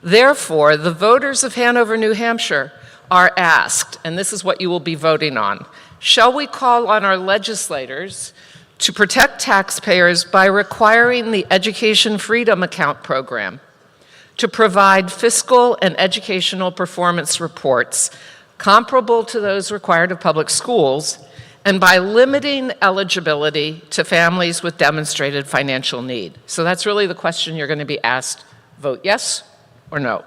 Therefore, the voters of Hanover, New Hampshire are asked, and this is what you will be voting on, shall we call on our legislators to protect taxpayers by requiring the Education Freedom Account program to provide fiscal and educational performance reports comparable to those required of public schools, and by limiting eligibility to families with demonstrated financial need? So that's really the question you're going to be asked. Vote yes or no.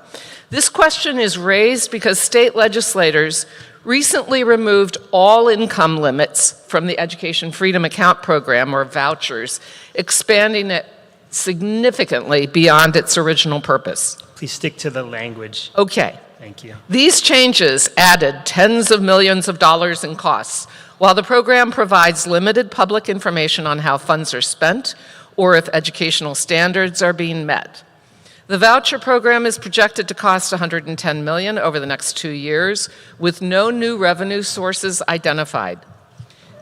This question is raised because state legislators recently removed all income limits from the Education Freedom Account program, or vouchers, expanding it significantly beyond its original purpose. Please stick to the language. Okay. Thank you. These changes added tens of millions of dollars in costs, while the program provides limited public information on how funds are spent or if educational standards are being met. The voucher program is projected to cost $110 million over the next 2 years, with no new revenue sources identified.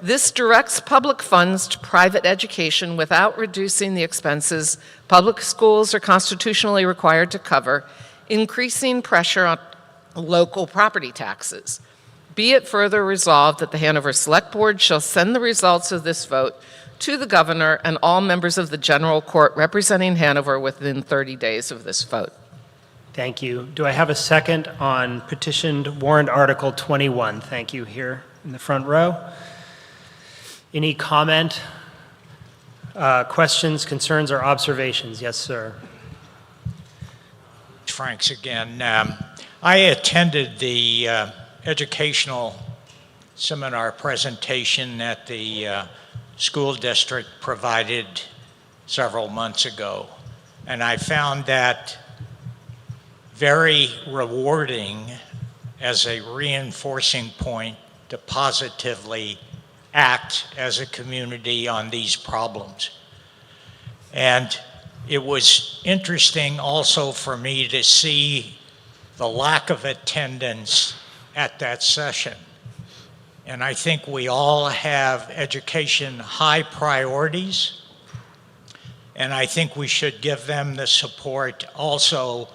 This directs public funds to private education without reducing the expenses public schools are constitutionally required to cover, increasing pressure on local property taxes. Be it further resolved that the Hanover Select Board shall send the results of this vote to the governor and all members of the general court representing Hanover within 30 days of this vote. Thank you. Do I have a second on petitioned warrant Article 21? Thank you, here in the front row. Any comment, questions, concerns, or observations? Yes, sir. Franks again. I attended the educational seminar presentation that the school district provided several months ago, and I found that very rewarding as a reinforcing point to positively act as a community on these problems. And it was interesting also for me to see the lack of attendance at that session. And I think we all have education high priorities, and I think we should give them the support also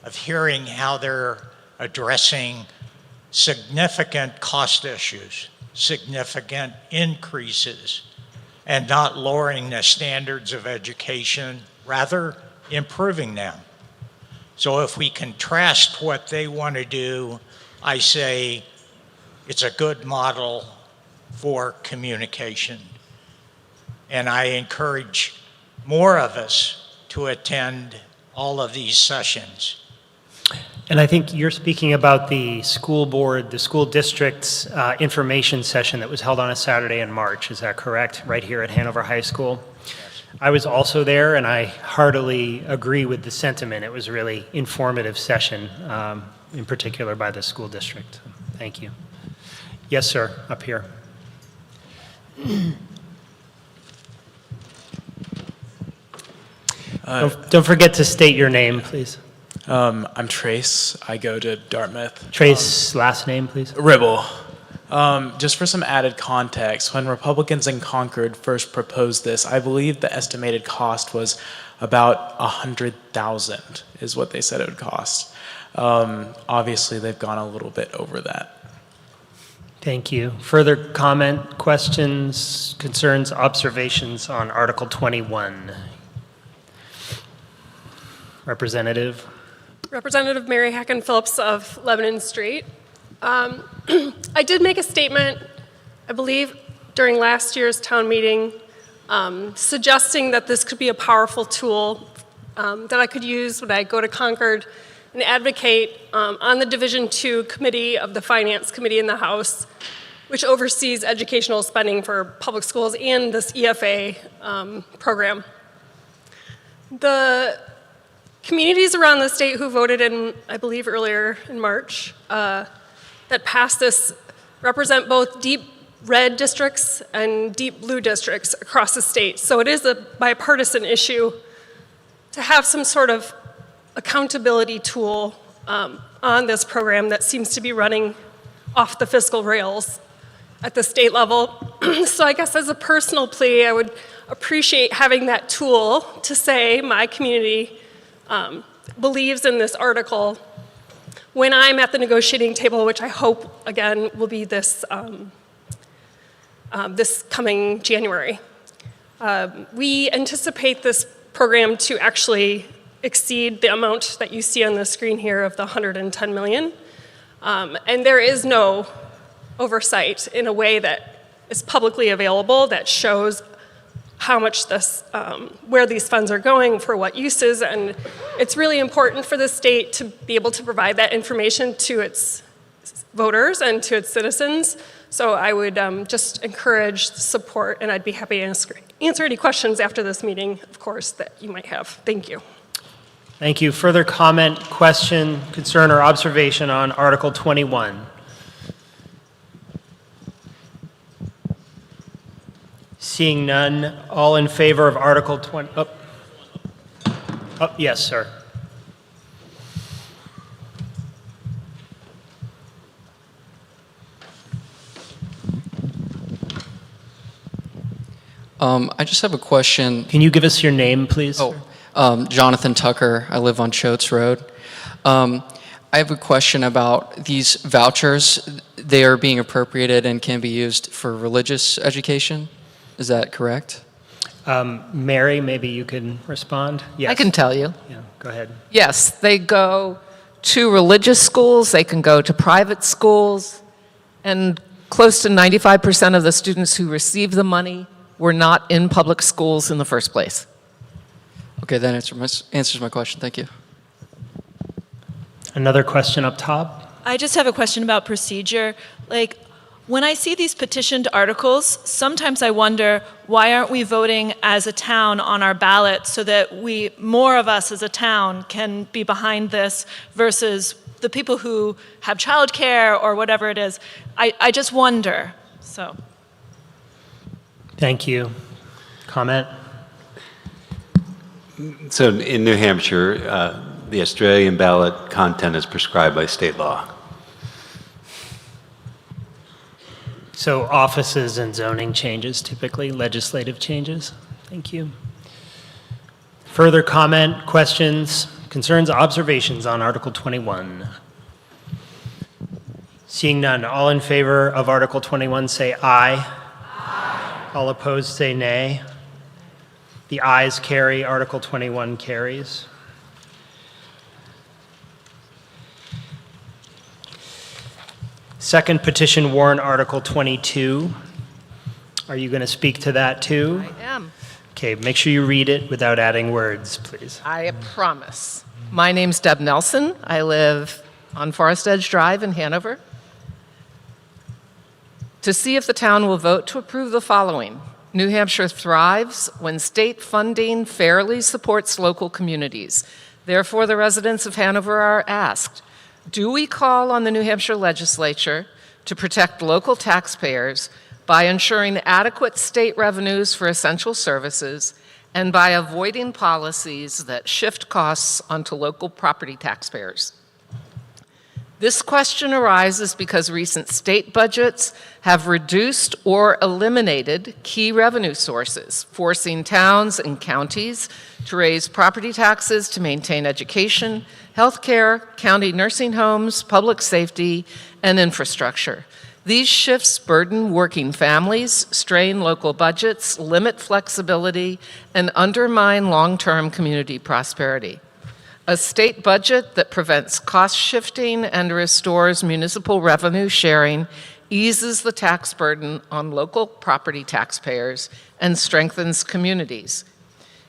of hearing how they're addressing significant cost issues, significant increases, and not lowering the standards of education, rather improving them. So if we contrast what they want to do, I say it's a good model for communication. And I encourage more of us to attend all of these sessions. And I think you're speaking about the school board, the school district's information session that was held on a Saturday in March. Is that correct? Right here at Hanover High School? Yes. I was also there, and I heartily agree with the sentiment. It was a really informative session, in particular by the school district. Thank you. Yes, sir, up here. Don't forget to state your name, please. I'm Trace. I go to Dartmouth. Trace, last name, please. Ribble. Just for some added context, when Republicans in Concord first proposed this, I believe the estimated cost was about $100,000 is what they said it would cost. Obviously, they've gone a little bit over that. Thank you. Further comment, questions, concerns, observations on Article 21? Representative. Representative Mary Hacken Phillips of Lebanon Street. I did make a statement, I believe, during last year's town meeting, suggesting that this could be a powerful tool that I could use when I go to Concord and advocate on the Division II Committee of the Finance Committee in the House, which oversees educational spending for public schools and this EFA program. The communities around the state who voted in, I believe earlier in March, that passed this represent both deep red districts and deep blue districts across the state. So it is a bipartisan issue to have some sort of accountability tool on this program that seems to be running off the fiscal rails at the state level. So I guess as a personal plea, I would appreciate having that tool to say my community believes in this article when I'm at the negotiating table, which I hope, again, will be this, this coming January. We anticipate this program to actually exceed the amount that you see on the screen here of the $110 million. And there is no oversight in a way that is publicly available that shows how much this, where these funds are going, for what uses, and it's really important for the state to be able to provide that information to its voters and to its citizens. So I would just encourage support, and I'd be happy to answer any questions after this meeting, of course, that you might have. Thank you. Thank you. Further comment, question, concern, or observation on Article 21? Seeing none, all in favor of Article 20? Oh, yes, sir. I just have a question. Can you give us your name, please? Jonathan Tucker. I live on Choates Road. I have a question about these vouchers. They are being appropriated and can be used for religious education. Is that correct? Mary, maybe you can respond? Yes. I can tell you. Yeah, go ahead. Yes, they go to religious schools, they can go to private schools, and close to 95% of the students who receive the money were not in public schools in the first place. Okay, that answers my question. Thank you. Another question up top? I just have a question about procedure. Like, when I see these petitioned articles, sometimes I wonder, why aren't we voting as a town on our ballot so that more of us as a town can be behind this versus the people who have childcare or whatever it is? I just wonder, so. Thank you. Comment? So in New Hampshire, the Australian ballot content is prescribed by state law. So offices and zoning changes, typically legislative changes. Thank you. Further comment, questions, concerns, observations on Article 21? Seeing none, all in favor of Article 21 say aye. All opposed say nay. The ayes carry, Article 21 carries. Second petition warrant, Article 22. Are you going to speak to that too? I am. Okay, make sure you read it without adding words, please. I promise. My name's Deb Nelson. I live on Forest Edge Drive in Hanover. To see if the town will vote to approve the following. New Hampshire thrives when state funding fairly supports local communities. Therefore, the residents of Hanover are asked, do we call on the New Hampshire legislature to protect local taxpayers by ensuring adequate state revenues for essential services and by avoiding policies that shift costs onto local property taxpayers? This question arises because recent state budgets have reduced or eliminated key revenue sources, forcing towns and counties to raise property taxes to maintain education, healthcare, county nursing homes, public safety, and infrastructure. These shifts burden working families, strain local budgets, limit flexibility, and undermine long-term community prosperity. A state budget that prevents cost shifting and restores municipal revenue sharing eases the tax burden on local property taxpayers and strengthens communities.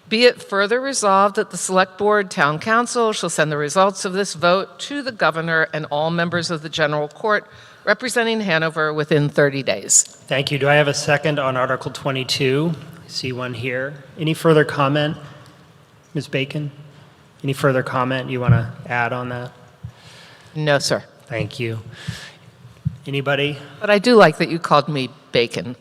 Be it further resolved that the Select Board Town Council shall send the results of this vote to the governor and all members of the General Court representing Hanover within 30 days. Thank you. Do I have a second on Article 22? I see one here. Any further comment? Ms. Bacon? Any further comment you want to add on that? No, sir. Thank you. Anybody? But I do like that you called me Bacon.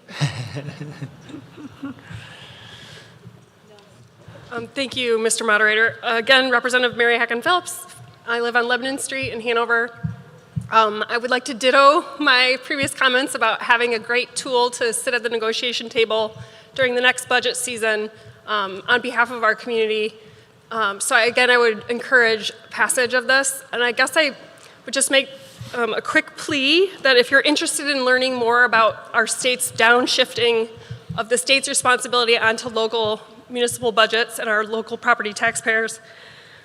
Thank you, Mr. Moderator. Again, Representative Mary Hacken Phelps. I live on Lebanon Street in Hanover. I would like to ditto my previous comments about having a great tool to sit at the negotiation table during the next budget season on behalf of our community. Again, I would encourage passage of this, and I guess I would just make a quick plea that if you're interested in learning more about our state's downshifting of the state's responsibility onto local municipal budgets and our local property taxpayers,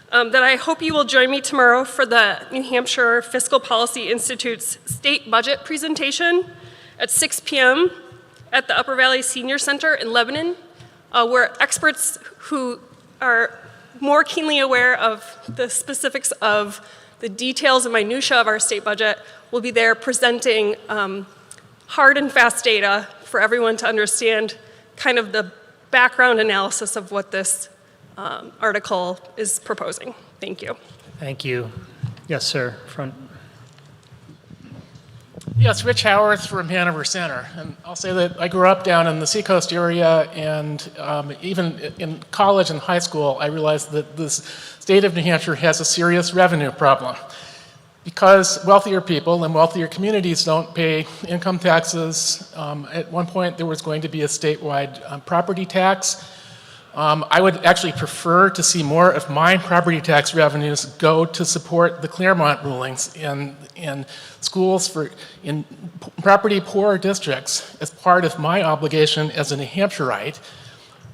that I hope you will join me tomorrow for the New Hampshire Fiscal Policy Institute's state budget presentation at 6 p.m. at the Upper Valley Senior Center in Lebanon, where experts who are more keenly aware of the specifics of the details and minutia of our state budget will be there presenting hard and fast data for everyone to understand kind of the background analysis of what this article is proposing. Thank you. Thank you. Yes, sir. Front. Yes, Rich Howarth from Hanover Center. And I'll say that I grew up down in the Seacoast area, and even in college and high school, I realized that this state of New Hampshire has a serious revenue problem. Because wealthier people and wealthier communities don't pay income taxes, at one point there was going to be a statewide property tax. I would actually prefer to see more of my property tax revenues go to support the Claremont rulings in schools in property poor districts as part of my obligation as a New Hampshireite.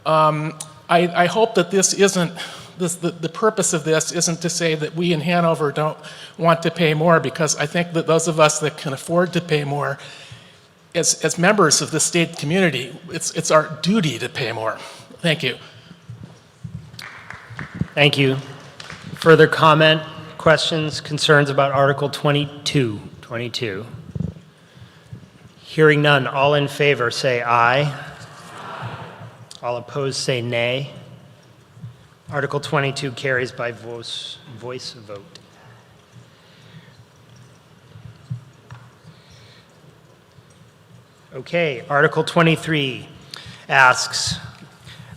I hope that this isn't, the purpose of this isn't to say that we in Hanover don't want to pay more, because I think that those of us that can afford to pay more, as members of the state community, it's our duty to pay more. Thank you. Thank you. Further comment, questions, concerns about Article 22? Hearing none, all in favor say aye. All opposed say nay. Article 22 carries by voice vote. Okay, Article 23 asks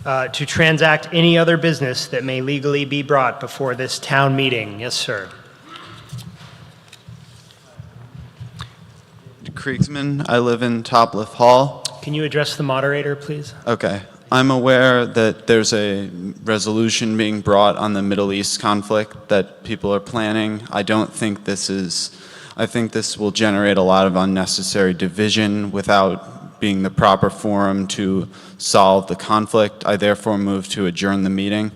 to transact any other business that may legally be brought before this town meeting. Yes, sir. Kriegsman, I live in Topliff Hall. Can you address the moderator, please? Okay. I'm aware that there's a resolution being brought on the Middle East conflict that people are planning. I think this will generate a lot of unnecessary division without being the proper forum to solve the conflict. I therefore move to adjourn the meeting.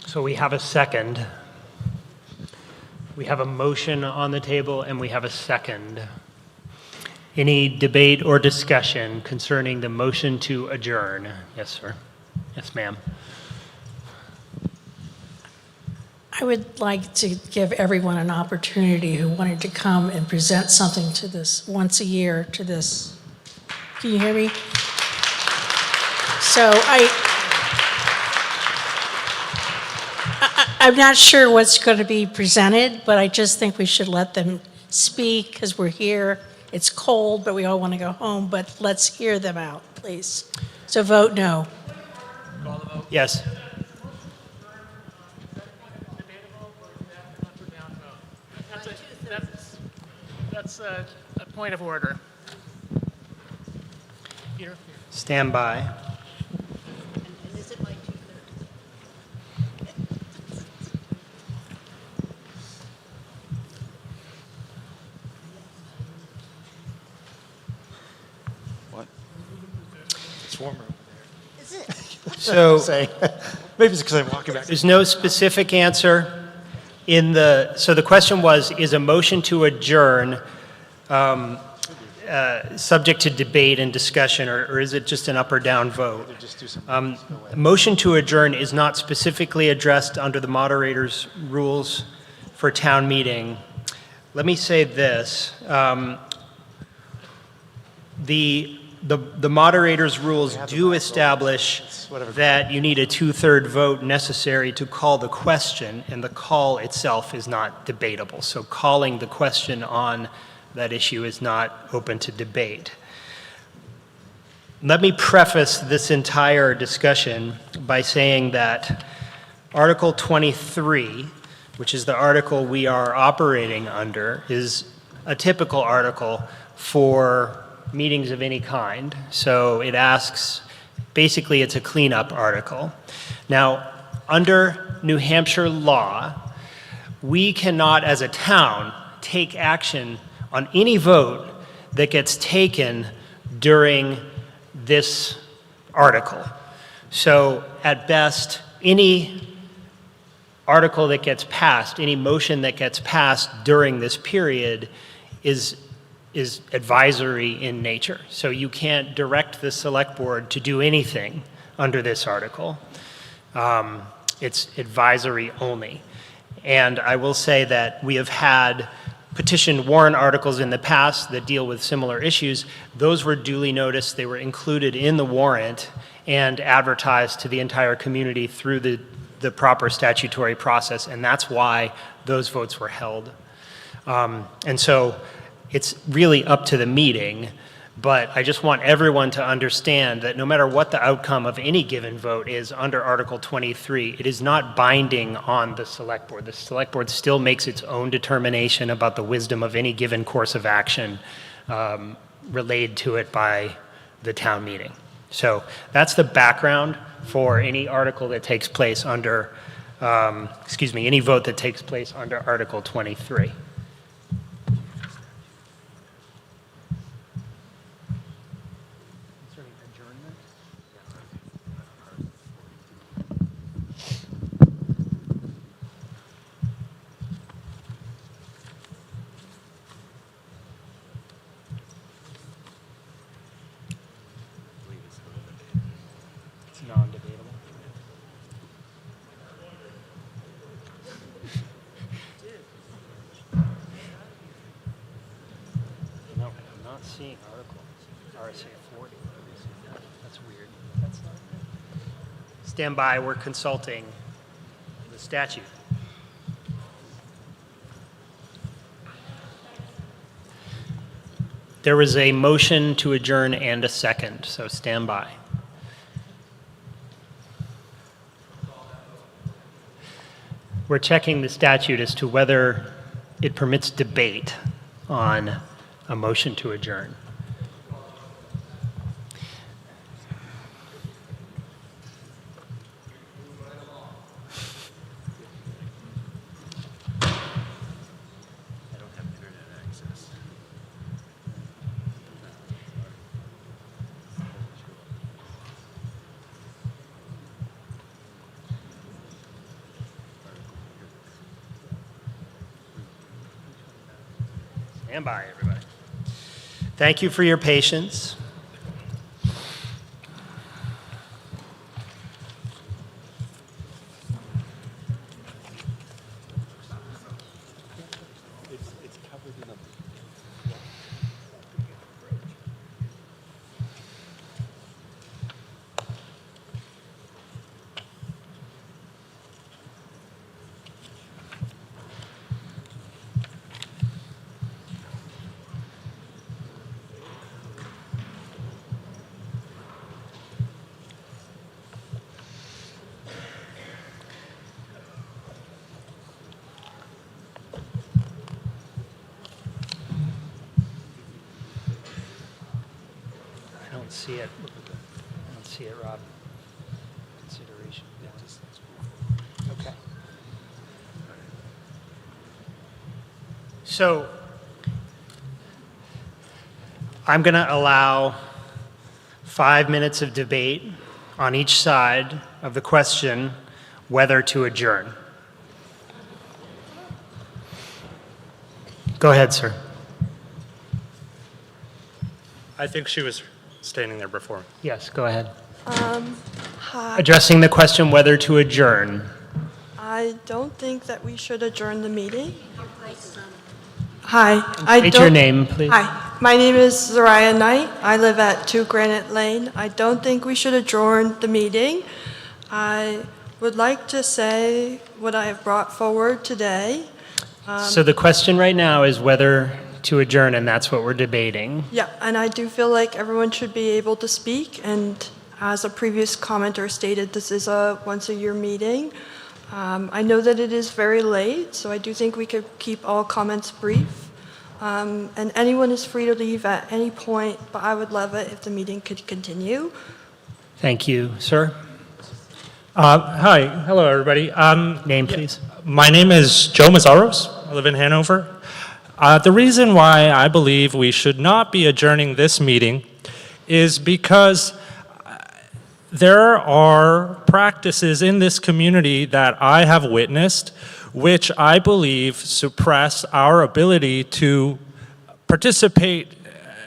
So we have a second. We have a motion on the table and we have a second. Any debate or discussion concerning the motion to adjourn? Yes, sir. Yes, ma'am. I would like to give everyone an opportunity who wanted to come and present something to this once a year to this. Can you hear me? So I'm not sure what's going to be presented, but I just think we should let them speak because we're here. It's cold, but we all want to go home, but let's hear them out, please. So vote no. Yes. That's a point of order. Peter? Stand by. It's warmer. Is it? So maybe it's because I'm walking back. There's no specific answer so the question was, is a motion to adjourn subject to debate and discussion, or is it just an up or down vote? Motion to adjourn is not specifically addressed under the moderator's rules for town meeting. Let me say this. The moderator's rules do establish that you need a 2/3 vote necessary to call the question, and the call itself is not debatable. So calling the question on that issue is not open to debate. Let me preface this entire discussion by saying that Article 23, which is the article we are operating under, is a typical article for meetings of any kind. So it asks, basically it's a cleanup article. Now, under New Hampshire law, we cannot as a town take action on any vote that gets taken during this article. So at best, any article that gets passed, any motion that gets passed during this period is advisory in nature. So you can't direct the select board to do anything under this article. It's advisory only. And I will say that we have had petitioned warrant articles in the past that deal with similar issues, those were duly noticed, they were included in the warrant and advertised to the entire community through the proper statutory process, and that's why those votes were held. And so it's really up to the meeting, but I just want everyone to understand that no matter what the outcome of any given vote is under Article 23, it is not binding on the Select Board. The Select Board still makes its own determination about the wisdom of any given course of action relayed to it by the town meeting. So that's the background for any article that takes place under, any vote that takes place under Article 23. Non-debatable. No, I'm not seeing article RSA 40. That's weird. That's not. Stand by, we're consulting the statute. There was a motion to adjourn and a second, so stand by. We're checking the statute as to whether it permits debate on a motion to adjourn. Stand by, everybody. Thank you for your patience. I don't see it. I don't see it, Rob. Consideration. Okay. So I'm going to allow 5 minutes of debate on each side of the question whether to adjourn. Go ahead, sir. I think she was standing there before. Yes, go ahead. Hi. Addressing the question whether to adjourn. I don't think that we should adjourn the meeting. Hi. State your name, please. Hi. My name is Zariah Knight. I live at 2 Granite Lane. I don't think we should adjourn the meeting. I would like to say what I have brought forward today. So the question right now is whether to adjourn, and that's what we're debating. Yeah, and I do feel like everyone should be able to speak, and as a previous commenter stated, this is a once-a-year meeting. I know that it is very late, so I do think we could keep all comments brief. And anyone is free to leave at any point, but I would love it if the meeting could continue. Thank you, sir. Hi, hello everybody. Name, please. My name is Joe Mazzaros. I live in Hanover. The reason why I believe we should not be adjourning this meeting is because there are practices in this community that I have witnessed which I believe suppress our ability to participate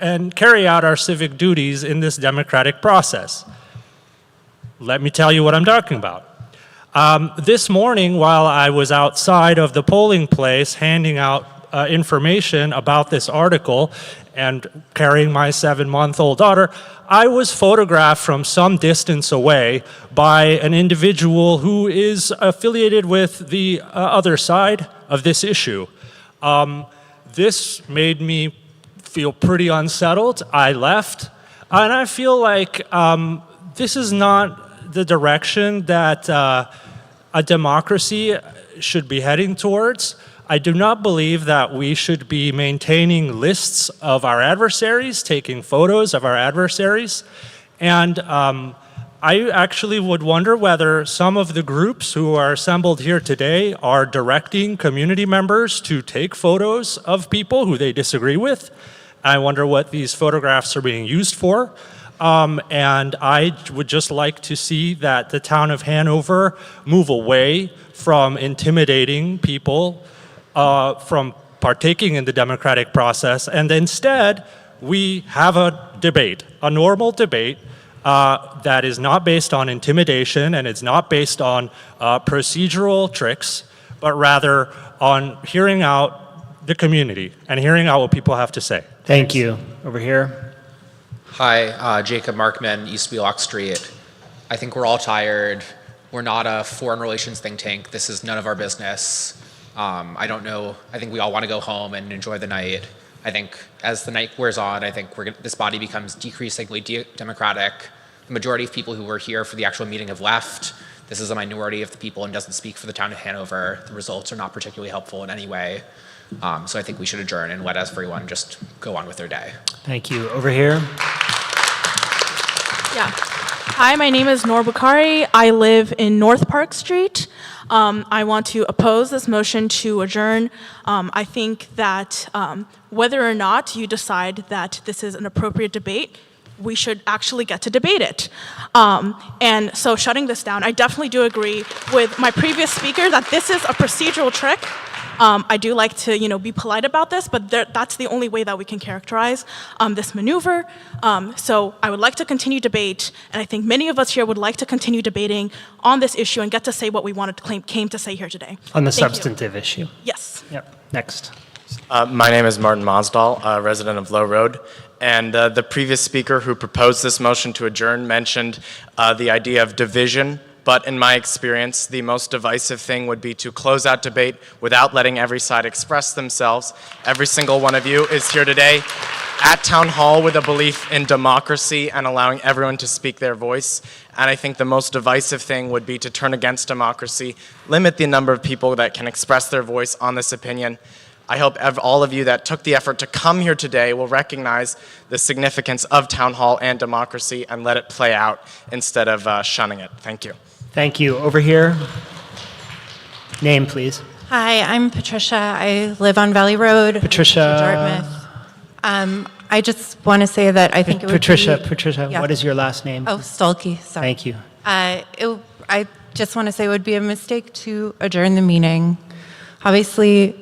and carry out our civic duties in this democratic process. Let me tell you what I'm talking about. This morning, while I was outside of the polling place handing out information about this article, and carrying my 7-month-old daughter, I was photographed from some distance away by an individual who is affiliated with the other side of this issue. This made me feel pretty unsettled. I left, and I feel like this is not the direction that a democracy should be heading towards. I do not believe that we should be maintaining lists of our adversaries, taking photos of our adversaries. And I actually would wonder whether some of the groups who are assembled here today are directing community members to take photos of people who they disagree with. I wonder what these photographs are being used for. And I would just like to see that the town of Hanover move away from intimidating people from partaking in the democratic process, and instead we have a debate, a normal debate that is not based on intimidation and it's not based on procedural tricks, but rather on hearing out the community and hearing out what people have to say. Thank you. Over here. Hi, Jacob Markman, East Wheelock Street. I think we're all tired. We're not a foreign relations think tank. This is none of our business. I don't know. I think we all want to go home and enjoy the night. I think as the night wears on, I think this body becomes decreasingly democratic. The majority of people who were here for the actual meeting have left. This is a minority of the people and doesn't speak for the town of Hanover. The results are not particularly helpful in any way. So I think we should adjourn and let everyone just go on with their day. Thank you. Over here. Yeah. Hi, my name is Noor Bukhari. I live in North Park Street. I want to oppose this motion to adjourn. I think that whether or not you decide that this is an appropriate debate, we should actually get to debate it. And so shutting this down, I definitely do agree with my previous speaker that this is a procedural trick. I do like to, be polite about this, but that's the only way that we can characterize this maneuver. So I would like to continue debate, and I think many of us here would like to continue debating on this issue and get to say what we came to say here today. On the Thank you. substantive issue. Yes. Yep. Next. My name is Martin Mosdahl, a resident of Low Road. And the previous speaker who proposed this motion to adjourn mentioned the idea of division. But in my experience, the most divisive thing would be to close out debate without letting every side express themselves. Every single one of you is here today at Town Hall with a belief in democracy and allowing everyone to speak their voice. And I think the most divisive thing would be to turn against democracy, limit the number of people that can express their voice on this opinion. I hope all of you that took the effort to come here today will recognize the significance of Town Hall and democracy and let it play out instead of shunning it. Thank you. Thank you. Over here. Name, please. Hi, I'm Patricia. I live on Valley Road. Patricia. Dartmouth. I just want to say that I think it would Patricia, be... Patricia, Yeah. what is your last name? Oh, Stolke, sorry. Thank you. I just want to say it would be a mistake to adjourn the meeting. Obviously,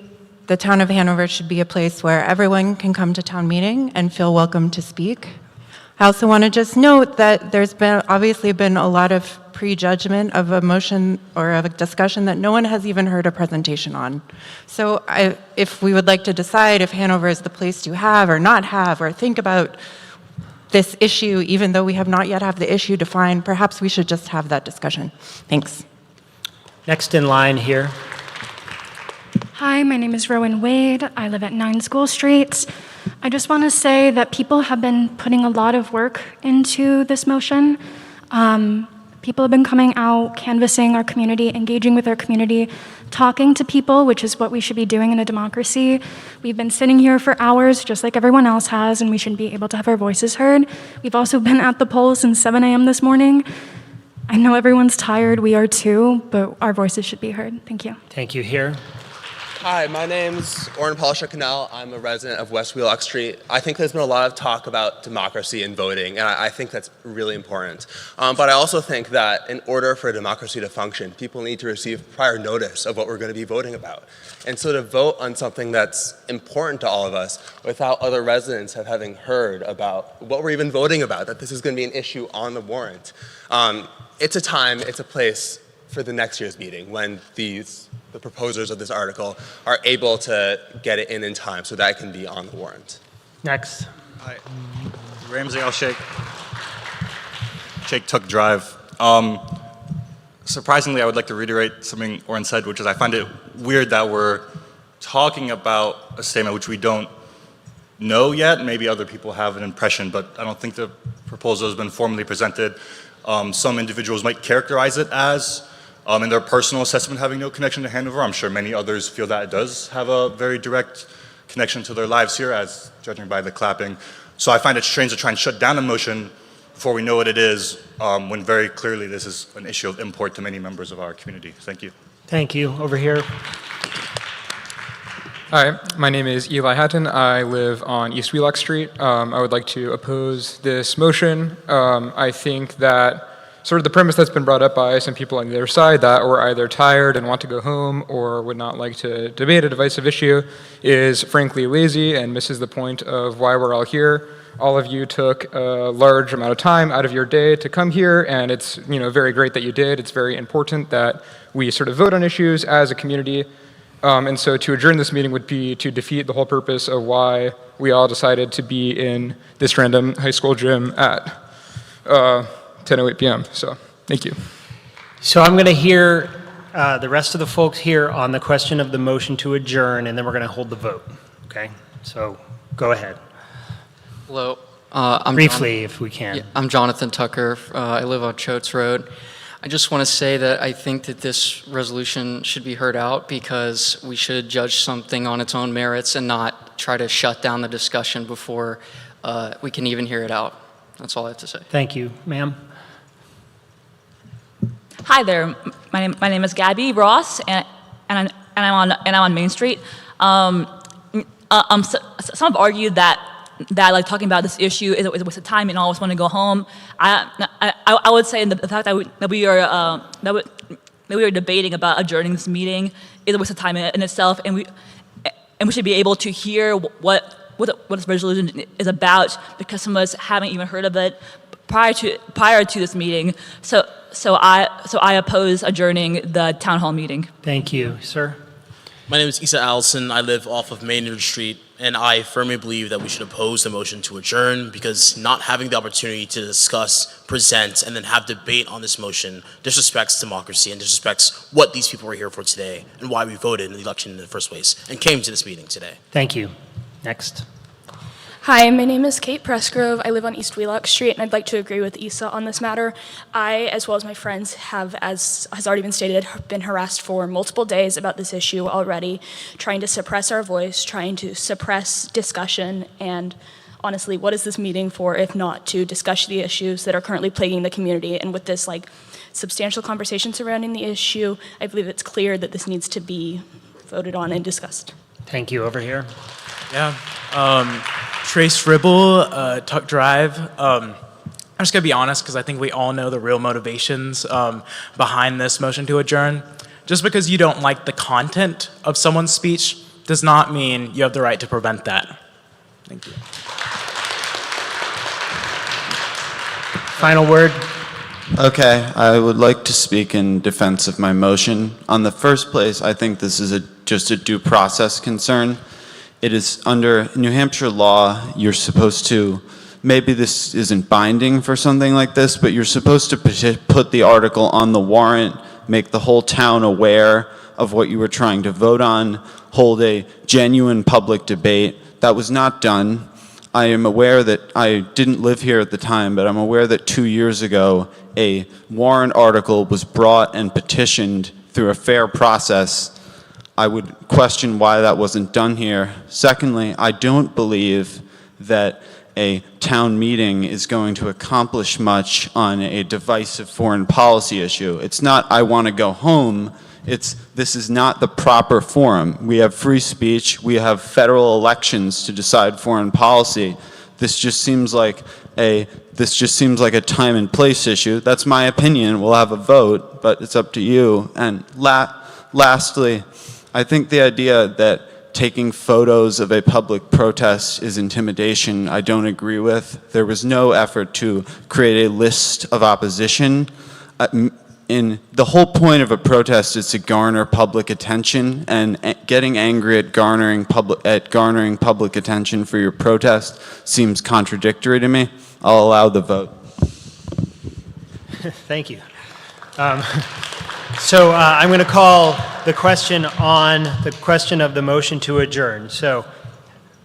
the town of Hanover should be a place where everyone can come to town meeting and feel welcome to speak. I also want to just note that there's obviously been a lot of prejudgment of a motion or of a discussion that no one has even heard a presentation on. So if we would like to decide if Hanover is the place to have or not have or think about this issue, even though we have not yet have the issue defined, perhaps we should just have that discussion. Thanks. Next in line here. Hi, my name is Rowan Wade. I live at 9 School Street. I just want to say that people have been putting a lot of work into this motion. People have been coming out, canvassing our community, engaging with our community, talking to people, which is what we should be doing in a democracy. We've been sitting here for hours, just like everyone else has, and we should be able to have our voices heard. We've also been at the polls since 7 a.m. this morning. I know everyone's tired, we are too, but our voices should be heard. Thank you. Thank you. Here. Hi, my name's Oren Polisher-Canal. I'm a resident of West Wheelock Street. I think there's been a lot of talk about democracy and voting, and I think that's really important. But I also think that in order for a democracy to function, people need to receive prior notice of what we're going to be voting about. And so to vote on something that's important to all of us without other residents having heard about what we're even voting about, that this is going to be an issue on the warrant, it's a time, it's a place for the next year's meeting when these the proposers of this article are able to get it in time so that it can be on the warrant. Next. Hi. Ramsey, I'll shake Tuck Drive. Surprisingly, I would like to reiterate something Oren said, which is I find it weird that we're talking about a statement which we don't know yet. Maybe other people have an impression, but I don't think the proposal has been formally presented. Some individuals might characterize it as, in their personal assessment, having no connection to Hanover. I'm sure many others feel that it does have a very direct connection to their lives here, as judging by the clapping. So I find it strange to try and shut down a motion before we know what it is, when very clearly this is an issue of import to many members of our community. Thank you. Thank you. Over here. Hi, my name is Eli Hatton. I live on East Wheelock Street. I would like to oppose this motion. I think that sort of the premise that's been brought up by some people on the other side, that we're either tired and want to go home or would not like to debate a divisive issue, is frankly lazy and misses the point of why we're all here. All of you took a large amount of time out of your day to come here, and it's very great that you did. It's very important that we sort of vote on issues as a community. And so to adjourn this meeting would be to defeat the whole purpose of why we all decided to be in this random high school gym at 10:08 p.m. So thank you. So I'm going to hear the rest of the folks here on the question of the motion to adjourn, and then we're going to hold the vote. Okay? So go ahead. Hello. Briefly, if we can. Yeah, I'm Jonathan Tucker. I live on Choates Road. I just want to say that I think that this resolution should be heard out because we should judge something on its own merits and not try to shut down the discussion before we can even hear it out. That's all I have to say. Thank you. Ma'am? Hi there. My name is Gabby Ross, and I'm on Main Street. Some have argued that like talking about this issue is a waste of time and always want to go home. I would say the fact that we are debating about adjourning this meeting is a waste of time in itself, and we should be able to hear what this resolution is about because some of us haven't even heard of it prior to this meeting. So I oppose adjourning the town hall meeting. Thank you, sir. My name is Issa Allison. I live off of Maynard Street, and I firmly believe that we should oppose the motion to adjourn because not having the opportunity to discuss, present, and then have debate on this motion disrespects democracy and disrespects what these people are here for today and why we voted in the election in the first place and came to this meeting today. Thank you. Next. Hi, my name is Kate Pressgrove. I live on East Wheelock Street, and I'd like to agree with Issa on this matter. I, as well as my friends, have, as has already been stated, been harassed for multiple days about this issue already, trying to suppress our voice, trying to suppress discussion, and honestly, what is this meeting for if not to discuss the issues that are currently plaguing the community? And with this substantial conversation surrounding the issue, I believe it's clear that this needs to be voted on and discussed. Thank you. Over here. Yeah. Trace Ribble, Tuck Drive. I'm just going to be honest because I think we all know the real motivations behind this motion to adjourn. Just because you don't like the content of someone's speech does not mean you have the right to prevent that. Thank you. Final word. Okay, I would like to speak in defense of my motion. On the first place, I think this is just a due process concern. It is under New Hampshire law, you're supposed to, maybe this isn't binding for something like this, but you're supposed to put the article on the warrant, make the whole town aware of what you were trying to vote on, hold a genuine public debate. That was not done. I am aware that, I didn't live here at the time, but I'm aware that 2 years ago, a warrant article was brought and petitioned through a fair process. I would question why that wasn't done here. Secondly, I don't believe that a town meeting is going to accomplish much on a divisive foreign policy issue. It's not, I want to go home. It's, this is not the proper forum. We have free speech. We have federal elections to decide foreign policy. This just seems like a time and place issue. That's my opinion. We'll have a vote, but it's up to you. And lastly, I think the idea that taking photos of a public protest is intimidation, I don't agree with. There was no effort to create a list of opposition. in the whole point of a protest is to garner public attention, and getting angry at garnering public attention for your protest seems contradictory to me. I'll allow the vote. Thank you. I'm going to call the question of the motion to adjourn. So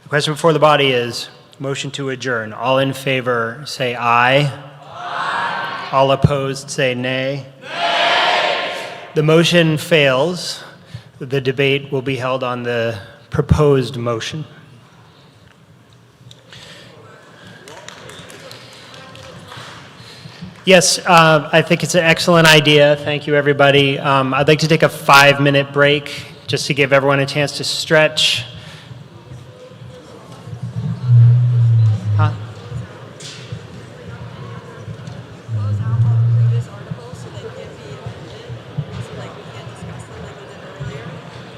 the question before the body is motion to adjourn. All in favor say aye. Aye. All opposed say nay. Nay. The motion fails. The debate will be held on the proposed motion. Yes, I think it's an excellent idea. Thank you, everybody. I'd like to take a 5-minute break just to give everyone a chance to stretch. Huh?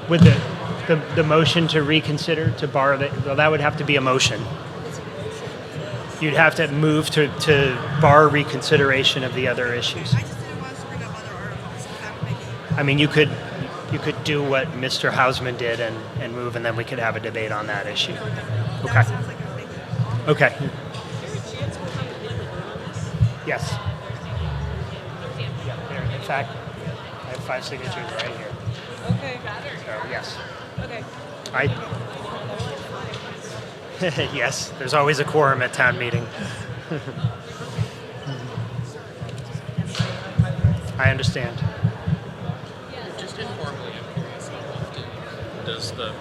With the motion to reconsider, to bar well, that would have to be a motion. You'd have to move to bar reconsideration of the other issues. I mean, you could do what Mr. Hausman did and move, and then we could have a debate on that issue. Okay. Okay. Yes. Yeah, there. In fact, I have 5 signatures right here. Okay. So, yes. Okay. Yes, there's always a quorum at town meeting. I understand. Just informally, I'm curious how often does the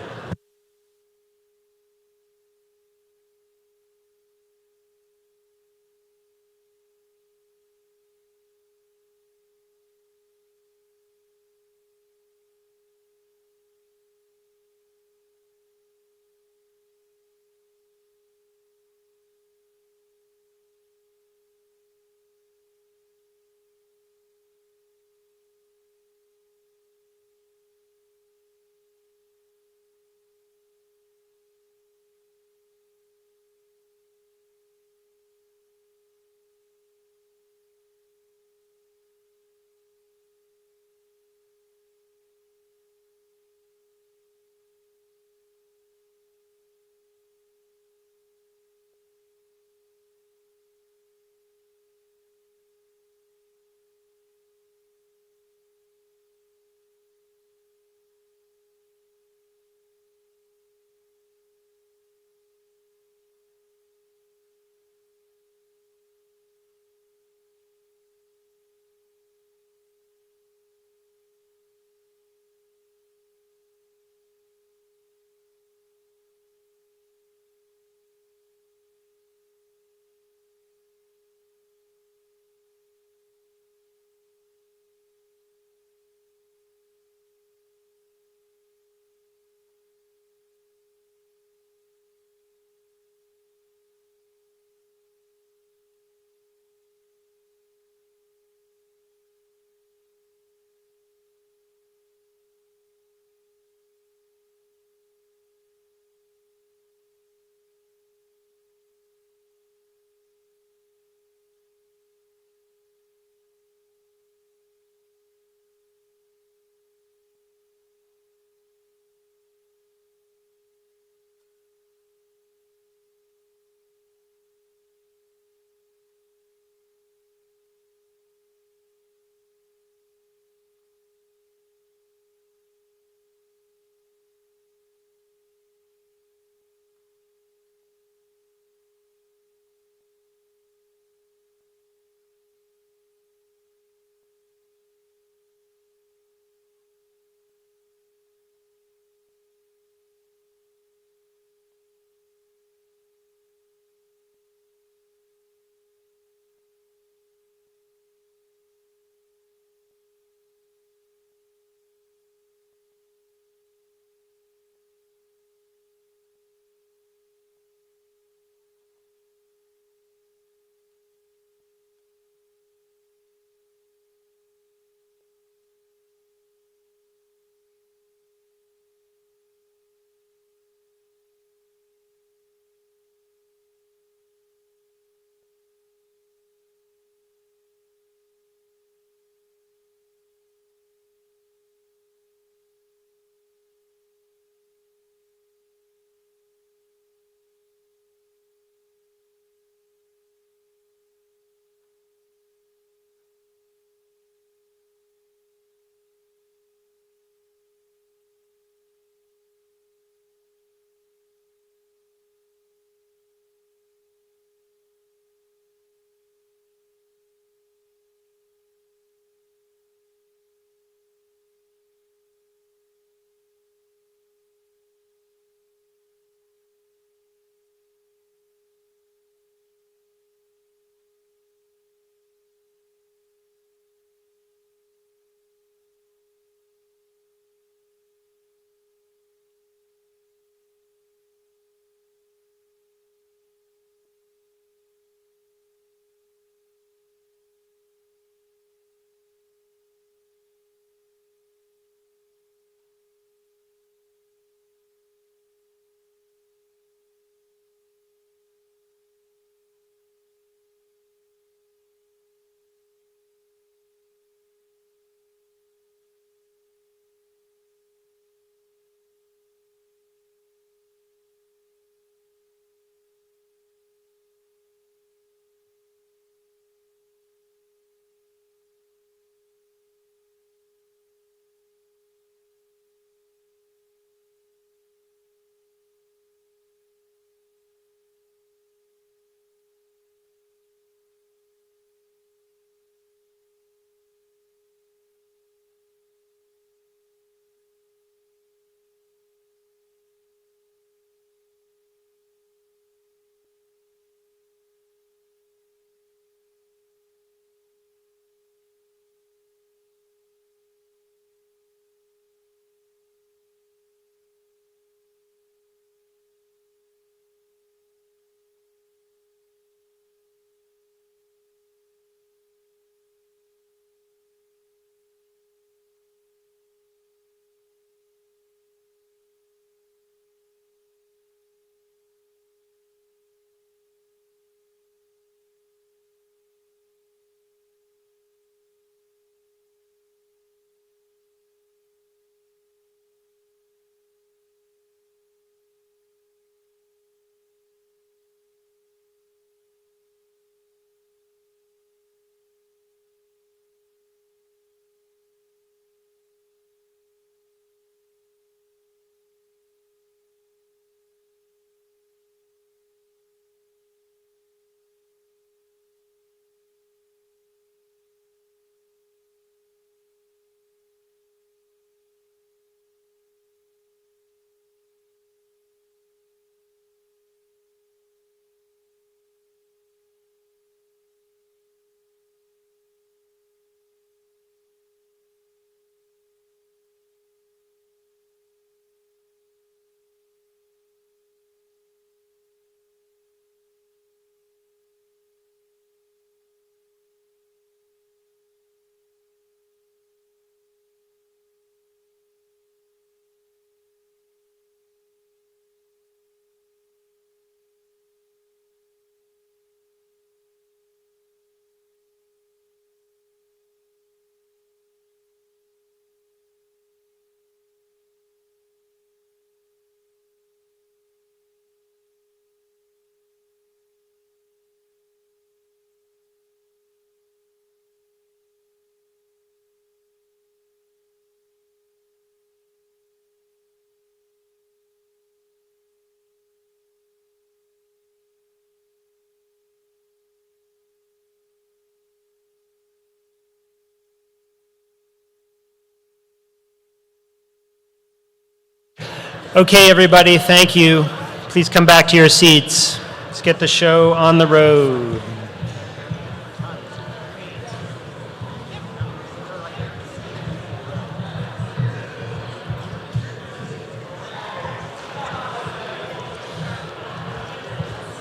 Okay, everybody, thank you. Please come back to your seats. Let's get the show on the road.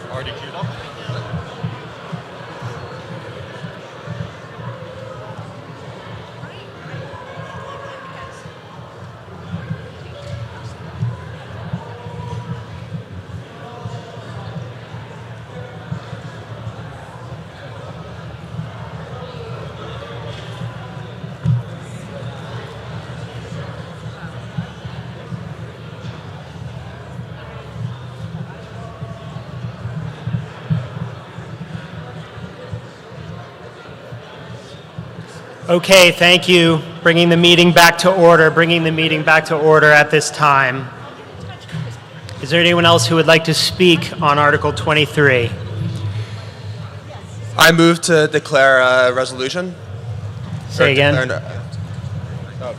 Already queued up? Okay, thank you. Bringing the meeting back to order at this time. Is there anyone else who would like to speak on Article 23? I move to declare a resolution. Say again?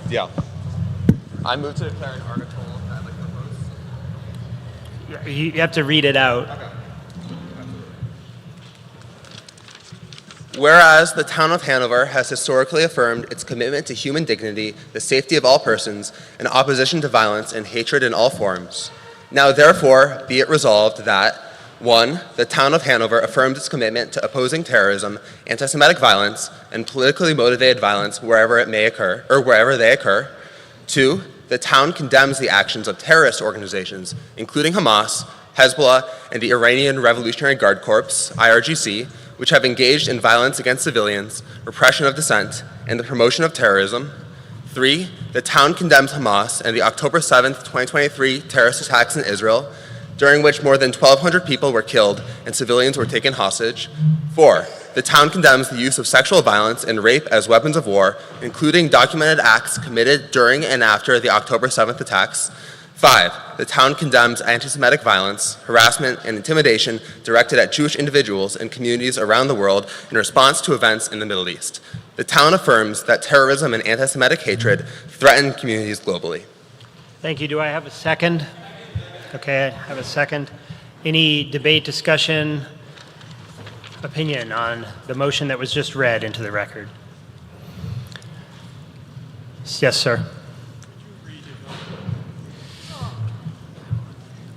Yeah. I move to declare an article that I'd like to propose. You have to read it out. Whereas the town of Hanover has historically affirmed its commitment to human dignity, the safety of all persons, and opposition to violence and hatred in all forms. Now therefore be it resolved that 1. The town of Hanover affirms its commitment to opposing terrorism, anti-Semitic violence, and politically motivated violence wherever they occur. 2. The town condemns the actions of terrorist organizations, including Hamas, Hezbollah, and the Iranian Revolutionary Guard Corps, IRGC, which have engaged in violence against civilians, repression of dissent, and the promotion of terrorism. 3. The town condemns Hamas and the October 7th, 2023 terrorist attacks in Israel, during which more than 1,200 people were killed and civilians were taken hostage. 4. The town condemns the use of sexual violence and rape as weapons of war, including documented acts committed during and after the October 7th attacks. 5. The town condemns anti-Semitic violence, harassment, and intimidation directed at Jewish individuals and communities around the world in response to events in the Middle East. The town affirms that terrorism and anti-Semitic hatred threaten communities globally. Thank you. Do I have a second? Okay, I have a second. Any debate, discussion, opinion on the motion that was just read into the record? Yes, sir.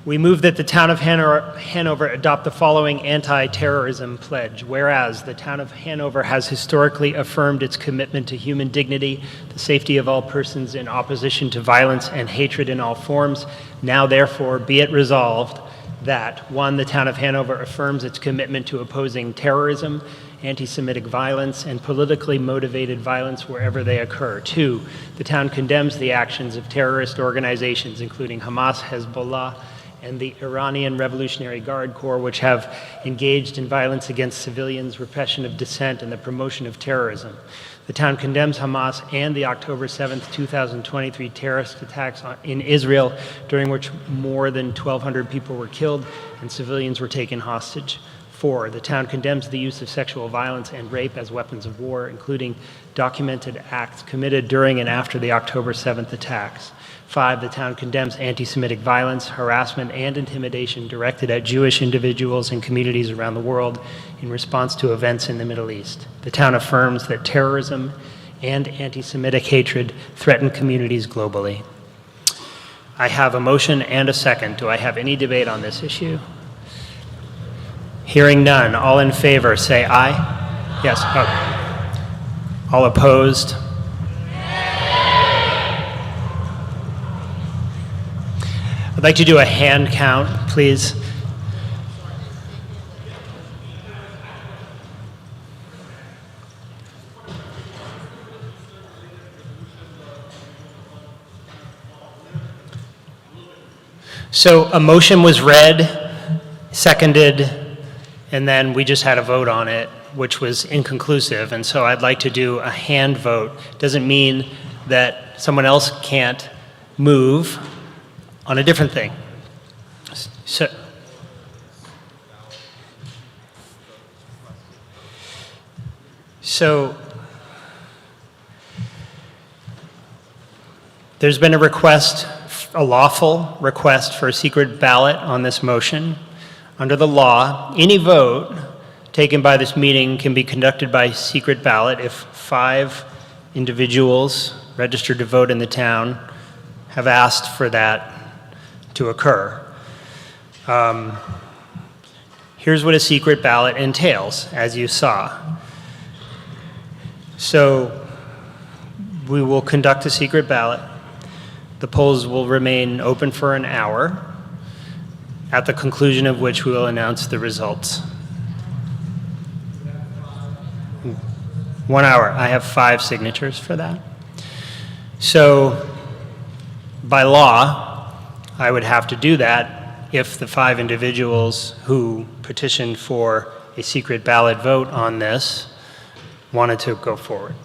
We move that the town of Hanover adopt the following anti-terrorism pledge. Whereas the town of Hanover has historically affirmed its commitment to human dignity, the safety of all persons in opposition to violence and hatred in all forms, now therefore be it resolved that 1. The town of Hanover affirms its commitment to opposing terrorism, anti-Semitic violence, and politically motivated violence wherever they occur. 2. The town condemns the actions of terrorist organizations, including Hamas, Hezbollah, and the Iranian Revolutionary Guard Corps, which have engaged in violence against civilians, repression of dissent, and the promotion of terrorism. The town condemns Hamas and the October 7th, 2023 terrorist attacks in Israel, during which more than 1,200 people were killed and civilians were taken hostage. 4. The town condemns the use of sexual violence and rape as weapons of war, including documented acts committed during and after the October 7th attacks. 5. The town condemns anti-Semitic violence, harassment, and intimidation directed at Jewish individuals and communities around the world in response to events in the Middle East. The town affirms that terrorism and anti-Semitic hatred threaten communities globally. I have a motion and a second. Do I have any debate on this issue? Hearing none. All in favor, say aye. Yes. Oh. All opposed? I'd like to do a hand count, please. So a motion was read, seconded, and then we just had a vote on it, which was inconclusive. And so I'd like to do a hand vote. Doesn't mean that someone else can't move on a different thing. So there's been a request a lawful request for a secret ballot on this motion. Under the law, any vote taken by this meeting can be conducted by secret ballot if 5 individuals registered to vote in the town have asked for that to occur. Here's what a secret ballot entails, as you saw. So we will conduct a secret ballot. The polls will remain open for an hour, at the conclusion of which we will announce the results. 1 hour. I have 5 signatures for that. So by law, I would have to do that if the 5 individuals who petitioned for a secret ballot vote on this wanted to go forward.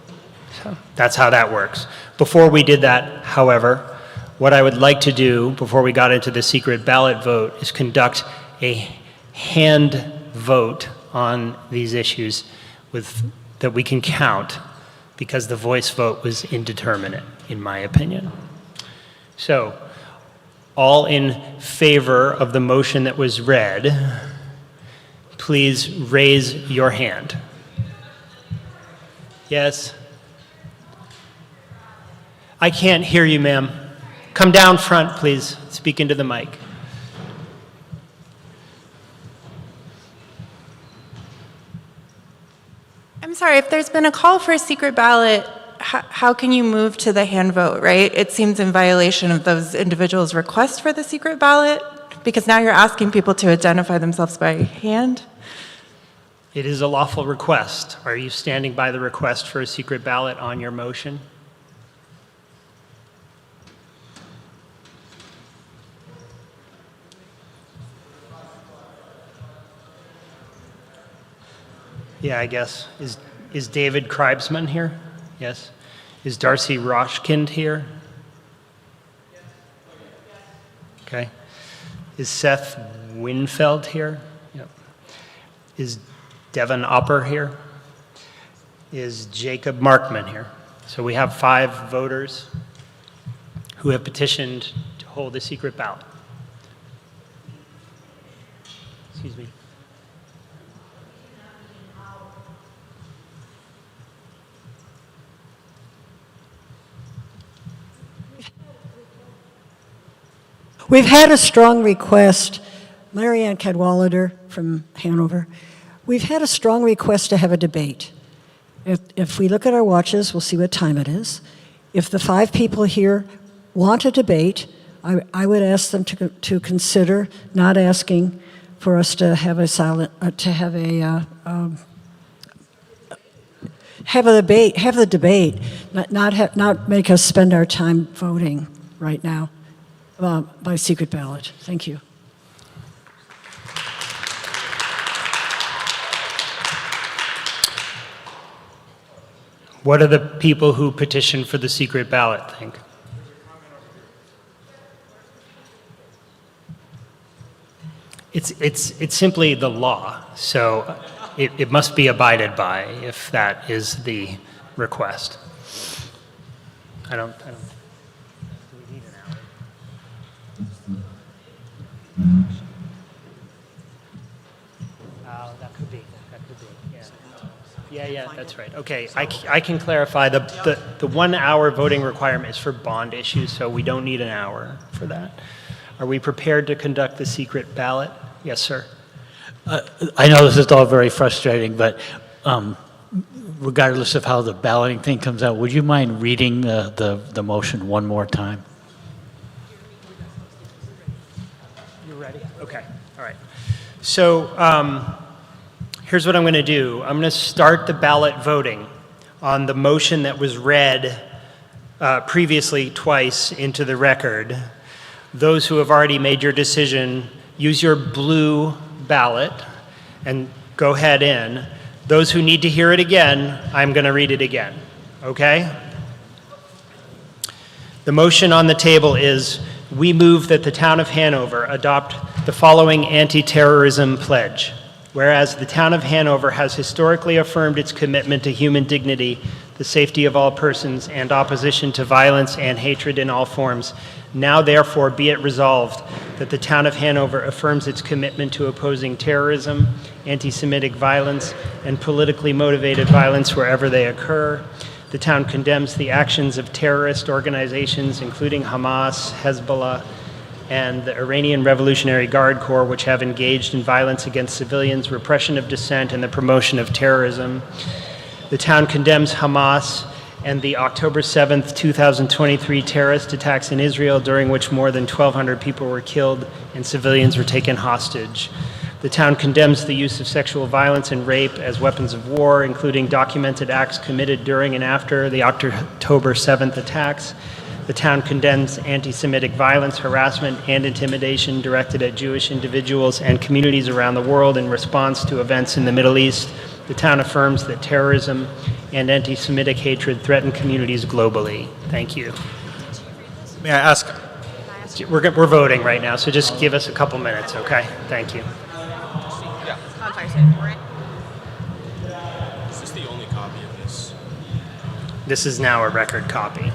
So that's how that works. Before we did that, however, what I would like to do before we got into the secret ballot vote is conduct a hand vote on these issues that we can count, because the voice vote was indeterminate, in my opinion. So, all in favor of the motion that was read, please raise your hand. Yes? I can't hear you, ma'am. Come down front, please. Speak into the mic. I'm sorry, if there's been a call for a secret ballot, how can you move to the hand vote, right? It seems in violation of those individuals' request for the secret ballot, because now you're asking people to identify themselves by hand. It is a lawful request. Are you standing by the request for a secret ballot on your motion? Yeah, I guess. Is David Kreibsman here? Yes. Is Darcy Roshkind here? Okay. Is Seth Winfeld here? Yep. Is Devin Upper here? Is Jacob Markman here? So we have 5 voters who have petitioned to hold a secret ballot. Excuse me. We've had a strong request, Mary Ann Cadwallader from Hanover. We've had a strong request to have a debate. If we look at our watches, we'll see what time it is. If the 5 people here want a debate, I would ask them to consider not asking for us to have a silent, have the debate, not make us spend our time voting right now. By secret ballot. Thank you. What do the people who petitioned for the secret ballot think? It's simply the law, so it must be abided by if that is the request. I don't. That could be. Yeah, that's right. Okay, I can clarify. The 1 hour voting requirement is for bond issues, so we don't need an hour for that. Are we prepared to conduct the secret ballot? Yes, sir. I know this is all very frustrating, but regardless of how the balloting thing comes out, would you mind reading the motion one more time? Okay, all right. So here's what I'm going to do. I'm going to start the ballot voting on the motion that was read previously twice into the record. Those who have already made your decision, use your blue ballot and go ahead in. Those who need to hear it again, I'm going to read it again, okay? The motion on the table is, we move that the town of Hanover adopt the following anti-terrorism pledge. Whereas the town of Hanover has historically affirmed its commitment to human dignity, the safety of all persons, and opposition to violence and hatred in all forms. Now, therefore, be it resolved that the town of Hanover affirms its commitment to opposing terrorism, anti-Semitic violence, and politically motivated violence wherever they occur. The town condemns the actions of terrorist organizations, including Hamas, Hezbollah, and the Iranian Revolutionary Guard Corps, which have engaged in violence against civilians, repression of dissent, and the promotion of terrorism. The town condemns Hamas and the October 7th, 2023 terrorist attacks in Israel, during which more than 1,200 people were killed and civilians were taken hostage. The town condemns the use of sexual violence and rape as weapons of war, including documented acts committed during and after the October 7th attacks. The town condemns anti-Semitic violence, harassment, and intimidation directed at Jewish individuals and communities around the world in response to events in the Middle East. The town affirms that terrorism and anti-Semitic hatred threaten communities globally. Thank you. May I ask? We're voting right now, so just give us a couple minutes, okay? Thank you. Is this the only copy of this? This is now a record copy.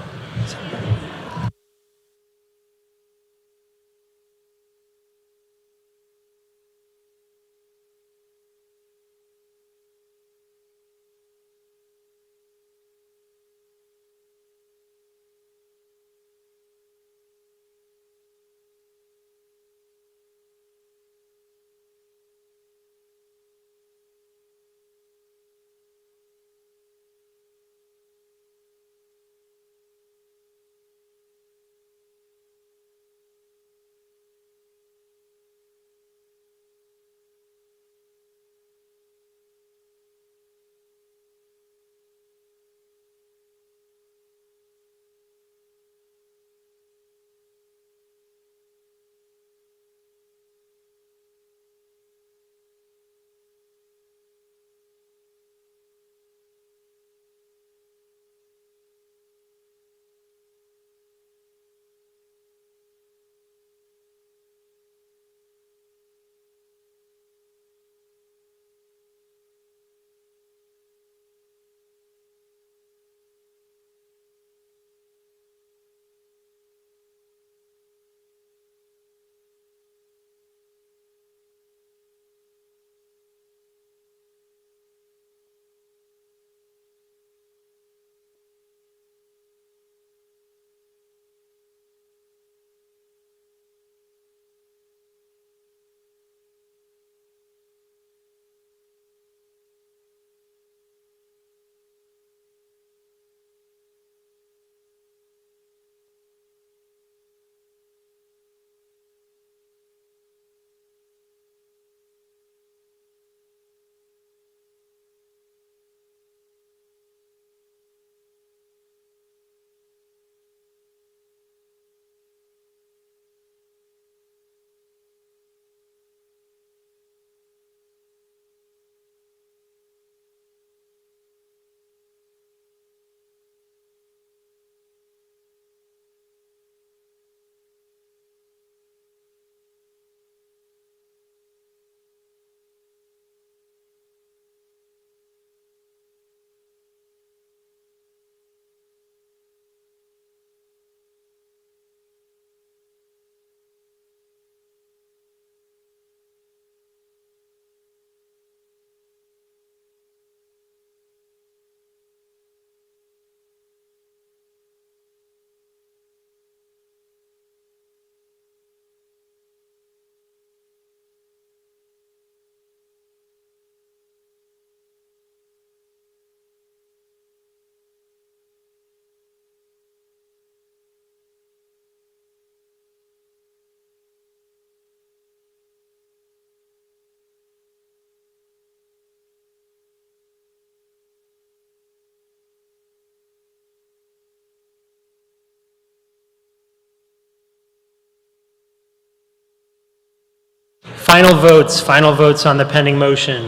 Final votes on the pending motion.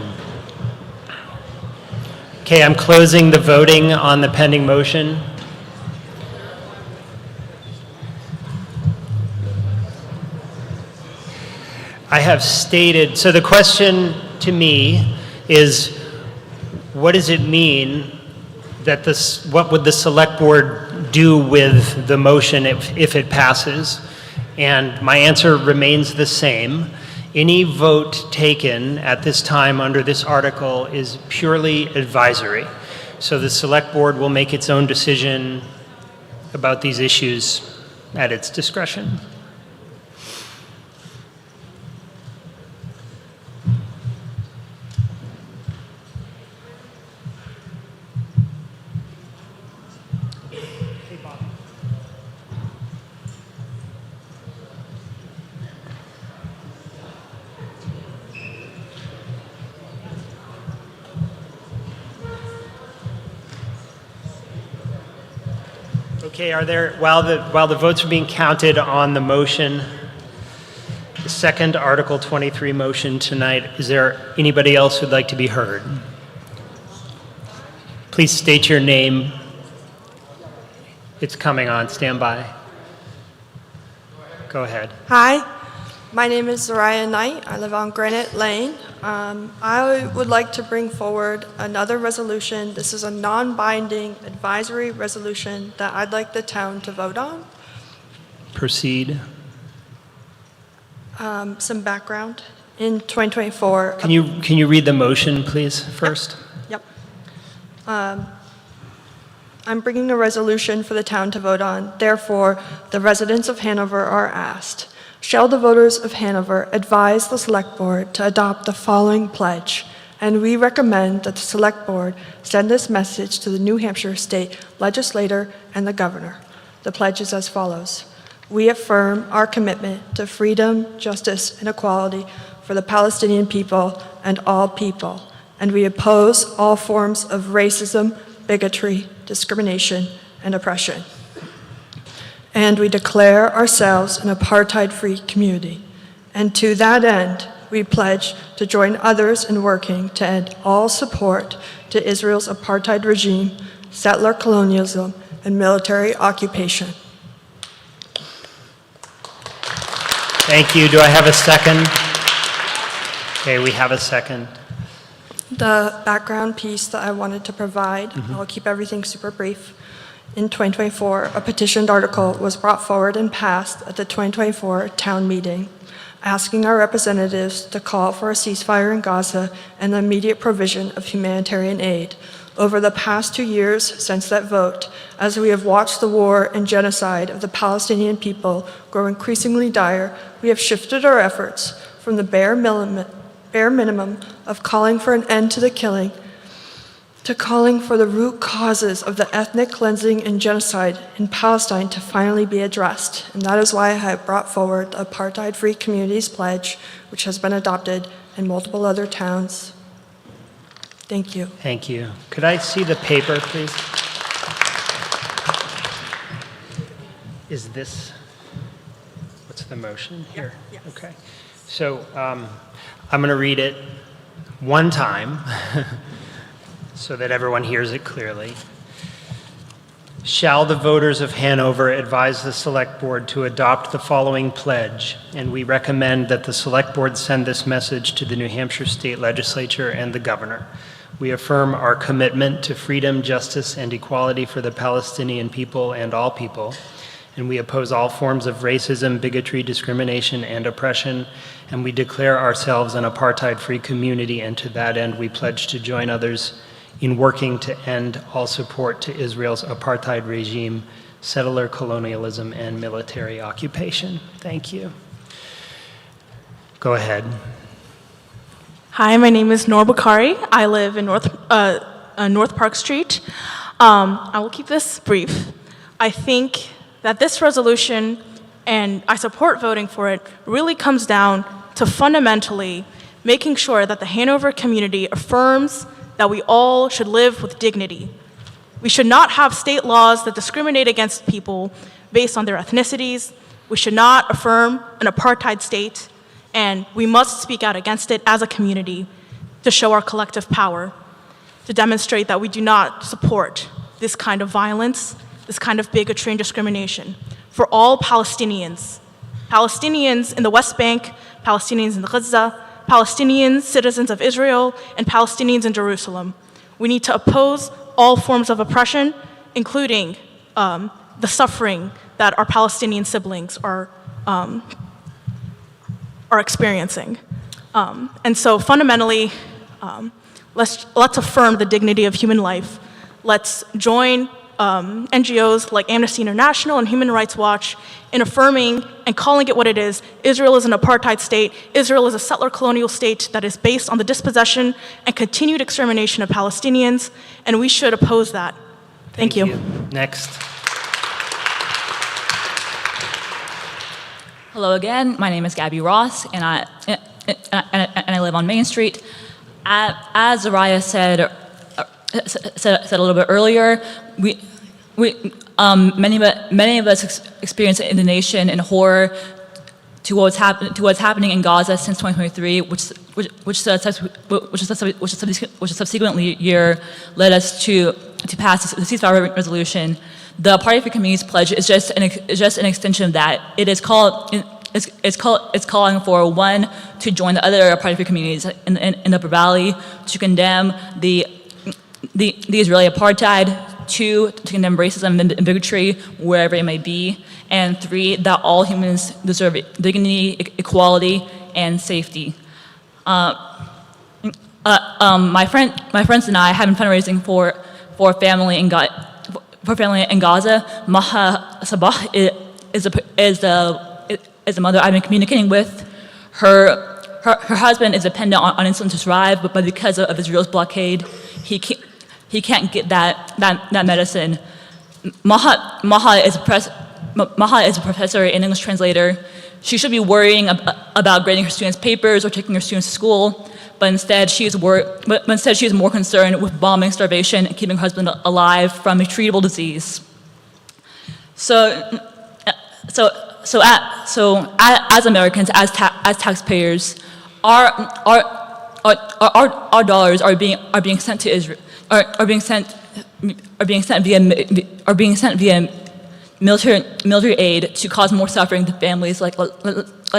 Okay, I'm closing the voting on the pending motion. I have stated, so the question to me is, what does it mean that this, what would the select board do with the motion if it passes? And my answer remains the same. Any vote taken at this time under this article is purely advisory. So the select board will make its own decision about these issues at its discretion. Okay, are there, while the votes are being counted on the motion, the second Article 23 motion tonight, is there anybody else who'd like to be heard? Please state your name. It's coming on, stand by. Go ahead. Hi, my name is Zariah Knight. I live on Granite Lane. I would like to bring forward another resolution. This is a non-binding advisory resolution that I'd like the town to vote on. Proceed. Some background. In 2024. Can you read the motion, please, first? Yep. I'm bringing a resolution for the town to vote on. Therefore, the residents of Hanover are asked, shall the voters of Hanover advise the Select Board to adopt the following pledge? And we recommend that the Select Board send this message to the New Hampshire State Legislature and the Governor. The pledge is as follows. We affirm our commitment to freedom, justice, and equality for the Palestinian people and all people. And we oppose all forms of racism, bigotry, discrimination, and oppression. And we declare ourselves an apartheid-free community. And to that end, we pledge to join others in working to end all support to Israel's apartheid regime, settler colonialism, and military occupation. Thank you. Do I have a second? Okay, we have a second. The background piece that I wanted to provide, I'll keep everything super brief. In 2024, a petitioned article was brought forward and passed at the 2024 town meeting, asking our representatives to call for a ceasefire in Gaza and the immediate provision of humanitarian aid. Over the past 2 years since that vote, as we have watched the war and genocide of the Palestinian people grow increasingly dire, we have shifted our efforts from the bare minimum of calling for an end to the killing to calling for the root causes of the ethnic cleansing and genocide in Palestine to finally be addressed. And that is why I have brought forward the Apartheid-Free Communities Pledge, which has been adopted in multiple other towns. Thank you. Thank you. Could I see the paper, please? Is this, what's the motion here? Yes. Okay. So I'm going to read it one time so that everyone hears it clearly. Shall the voters of Hanover advise the Select Board to adopt the following pledge? And we recommend that the Select Board send this message to the New Hampshire State Legislature and the Governor. We affirm our commitment to freedom, justice, and equality for the Palestinian people and all people. And we oppose all forms of racism, bigotry, discrimination, and oppression. And we declare ourselves an apartheid-free community, and to that end we pledge to join others in working to end all support to Israel's apartheid regime, settler colonialism, and military occupation. Thank you. Go ahead. Hi, my name is Noor Bukhari. I live in North Park Street. I will keep this brief. I think that this resolution, and I support voting for it, really comes down to fundamentally making sure that the Hanover community affirms that we all should live with dignity. We should not have state laws that discriminate against people based on their ethnicities. We should not affirm an apartheid state, and we must speak out against it as a community to show our collective power, to demonstrate that we do not support this kind of violence, this kind of bigotry and discrimination for all Palestinians. Palestinians in the West Bank, Palestinians in Gaza, Palestinians, citizens of Israel, and Palestinians in Jerusalem. We need to oppose all forms of oppression, including the suffering that our Palestinian siblings are experiencing. And so fundamentally, let's affirm the dignity of human life. Let's join NGOs like Amnesty International and Human Rights Watch in affirming and calling it what it is. Israel is an apartheid state. Israel is a settler colonial state that is based on the dispossession and continued extermination of Palestinians, and we should oppose that. Thank you. Next. Hello again. My name is Gabby Ross, and I live on Main Street. As Zariah said a little bit earlier, many of us experience indignation and horror to what's happening in Gaza since 2023, which subsequently year led us to pass the ceasefire resolution. The Party for Communities pledge is just an extension of that. It's calling for one, to join the other Party for Communities in the Upper Valley to condemn the Israeli apartheid, 2, to condemn racism and bigotry wherever it may be, and 3, that all humans deserve dignity, equality, and safety. My friends and I have been fundraising for family in Gaza. Maha Sabah is the mother I've been communicating with. Her husband is dependent on insulin to survive, but because of Israel's blockade, he can't get that medicine. Maha is a professor and English translator. She should be worrying about grading her students' papers or taking her students to school, but instead she is more concerned with bombing, starvation, and keeping her husband alive from a treatable disease. So as Americans, as taxpayers, our dollars are being sent to Israel, are being sent via military aid to cause more suffering to families like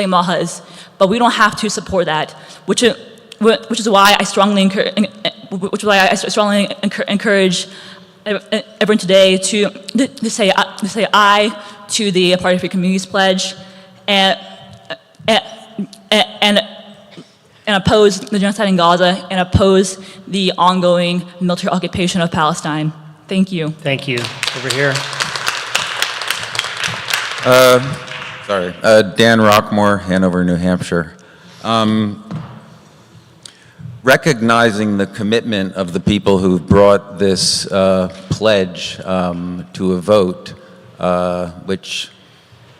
Maha's. But we don't have to support that, which is why I strongly encourage everyone today to say aye to the Party for Communities pledge and oppose the genocide in Gaza and oppose the ongoing military occupation of Palestine. Thank you. Thank you. Over here. Dan Rockmore, Hanover, New Hampshire. Recognizing the commitment of the people who brought this pledge to a vote, which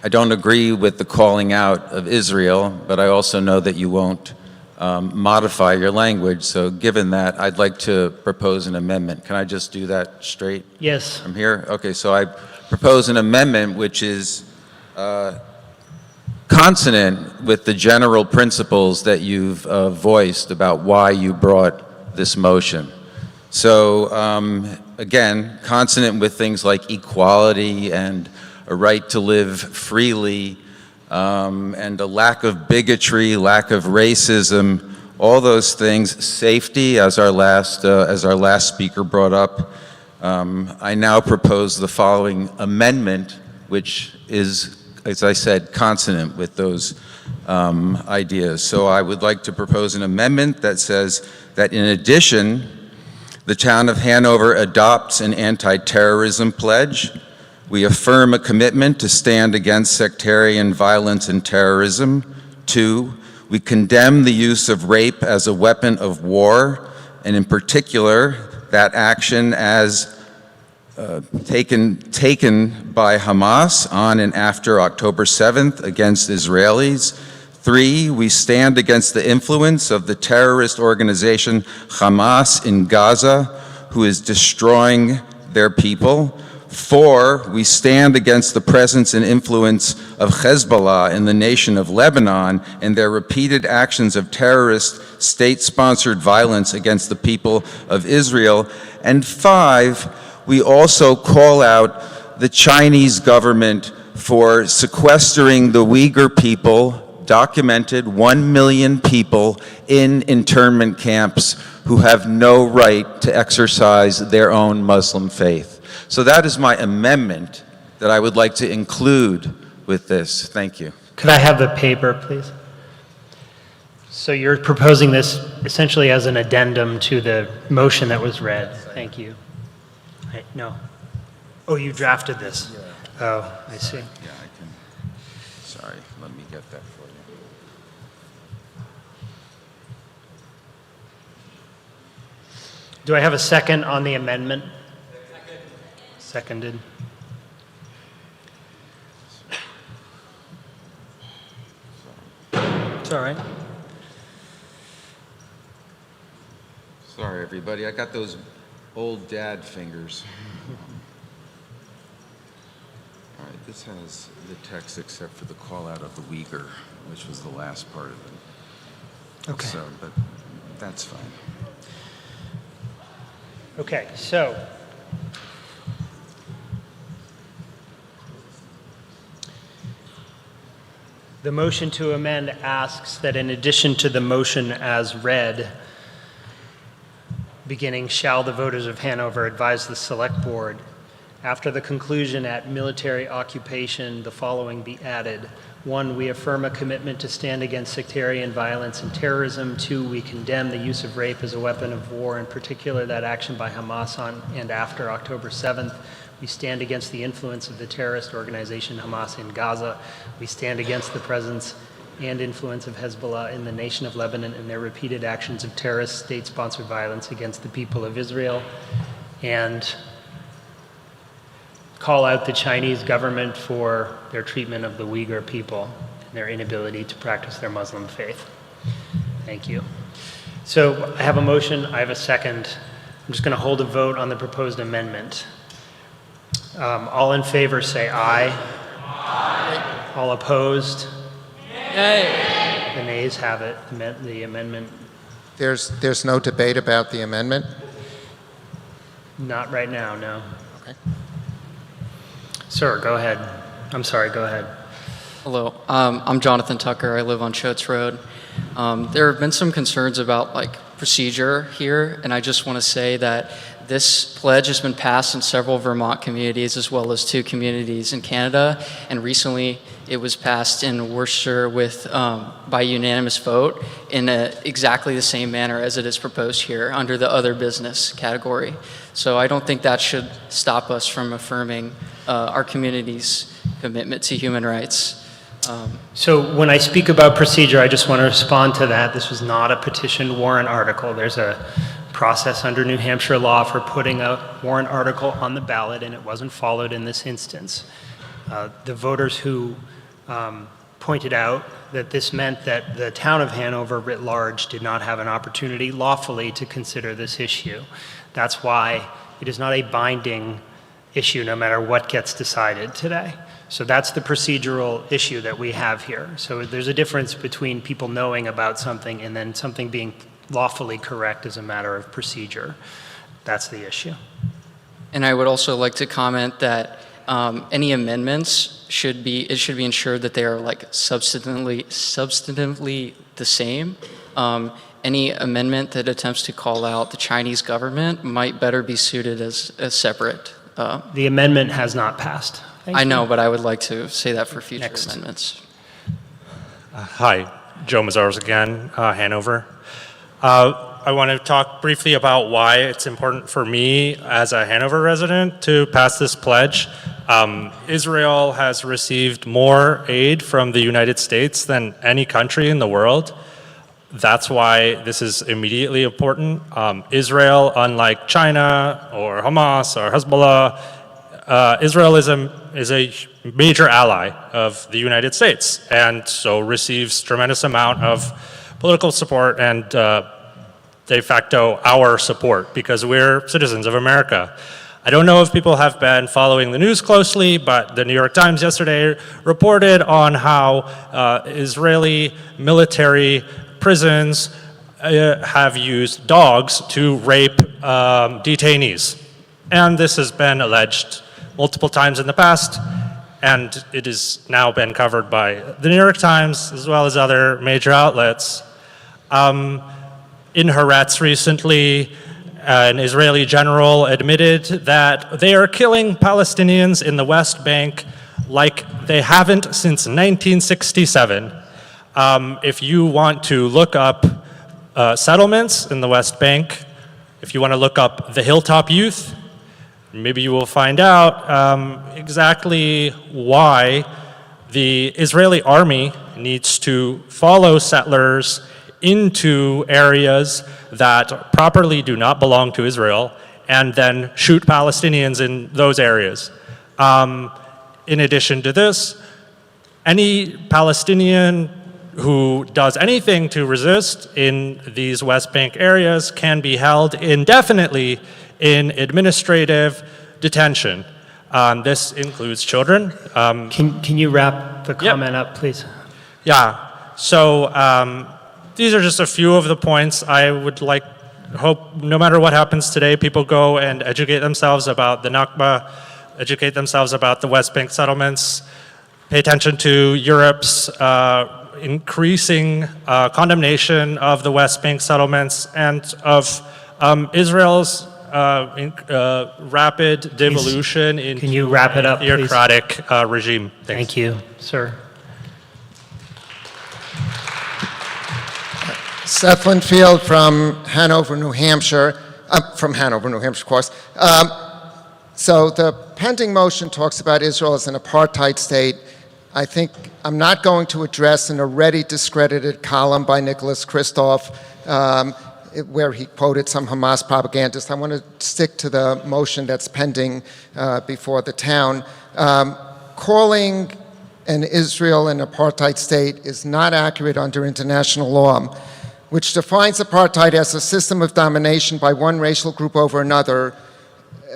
I don't agree with the calling out of Israel, but I also know that you won't modify your language. So given that, I'd like to propose an amendment. Can I just do that straight? Yes. From here? Okay, so I propose an amendment which is consonant with the general principles that you've voiced about why you brought this motion. So again, consonant with things like equality and a right to live freely, and a lack of bigotry, lack of racism, all those things, safety, as our last speaker brought up. I now propose the following amendment, which is, as I said, consonant with those ideas. So I would like to propose an amendment that says that in addition, the town of Hanover adopts an anti-terrorism pledge. We affirm a commitment to stand against sectarian violence and terrorism. 2, we condemn the use of rape as a weapon of war, and in particular, that action as taken by Hamas on and after October 7th against Israelis. 3, we stand against the influence of the terrorist organization Hamas in Gaza, who is destroying their people. 4, we stand against the presence and influence of Hezbollah in the nation of Lebanon and their repeated actions of terrorist state-sponsored violence against the people of Israel. And 5, we also call out the Chinese government for sequestering the Uyghur people, documented 1 million people in internment camps who have no right to exercise their own Muslim faith. So that is my amendment that I would like to include with this. Thank you. Could I have the paper, please? So you're proposing this essentially as an addendum to the motion that was read. Thank you. No. Oh, you drafted this? Oh, I see. Yeah, I can. Sorry, let me get that for you. Do I have a second on the amendment? Seconded. It's all right. Sorry, everybody. I got those old dad fingers. All right, this has the text except for the call out of the Uyghur, which was the last part of it. Okay. So, but that's fine. Okay, so the motion to amend asks that in addition to the motion as read, beginning, shall the voters of Hanover advise the select board, after the conclusion at military occupation, the following be added. 1, we affirm a commitment to stand against sectarian violence and terrorism. 2, we condemn the use of rape as a weapon of war, in particular that action by Hamas on and after October 7th. We stand against the influence of the terrorist organization Hamas in Gaza. We stand against the presence and influence of Hezbollah in the nation of Lebanon and their repeated actions of terrorist state-sponsored violence against the people of Israel. And call out the Chinese government for their treatment of the Uyghur people and their inability to practice their Muslim faith. Thank you. So I have a motion, I have a second. I'm just going to hold a vote on the proposed amendment. All in favor say aye. Aye. All opposed? Nay. The nays have it. The amendment. There's no debate about the amendment? Not right now, no. Okay. Sir, go ahead. I'm sorry, go ahead. Hello, I'm Jonathan Tucker. I live on Choates Road. There have been some concerns about procedure here, and I just want to say that this pledge has been passed in several Vermont communities as well as 2 communities in Canada, and recently it was passed in Worcester by unanimous vote in exactly the same manner as it is proposed here under the other business category. So I don't think that should stop us from affirming our community's commitment to human rights. So when I speak about procedure, I just want to respond to that. This was not a petitioned warrant article. There's a process under New Hampshire law for putting a warrant article on the ballot, and it wasn't followed in this instance. The voters who pointed out that this meant that the town of Hanover writ large did not have an opportunity lawfully to consider this issue. That's why it is not a binding issue no matter what gets decided today. So that's the procedural issue that we have here. So there's a difference between people knowing about something and then something being lawfully correct as a matter of procedure. That's the issue. And I would also like to comment that any amendments should be ensured that they are substantively the same. Any amendment that attempts to call out the Chinese government might better be suited as separate. The amendment has not passed. I know, but I would like to say that for future amendments. Hi, Joe Mazzaros again, Hanover. I want to talk briefly about why it's important for me as a Hanover resident to pass this pledge. Israel has received more aid from the United States than any country in the world. That's why this is immediately important. Israel, unlike China or Hamas or Hezbollah, Israel is a major ally of the United States, and so receives tremendous amount of political support and de facto our support because we're citizens of America. I don't know if people have been following the news closely, but the New York Times yesterday reported on how Israeli military prisons have used dogs to rape detainees. And this has been alleged multiple times in the past, and it has now been covered by the New York Times as well as other major outlets. in Haaretz recently, an Israeli general admitted that they are killing Palestinians in the West Bank like they haven't since 1967. If you want to look up settlements in the West Bank, if you want to look up the Hilltop Youth, maybe you will find out exactly why the Israeli army needs to follow settlers into areas that properly do not belong to Israel and then shoot Palestinians in those areas. In addition to this, any Palestinian who does anything to resist in these West Bank areas can be held indefinitely in administrative detention. This includes children. Can you wrap the comment up, please? Yeah, so these are just a few of the points. I would hope no matter what happens today, people go and educate themselves about the Nakba, educate themselves about the West Bank settlements, pay attention to Europe's increasing condemnation of the West Bank settlements and of Israel's rapid devolution into Can you wrap it up, a theocratic regime. Thanks. Thank you, sir. Seth Linfield from Hanover, New Hampshire. From Hanover, New Hampshire, of course. So the pending motion talks about Israel as an apartheid state. I think I'm not going to address an already discredited column by Nicholas Kristof where he quoted some Hamas propagandist. I want to stick to the motion that's pending before the town. Calling an Israel an apartheid state is not accurate under international law, which defines apartheid as a system of domination by one racial group over another,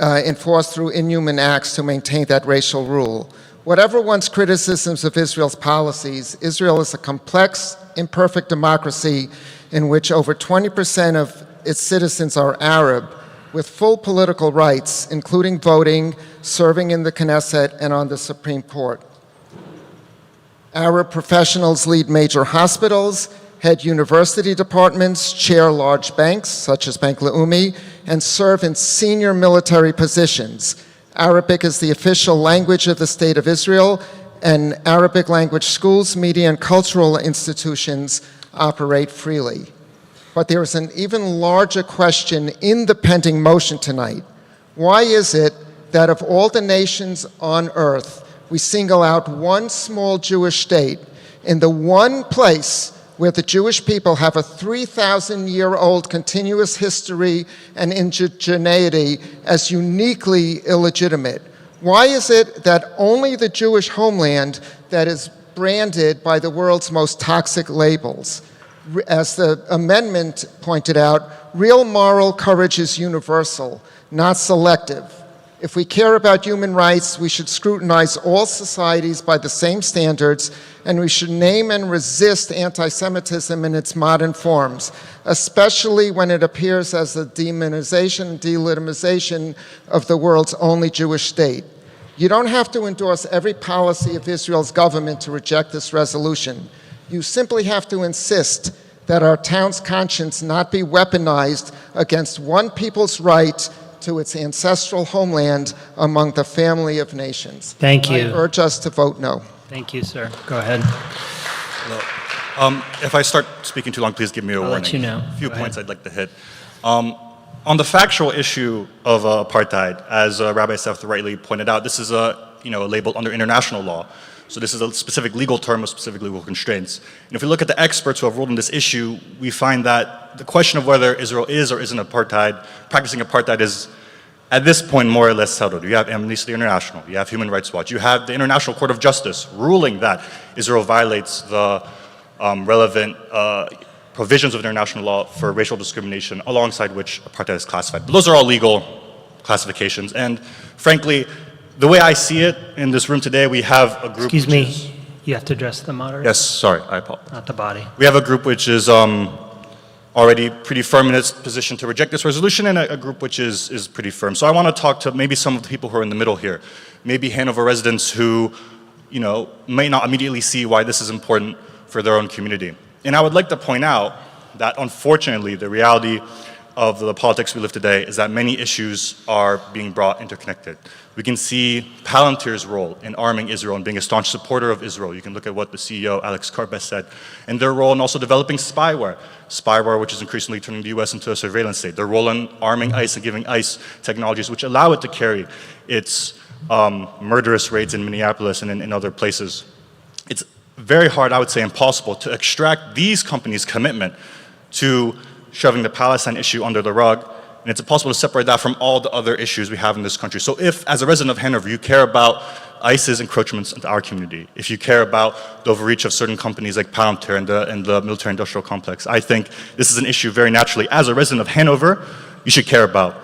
enforced through inhuman acts to maintain that racial rule. Whatever one's criticisms of Israel's policies, Israel is a complex, imperfect democracy in which over 20% of its citizens are Arab, with full political rights, including voting, serving in the Knesset, and on the Supreme Court. Arab professionals lead major hospitals, head university departments, chair large banks, such as Bank Leumi, and serve in senior military positions. Arabic is the official language of the State of Israel, and Arabic language schools, media, and cultural institutions operate freely. But there is an even larger question in the pending motion tonight. Why is it that of all the nations on earth, we single out one small Jewish state in the one place where the Jewish people have a 3,000-year-old continuous history and indigeneity as uniquely illegitimate? Why is it that only the Jewish homeland that is branded by the world's most toxic labels? As the amendment pointed out, real moral courage is universal, not selective. If we care about human rights, we should scrutinize all societies by the same standards, and we should name and resist anti-Semitism in its modern forms, especially when it appears as a demonization and delegitimization of the world's only Jewish state. You don't have to endorse every policy of Israel's government to reject this resolution. You simply have to insist that our town's conscience not be weaponized against one people's right to its ancestral homeland among the family of nations. Thank you. I urge us to vote no. Thank you, sir. Go ahead. Hello. If I start speaking too long, please give me a warning. I'll let you know. A few Go points ahead. I'd like to hit. On the factual issue of apartheid, as Rabbi Seth rightly pointed out, this is labeled under international law. So this is a specific legal term with specific legal constraints. And if we look at the experts who have ruled on this issue, we find that the question of whether Israel is or isn't practicing apartheid is, at this point, more or less settled. You have Amnesty International, you have Human Rights Watch, you have the International Court of Justice ruling that Israel violates the relevant provisions of international law for racial discrimination, alongside which apartheid is classified. But those are all legal classifications, and frankly, the way I see it in this room today, we have a group. Excuse me, you have to address the moderator? Yes, sorry, I apologize. Not the body. We have a group which is already pretty firm in its position to reject this resolution, and a group which is pretty firm. So I want to talk to maybe some of the people who are in the middle here, maybe Hanover residents who, may not immediately see why this is important for their own community. And I would like to point out that unfortunately the reality of the politics we live today is that many issues are being brought interconnected. We can see Palantir's role in arming Israel and being a staunch supporter of Israel. You can look at what the CEO, Alex Karpes, said, and their role in also developing spyware which is increasingly turning the US into a surveillance state, their role in arming ICE and giving ICE technologies which allow it to carry its murderous raids in Minneapolis and in other places. It's very hard, I would say impossible, to extract these companies' commitment to shoving the Palestine issue under the rug, and it's impossible to separate that from all the other issues we have in this country. So if, as a resident of Hanover, you care about ICE's encroachments into our community, if you care about the overreach of certain companies like Palantir and the military-industrial complex, I think this is an issue very naturally, as a resident of Hanover, you should care about.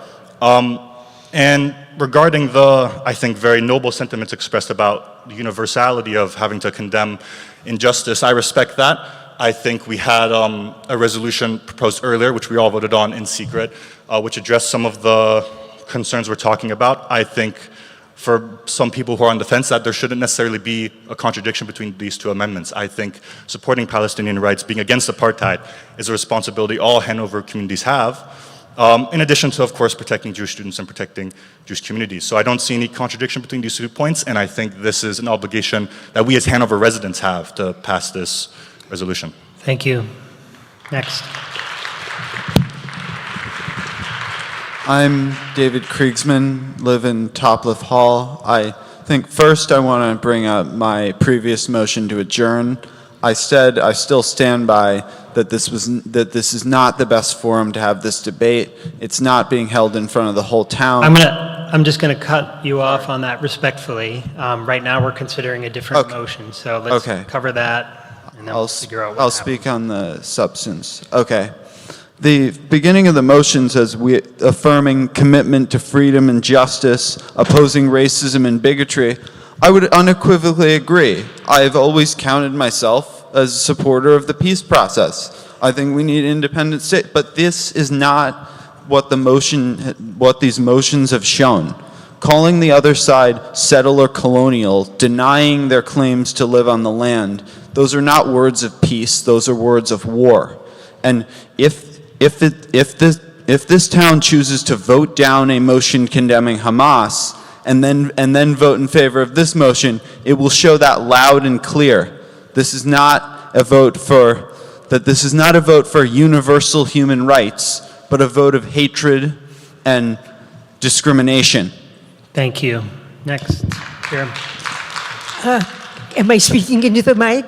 And regarding the, I think, very noble sentiments expressed about the universality of having to condemn injustice, I respect that. I think we had a resolution proposed earlier, which we all voted on in secret, which addressed some of the concerns we're talking about. I think for some people who are on the fence that there shouldn't necessarily be a contradiction between these two amendments. I think supporting Palestinian rights, being against apartheid, is a responsibility all Hanover communities have, in addition to, of course, protecting Jewish students and protecting Jewish communities. So I don't see any contradiction between these 2 points, and I think this is an obligation that we as Hanover residents have to pass this resolution. Thank you. Next. I'm David Kriegsman, live in Topliff Hall. I think first I want to bring up my previous motion to adjourn. I still stand by that this is not the best forum to have this debate. It's not being held in front of the whole town. I'm just going to cut you off on that respectfully. Right now we're considering a different motion, so let's cover that. And then we'll figure out what I'll speak on the substance. Okay. The beginning of the motion says we affirming commitment to freedom and justice, opposing racism and bigotry. I would unequivocally agree. I have always counted myself as a supporter of the peace process. I think we need independent state, but this is not what these motions have shown. Calling the other side settler colonial, denying their claims to live on the land, those are not words of peace, those are words of war. And if this town chooses to vote down a motion condemning Hamas and then vote in favor of this motion, it will show that loud and clear. This is not a vote for universal human rights, but a vote of hatred and discrimination. Thank you. Next. Here. Am I speaking into the mic?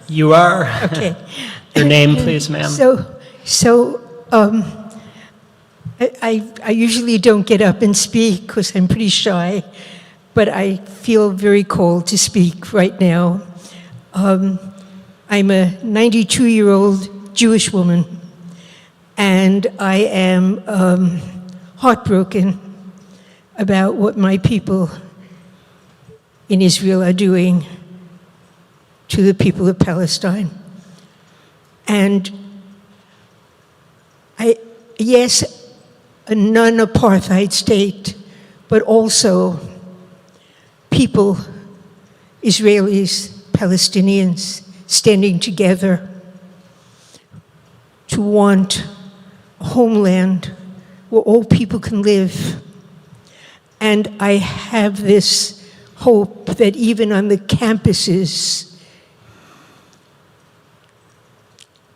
You are. Okay. Your name, please, ma'am. I usually don't get up and speak because I'm pretty shy, but I feel very called to speak right now. I'm a 92-year-old Jewish woman, and I am heartbroken about what my people in Israel are doing to the people of Palestine. And yes, a non-apartheid state, but also people, Israelis, Palestinians, standing together to want a homeland where all people can live. And I have this hope that even on the campuses,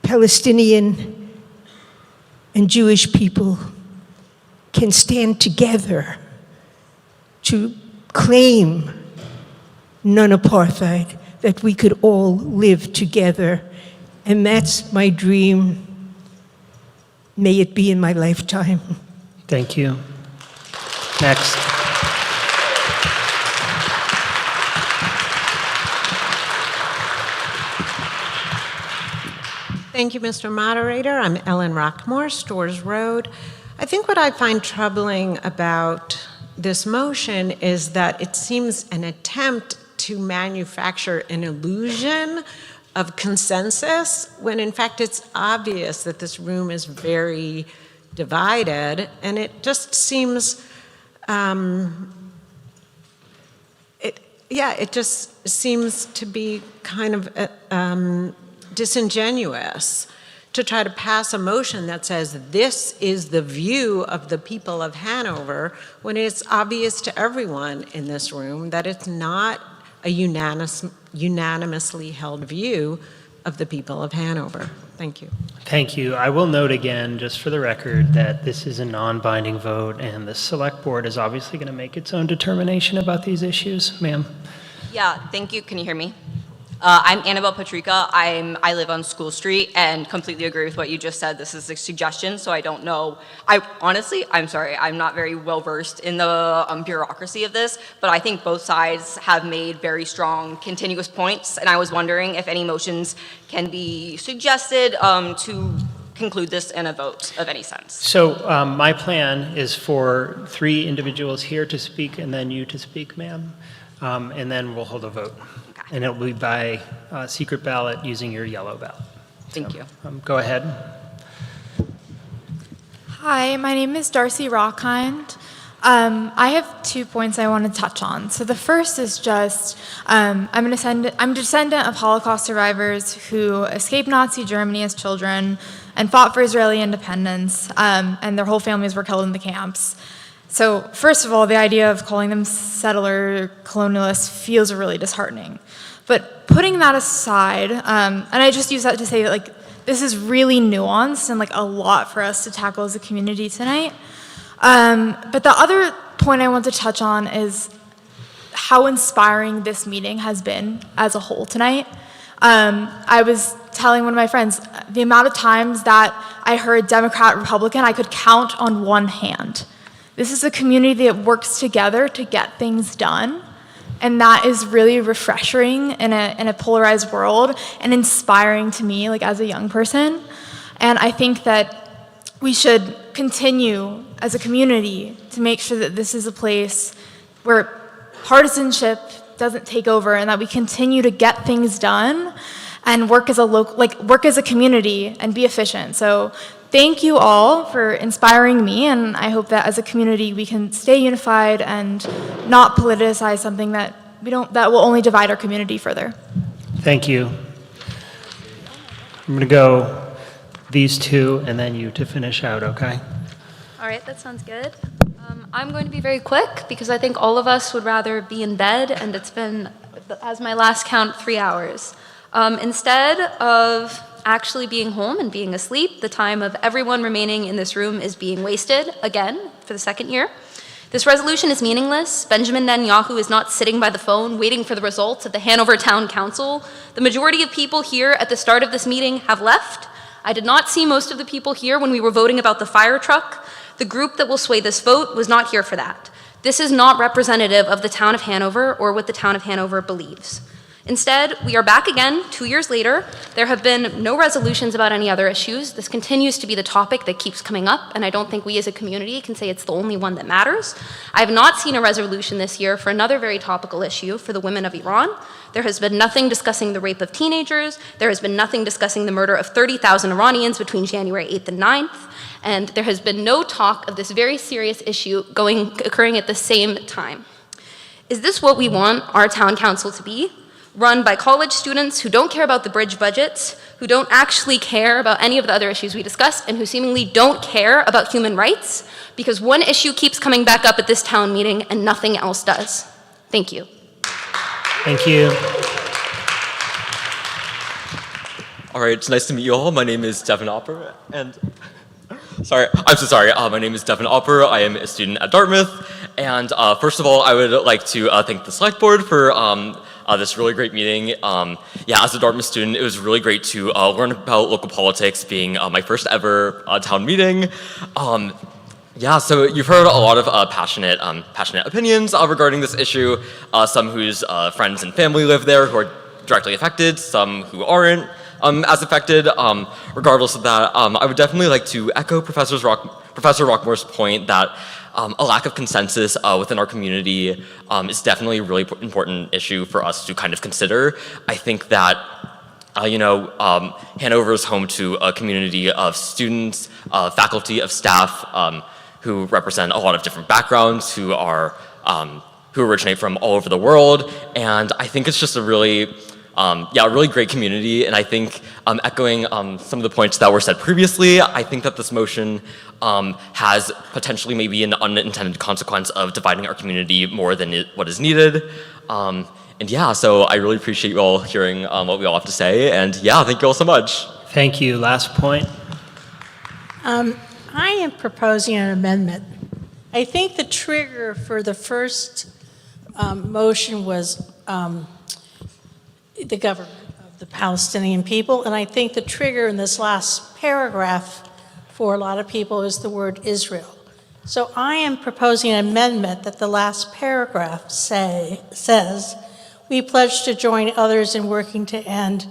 Palestinian and Jewish people can stand together to claim non-apartheid, that we could all live together. And that's my dream. May it be in my lifetime. Thank you. Next. Thank you, Mr. Moderator. I'm Ellen Rockmore, Stores Road. I think what I find troubling about this motion is that it seems an attempt to manufacture an illusion of consensus, when in fact it's obvious that this room is very divided, and it just seems, it just seems to be kind of disingenuous to try to pass a motion that says this is the view of the people of Hanover, when it's obvious to everyone in this room that it's not a unanimously held view of the people of Hanover. Thank you. Thank you. I will note again, just for the record, that this is a non-binding vote, and the select board is obviously going to make its own determination about these issues. Ma'am? Yeah, thank you. Can you hear me? I'm Annabelle Patrica. I live on School Street and completely agree with what you just said. This is a suggestion, so I don't know. I'm sorry, I'm not very well versed in the bureaucracy of this, but I think both sides have made very strong continuous points, and I was wondering if any motions can be suggested to conclude this in a vote of any sense. So my plan is for 3 individuals here to speak and then you to speak, ma'am, and then we'll hold a vote. And it'll be by secret ballot using your yellow ballot. Thank you. Go ahead. Hi, my name is Darcy Rockhind. I have 2 points I want to touch on. So the first is just, I'm a descendant of Holocaust survivors who escaped Nazi Germany as children and fought for Israeli independence, and their whole families were killed in the camps. So first of all, the idea of calling them settler colonialists feels really disheartening. But putting that aside, and I just use that to say that like this is really nuanced and like a lot for us to tackle as a community tonight. But the other point I want to touch on is how inspiring this meeting has been as a whole tonight. I was telling one of my friends the amount of times that I heard Democrat, Republican, I could count on one hand. This is a community that works together to get things done, and that is really refreshing in a polarized world and inspiring to me, like as a young person. And I think that we should continue as a community to make sure that this is a place where partisanship doesn't take over, and that we continue to get things done and work as a community and be efficient. So thank you all for inspiring me, and I hope that as a community we can stay unified and not politicize something that that will only divide our community further. Thank you. I'm going to go these 2 and then you to finish out, okay? All right, that sounds good. I'm going to be very quick because I think all of us would rather be in bed, and it's been, as my last count, 3 hours. Instead of actually being home and being asleep, the time of everyone remaining in this room is being wasted, again, for the 2nd year. This resolution is meaningless. Benjamin Netanyahu is not sitting by the phone waiting for the results of the Hanover Town Council. The majority of people here at the start of this meeting have left. I did not see most of the people here when we were voting about the fire truck. The group that will sway this vote was not here for that. This is not representative of the town of Hanover or what the town of Hanover believes. Instead, we are back again 2 years later. There have been no resolutions about any other issues. This continues to be the topic that keeps coming up, and I don't think we as a community can say it's the only one that matters. I have not seen a resolution this year for another very topical issue, for the women of Iran. There has been nothing discussing the rape of teenagers. There has been nothing discussing the murder of 30,000 Iranians between January 8th and 9th. And there has been no talk of this very serious issue occurring at the same time. Is this what we want our town council to be? Run by college students who don't care about the bridge budgets, who don't actually care about any of the other issues we discussed, and who seemingly don't care about human rights, because one issue keeps coming back up at this town meeting and nothing else does. Thank you. Thank you. All right, it's nice to meet you all. My name is Devin Opper, and I'm so sorry. My name is Devin Opper. I am a student at Dartmouth, and first of all, I would like to thank the select board for this really great meeting. As a Dartmouth student, it was really great to learn about local politics, being my first ever town meeting. So you've heard a lot of passionate opinions regarding this issue. Some whose friends and family live there who are directly affected, some who aren't as affected. Regardless of that, I would definitely like to echo Professor Rockmore's point that a lack of consensus within our community is definitely a really important issue for us to kind of consider. I think that Hanover is home to a community of students, faculty, of staff who represent a lot of different backgrounds, who originate from all over the world, and I think it's just a really yeah, a really great community. And I think echoing some of the points that were said previously, I think that this motion has potentially maybe an unintended consequence of dividing our community more than what is needed. And yeah, so I really appreciate you all hearing what we all have to say. And yeah, thank you all so much. Thank you. Last point. I am proposing an amendment. I think the trigger for the first motion was the government of the Palestinian people, and I think the trigger in this last paragraph for a lot of people is the word Israel. So I am proposing an amendment that the last paragraph says, we pledge to join others in working to end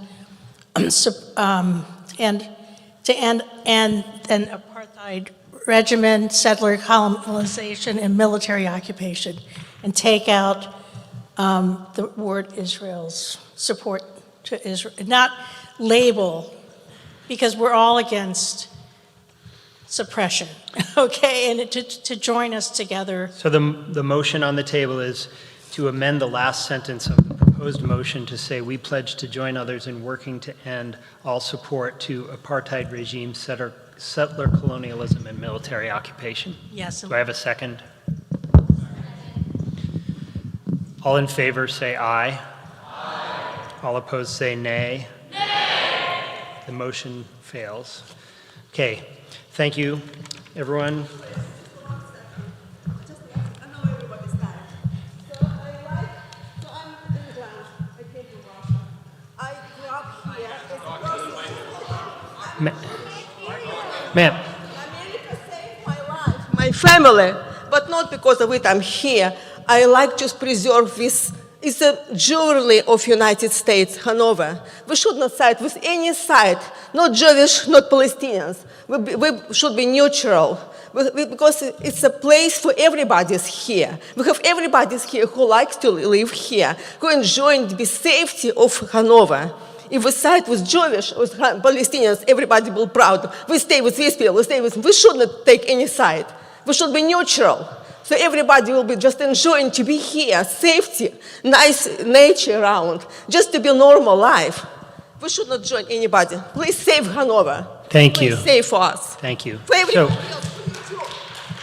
an apartheid regimen, settler colonization, and military occupation, and take out the word Israel's support to Israel, not label, because we're all against suppression, okay, and to join us together. So the motion on the table is to amend the last sentence of the proposed motion to say, we pledge to join others in working to end all support to apartheid regime, settler colonialism, and military occupation. Yes. Do I have a second? All in favor say aye. Aye. All opposed say nay. Nay. The motion fails. Okay, thank you, everyone. Ma'am. My family, but not because of it I'm here. I like to preserve this. It's a jewelry of United States, Hanover. We should not side with any side, not Jewish, not Palestinians. We should be neutral because it's a place for everybody's here. We have everybody's here who likes to live here, who enjoy the safety of Hanover. If we side with Jewish or Palestinians, everybody will be proud. We stay with these people, we should not take any side. We should be neutral. So everybody will be just enjoying to be here, safety, nice nature around, just to be normal life. We should not join anybody. Please save Hanover. Thank you. Please save for us. Thank you. For everybody So, else.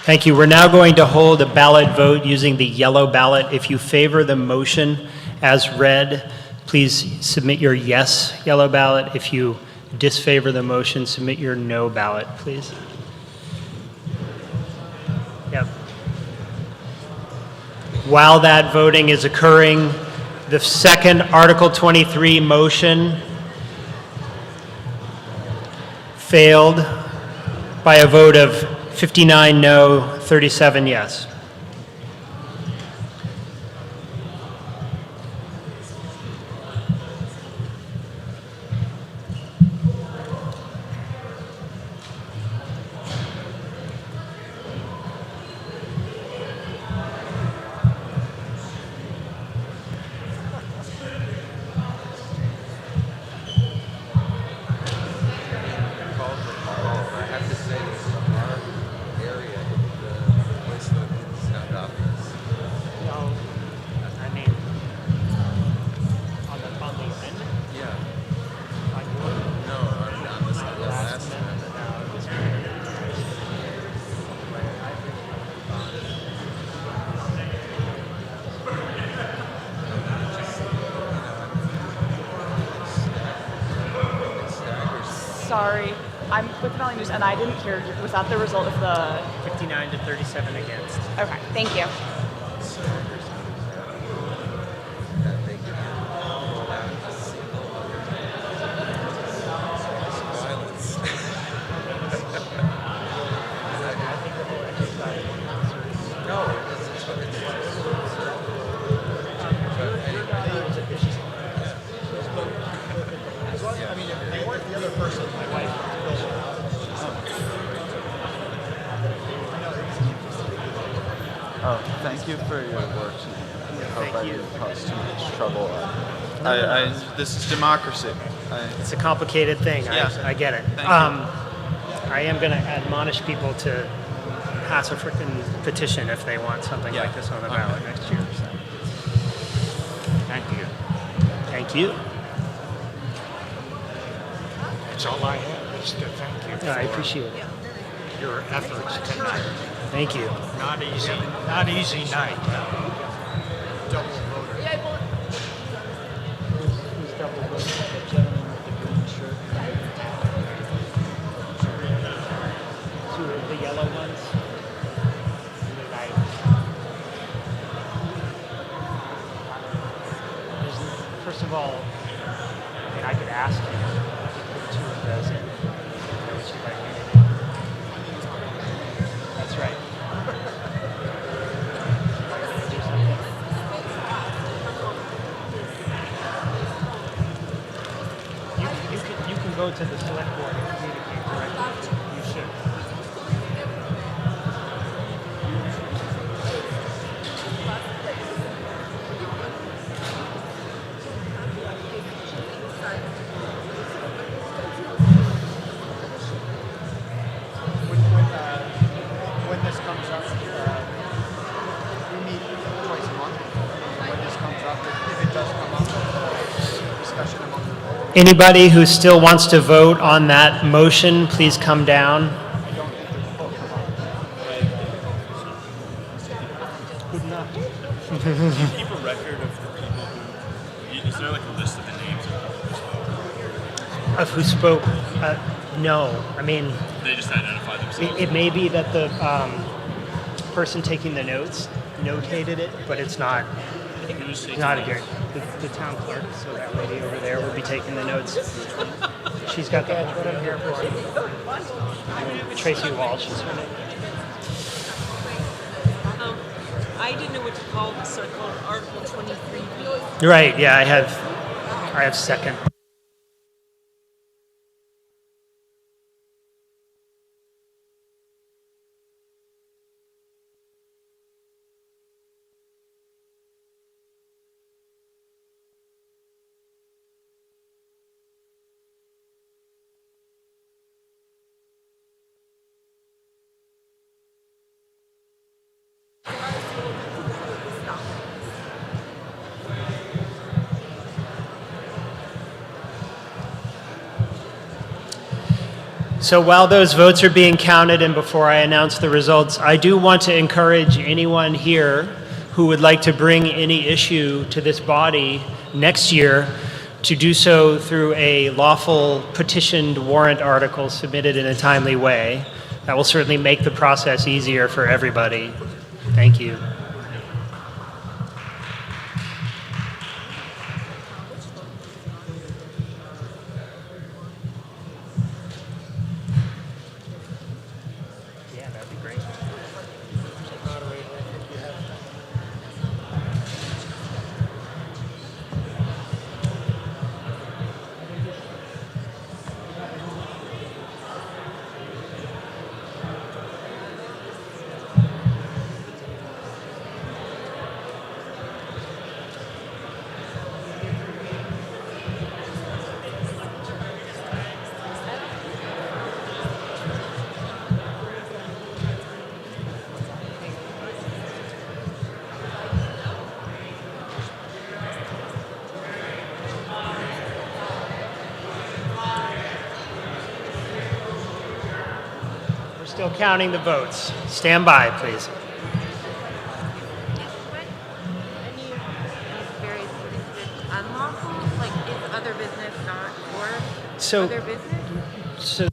thank you. We're now going to hold a ballot vote using the yellow ballot. If you favor the motion as read, please submit your yes yellow ballot. If you disfavor the motion, submit your no ballot, please. Yep. While that voting is occurring, the second Article 23 motion failed by a vote of 59 no, 37 yes. Sorry, I'm with the Valley News, and I didn't hear. Was that the result of the 59 to 37 against? Okay, thank you. Oh, thank you for your work. I hope I didn't cause too much trouble. This is democracy. It's a complicated thing. Yeah. I get it. Thank you. I am going to admonish people to pass a frickin' petition if they want something like this on the ballot next year. So. Thank you. Thank you. That's all I have, is to thank you No, I for appreciate it. your efforts tonight. Thank you. Not easy night. Double voter. Who's double voting? The gentleman with the green shirt. Two of the yellow ones. And the guy. First of all, I mean, I could ask you to put two of those in. What you'd like me to do. That's right. You can go to the select board and communicate directly. You should. When this comes up, we meet twice a month. When this comes up, if it does come up, discussion among the board. Anybody who still wants to vote on that motion, please come down. Good enough. Keep a record of the people who, is there like a list of the names Of who spoke? No. I mean, they just identify themselves? it may be that the person taking the notes notated it, but it's not. Who's Not a good. The town clerk, so that lady over there will be taking the notes. She's got the what I'm here for. Tracy Walsh is her name. I didn't know what to call this, so I called it Article 23B. Right. Yeah, I have second. So while those votes are being counted and before I announce the results, I do want to encourage anyone here who would like to bring any issue to this body next year to do so through a lawful petitioned warrant article submitted in a timely way. That will certainly make the process easier for everybody. Thank you. Yeah, that'd be great. We're still counting the votes. Stand by, please. Unlawful? Like, is other business not for So- other business? So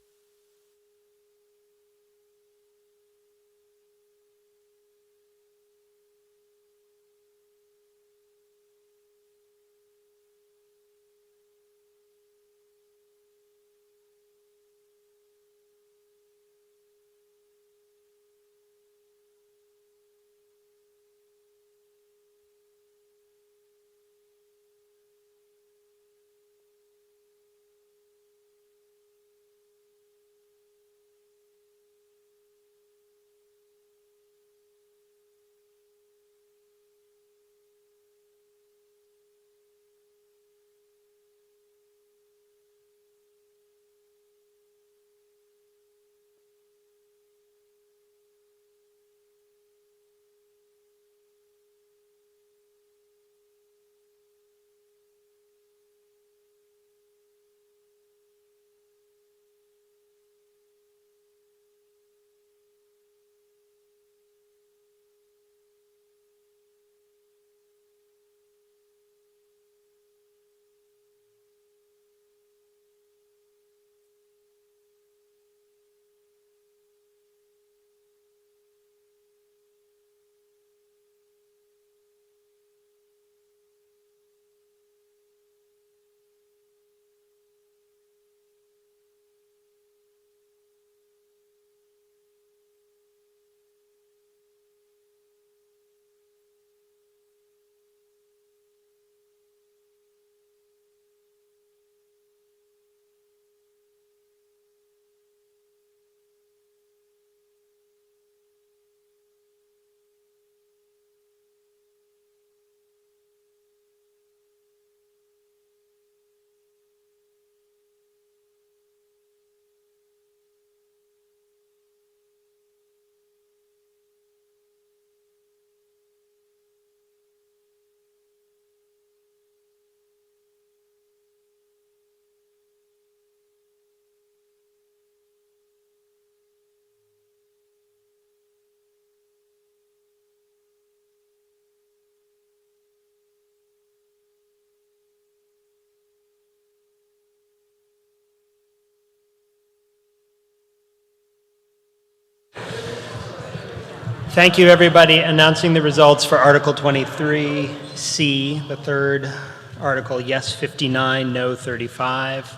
Thank you, everybody. Announcing the results for Article 23C, the third article, yes 59, no 35.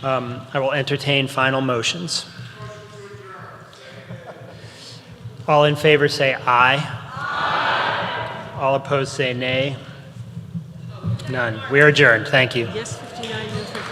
I will entertain final motions. All in favor say aye. Aye. All opposed say nay. None. We are adjourned. Thank you. Yes, 59, no 35.